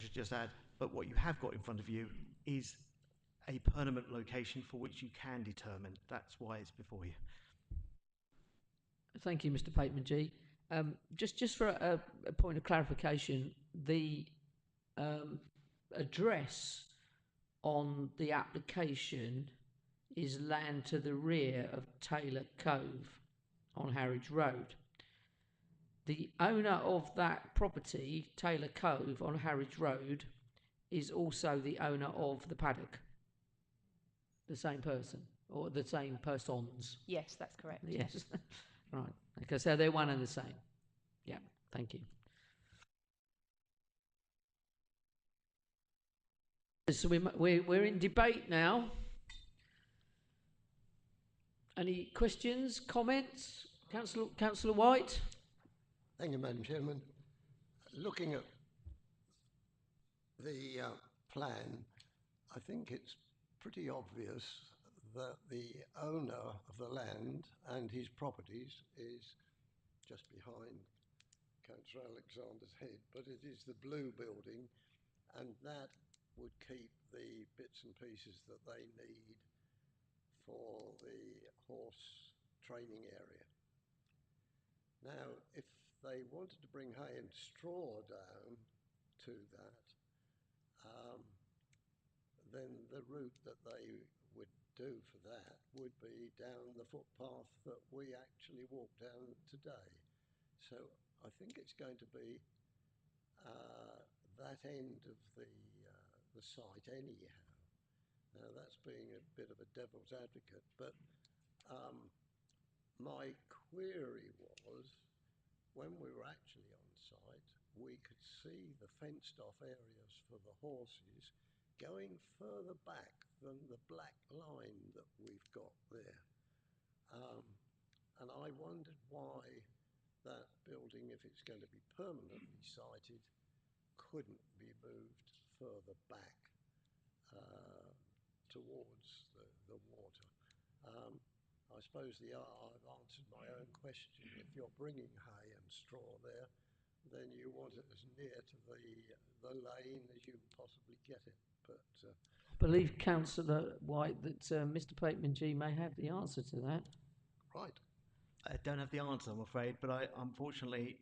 I should just add, but what you have got in front of you is a permanent location for which you can determine. That's why it's before you. Thank you, Mr. Pateman. Just for a point of clarification, the address on the application is land to the rear of Taylor Cove on Harwich Road. The owner of that property, Taylor Cove on Harwich Road, is also the owner of the paddock. The same person, or the same persons? Yes, that's correct. Yes. Right. Okay, so they're one and the same. Yeah, thank you. So we're in debate now. Any questions, comments? Councillor White? Thank you, Madam Chairman. Looking at the plan, I think it's pretty obvious that the owner of the land and his properties is just behind Councillor Alexander's head, but it is the blue building and that would keep the bits and pieces that they need for the horse training area. Now, if they wanted to bring hay and straw down to that, then the route that they would do for that would be down the footpath that we actually walk down today. So I think it's going to be that end of the site anyhow. Now that's being a bit of a devil's advocate, but my query was, when we were actually on site, we could see the fenced off areas for the horses going further back than the black line that we've got there. And I wondered why that building, if it's going to be permanently sited, couldn't be moved further back towards the water. I suppose I've answered my own question. If you're bringing hay and straw there, then you want it as near to the lane as you can possibly get it. But I believe, Councillor White, that Mr. Pateman-G may have the answer to that. Right. I don't have the answer, I'm afraid, but unfortunately,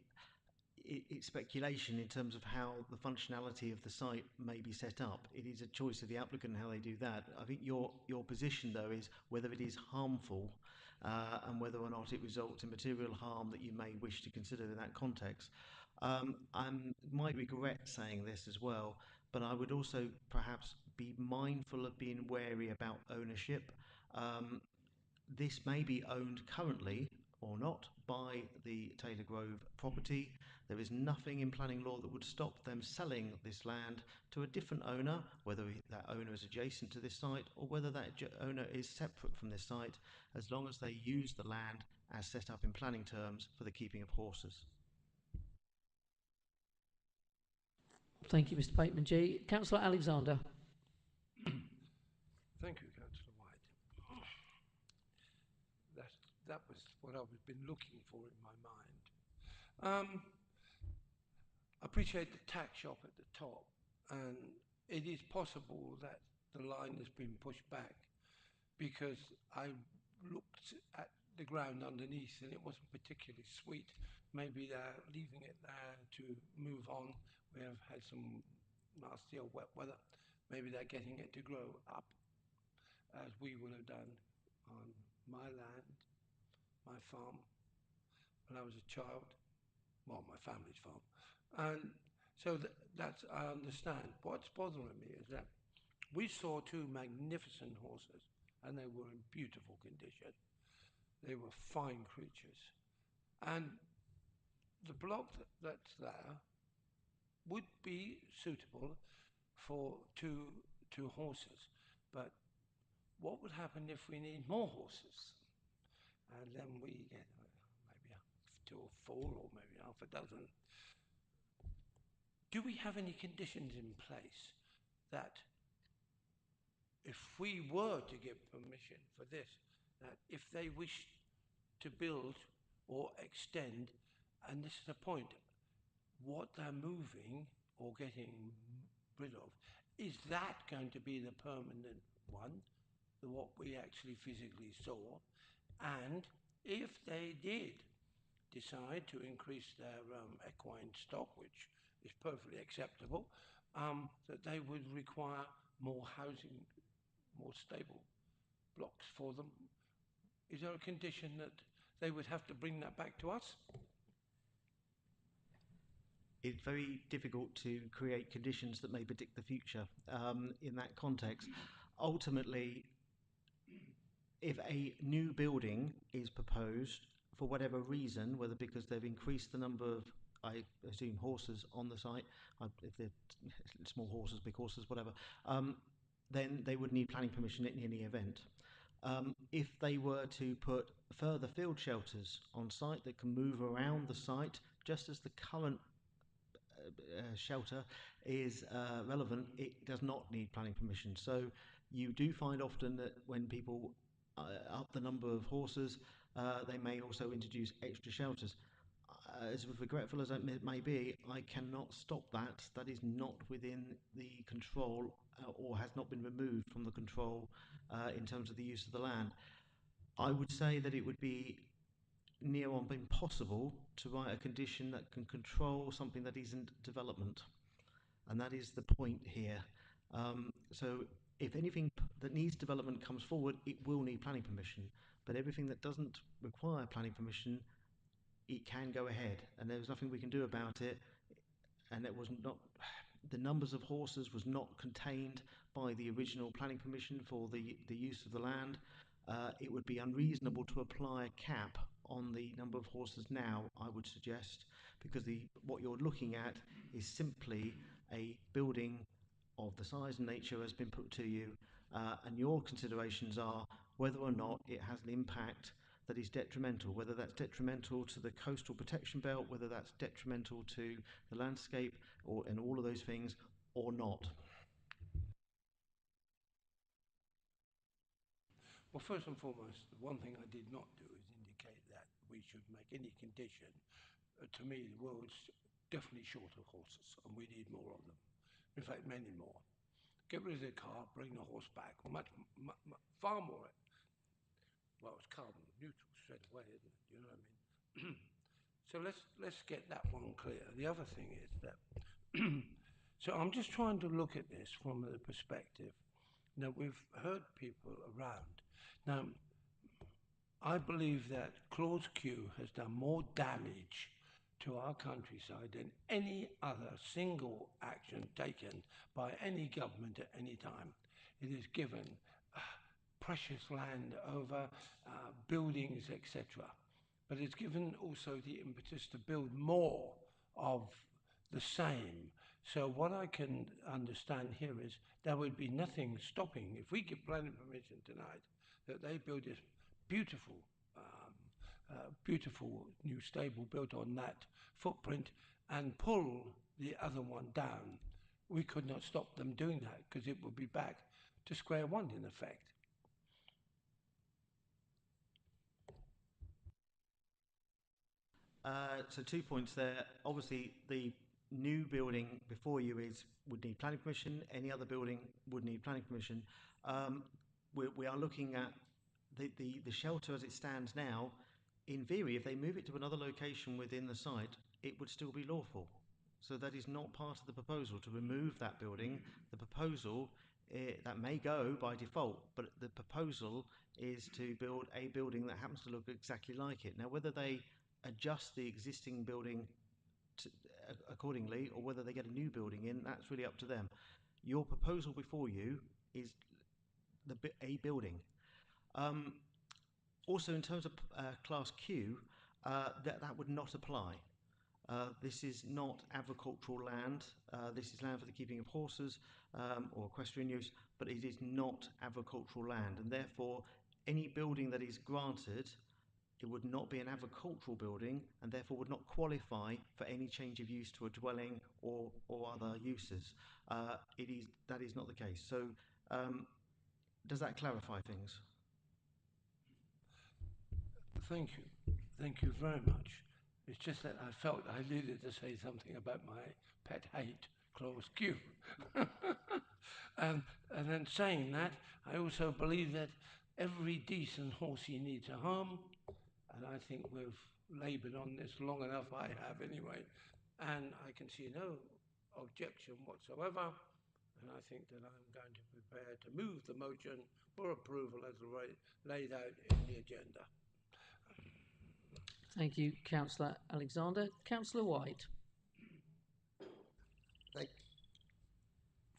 it's speculation in terms of how the functionality of the site may be set up. It is a choice of the applicant how they do that. I think your position, though, is whether it is harmful and whether or not it results in material harm that you may wish to consider in that context. I might regret saying this as well, but I would also perhaps be mindful of being wary about ownership. This may be owned currently or not by the Taylor Grove property. There is nothing in planning law that would stop them selling this land to a different owner, whether that owner is adjacent to this site or whether that owner is separate from this site, as long as they use the land as set up in planning terms for the keeping of horses. Thank you, Mr. Pateman-G. Councillor Alexander. Thank you, Councillor White. That was what I've been looking for in my mind. I appreciate the tack shop at the top, and it is possible that the line has been pushed back because I looked at the ground underneath and it wasn't particularly sweet. Maybe they're leaving it there to move on. We have had some nasty or wet weather. Maybe they're getting it to grow up, as we would have done on my land, my farm, when I was a child. Well, my family's farm. And so that's, I understand. What's bothering me is that we saw two magnificent horses and they were in beautiful condition. They were fine creatures. And the block that's there would be suitable for two horses. But what would happen if we need more horses? And then we get maybe two or four or maybe half a dozen. Do we have any conditions in place that if we were to give permission for this, that if they wish to build or extend, and this is the point, what they're moving or getting rid of, is that going to be the permanent one, what we actually physically saw? And if they did decide to increase their equine stock, which is perfectly acceptable, that they would require more housing, more stable blocks for them. Is there a condition that they would have to bring that back to us? It's very difficult to create conditions that may predict the future in that context. Ultimately, if a new building is proposed for whatever reason, whether because they've increased the number of, I assume, horses on the site, if they're small horses, big horses, whatever, then they would need planning permission in any event. If they were to put further field shelters on site that can move around the site, just as the current shelter is relevant, it does not need planning permission. So you do find often that when people up the number of horses, they may also introduce extra shelters. as regretful as it may be, I cannot stop that. That is not within the control or has not been removed from the control in terms of the use of the land. I would say that it would be near on impossible to write a condition that can control something that isn't development. And that is the point here. So if anything that needs development comes forward, it will need planning permission. But everything that doesn't require planning permission, it can go ahead. And there's nothing we can do about it. And it was not, the numbers of horses was not contained by the original planning permission for the use of the land. It would be unreasonable to apply a cap on the number of horses now, I would suggest, because what you're looking at is simply a building of the size and nature has been put to you, and your considerations are whether or not it has an impact that is detrimental, whether that's detrimental to the coastal protection belt, whether that's detrimental to the landscape, and all of those things, or not. Well, first and foremost, the one thing I did not do is indicate that we should make any condition. To me, the world's definitely short of horses, and we need more of them. In fact, many more. Get rid of the car, bring the horse back. Far more. Well, it's carbon neutral straight away, isn't it? You know what I mean? So let's get that one clear. The other thing is that, so I'm just trying to look at this from the perspective. Now, we've heard people around. Now, I believe that Clause Q has done more damage to our countryside than any other single action taken by any government at any time. It has given precious land over buildings, etc. But it's given also the impetus to build more of the same. So what I can understand here is there would be nothing stopping, if we give planning permission tonight, that they build this beautiful, beautiful new stable built on that footprint and pull the other one down. We could not stop them doing that because it would be back to square one in effect. So 2 points there. Obviously, the new building before you would need planning permission. Any other building would need planning permission. We are looking at the shelter as it stands now. In theory, if they move it to another location within the site, it would still be lawful. So that is not part of the proposal to remove that building. The proposal that may go by default, but the proposal is to build a building that happens to look exactly like it. Now, whether they adjust the existing building accordingly or whether they get a new building in, that's really up to them. Your proposal before you is a building. Also, in terms of Class Q, that would not apply. This is not agricultural land. This is land for the keeping of horses or equestrian use, but it is not agricultural land, and therefore any building that is granted, it would not be an agricultural building and therefore would not qualify for any change of use to a dwelling or other uses. That is not the case. So does that clarify things? Thank you. Thank you very much. It's just that I felt I needed to say something about my pet hate, Clause Q. and then saying that, I also believe that every decent horsey needs a home, and I think we've laboured on this long enough, I have anyway, and I can see no objection whatsoever, and I think that I'm going to prepare to move the motion for approval as laid out in the agenda. Thank you, Councillor Alexander. Councillor White.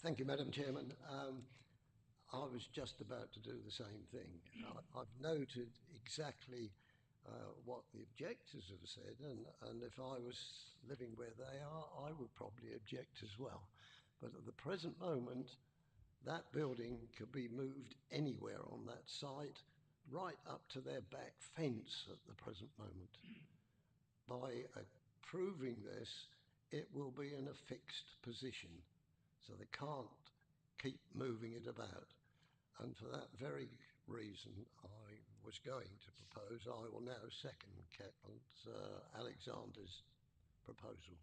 Thank you, Madam Chairman. I was just about to do the same thing. I've noted exactly what the objectors have said, and if I was living where they are, I would probably object as well. But at the present moment, that building could be moved anywhere on that site, right up to their back fence at the present moment. By approving this, it will be in a fixed position, so they can't keep moving it about. And for that very reason, I was going to propose, I will now second Alexander's proposal.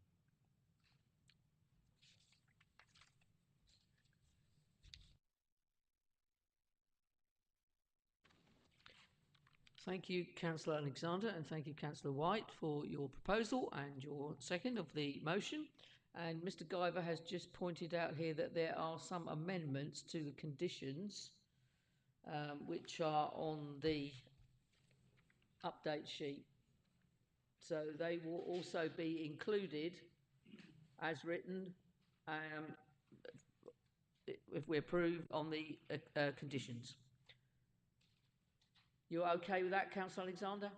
Thank you, Councillor Alexander, and thank you, Councillor White, for your proposal and your second of the motion. And Mr. Guyver has just pointed out here that there are some amendments to the conditions which are on the update sheet. So they will also be included as written if we approve on the conditions. You're okay with that, Councillor Alexander?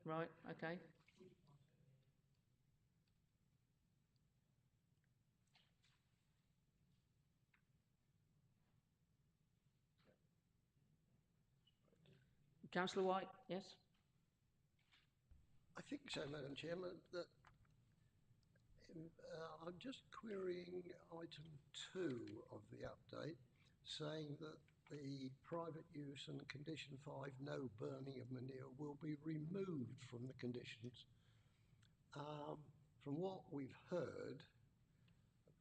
Right, okay. Councillor White, yes? I think so, Madam Chairman, that I'm just querying item 2 of the update, saying that the private use and condition 5, no burning of manure, will be removed from the conditions. From what we've heard,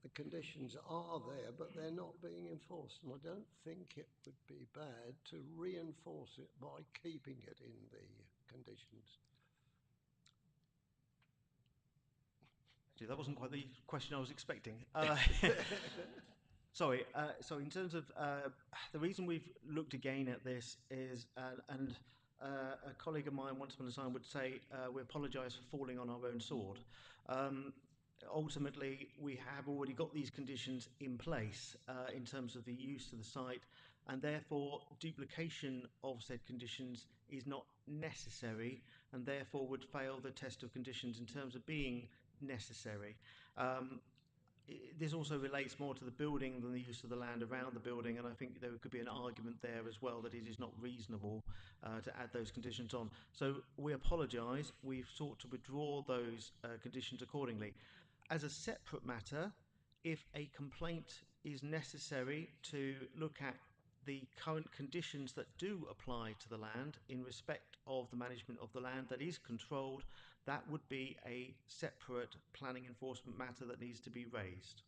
the conditions are there, but they're not being enforced, and I don't think it would be bad to reinforce it by keeping it in the conditions. That wasn't quite the question I was expecting. Sorry, so in terms of the reason we've looked again at this is, and a colleague of mine once upon a time would say, we apologise for falling on our own sword. Ultimately, we have already got these conditions in place in terms of the use of the site, and therefore duplication of said conditions is not necessary, and therefore would fail the test of conditions in terms of being necessary. This also relates more to the building than the use of the land around the building, and I think there could be an argument there as well that it is not reasonable to add those conditions on. So we apologise. We've sought to withdraw those conditions accordingly. As a separate matter, if a complaint is necessary to look at the current conditions that do apply to the land in respect of the management of the land that is controlled, that would be a separate planning enforcement matter that needs to be raised.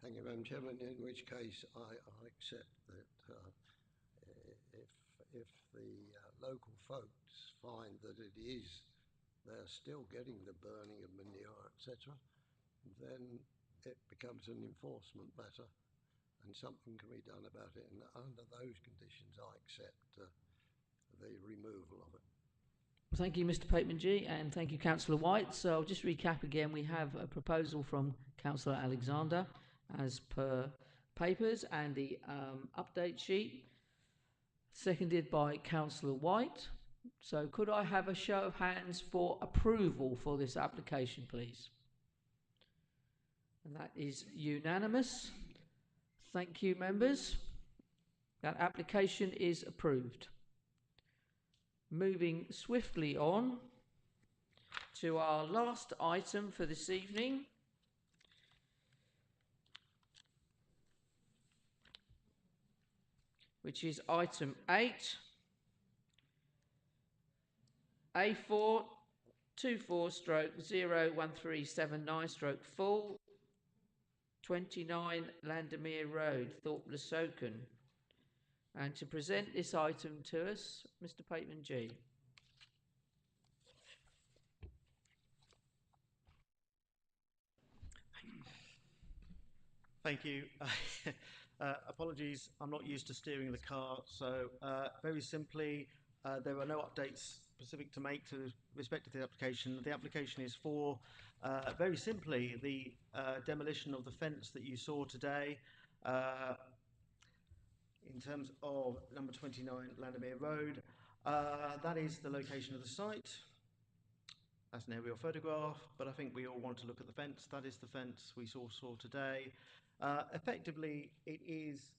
Thank you, Madam Chairman, in which case I accept that if the local folks find that they're still getting the burning of manure, etc., then it becomes an enforcement matter and something can be done about it, and under those conditions I accept the removal of it. Thank you, Mr. Pateman-G, and thank you, Councillor White. So I'll just recap again. We have a proposal from Councillor Alexander as per papers and the update sheet, seconded by Councillor White. So could I have a show of hands for approval for this application, please? And that is unanimous. Thank you, members. That application is approved. Moving swiftly on to our last item for this evening, which is item 8, A4 24/01379/full 29 Landermere Road, Thorpe Le Soken. And to present this item to us, Mr. Pateman-G. Thank you. Apologies, I'm not used to steering the car, so very simply, there are no updates specific to make to respect to the application. The application is for, very simply, the demolition of the fence that you saw today in terms of number 29 Landermere Road. That is the location of the site. That's an aerial photograph, but I think we all want to look at the fence. That is the fence we saw today. Effectively, it is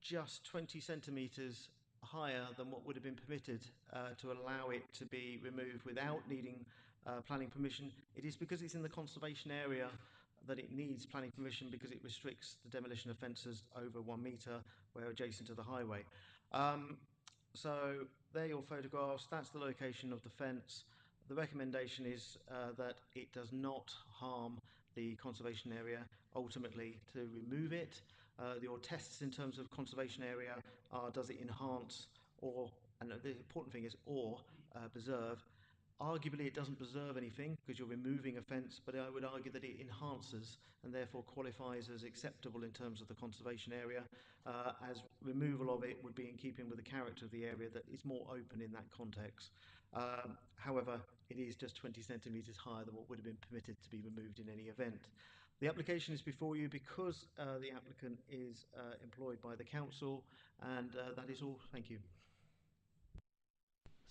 just 20 centimetres higher than what would have been permitted to allow it to be removed without needing planning permission. It is because it's in the conservation area that it needs planning permission because it restricts the demolition of fences over 1 metre where adjacent to the highway. So there are your photographs. That's the location of the fence. The recommendation is that it does not harm the conservation area, ultimately to remove it. Your tests in terms of conservation area are, does it enhance or, and the important thing is or, preserve. Arguably it doesn't preserve anything because you're removing a fence, but I would argue that it enhances and therefore qualifies as acceptable in terms of the conservation area, as removal of it would be in keeping with the character of the area that is more open in that context. However, it is just 20 centimetres higher than what would have been permitted to be removed in any event. The application is before you because the applicant is employed by the council, and that is all. Thank you.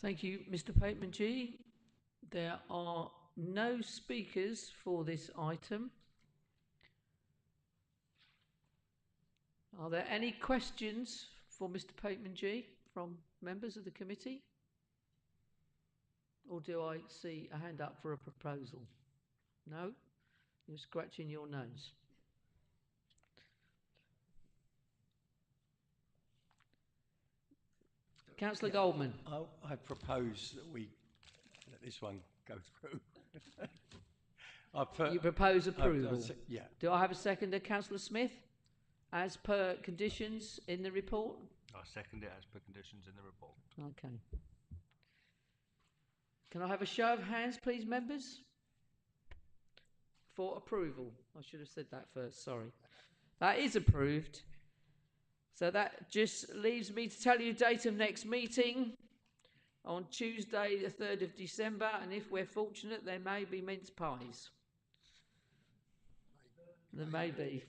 Thank you, Mr. Pateman-G. There are no speakers for this item. Are there any questions for Mr. Pateman-G from members of the committee? Or do I see a hand up for a proposal? No? You're scratching your nose. Councillor Goldman. I propose that we let this one go through. You propose approval? Yeah. Do I have a seconder? Councillor Smith, as per conditions in the report? I second it as per conditions in the report. Okay. Can I have a show of hands, please, members? For approval. I should have said that first, sorry. That is approved. So that just leaves me to tell you the date of next meeting on Tuesday the 3rd of December, and if we're fortunate there may be mince pies. There may be.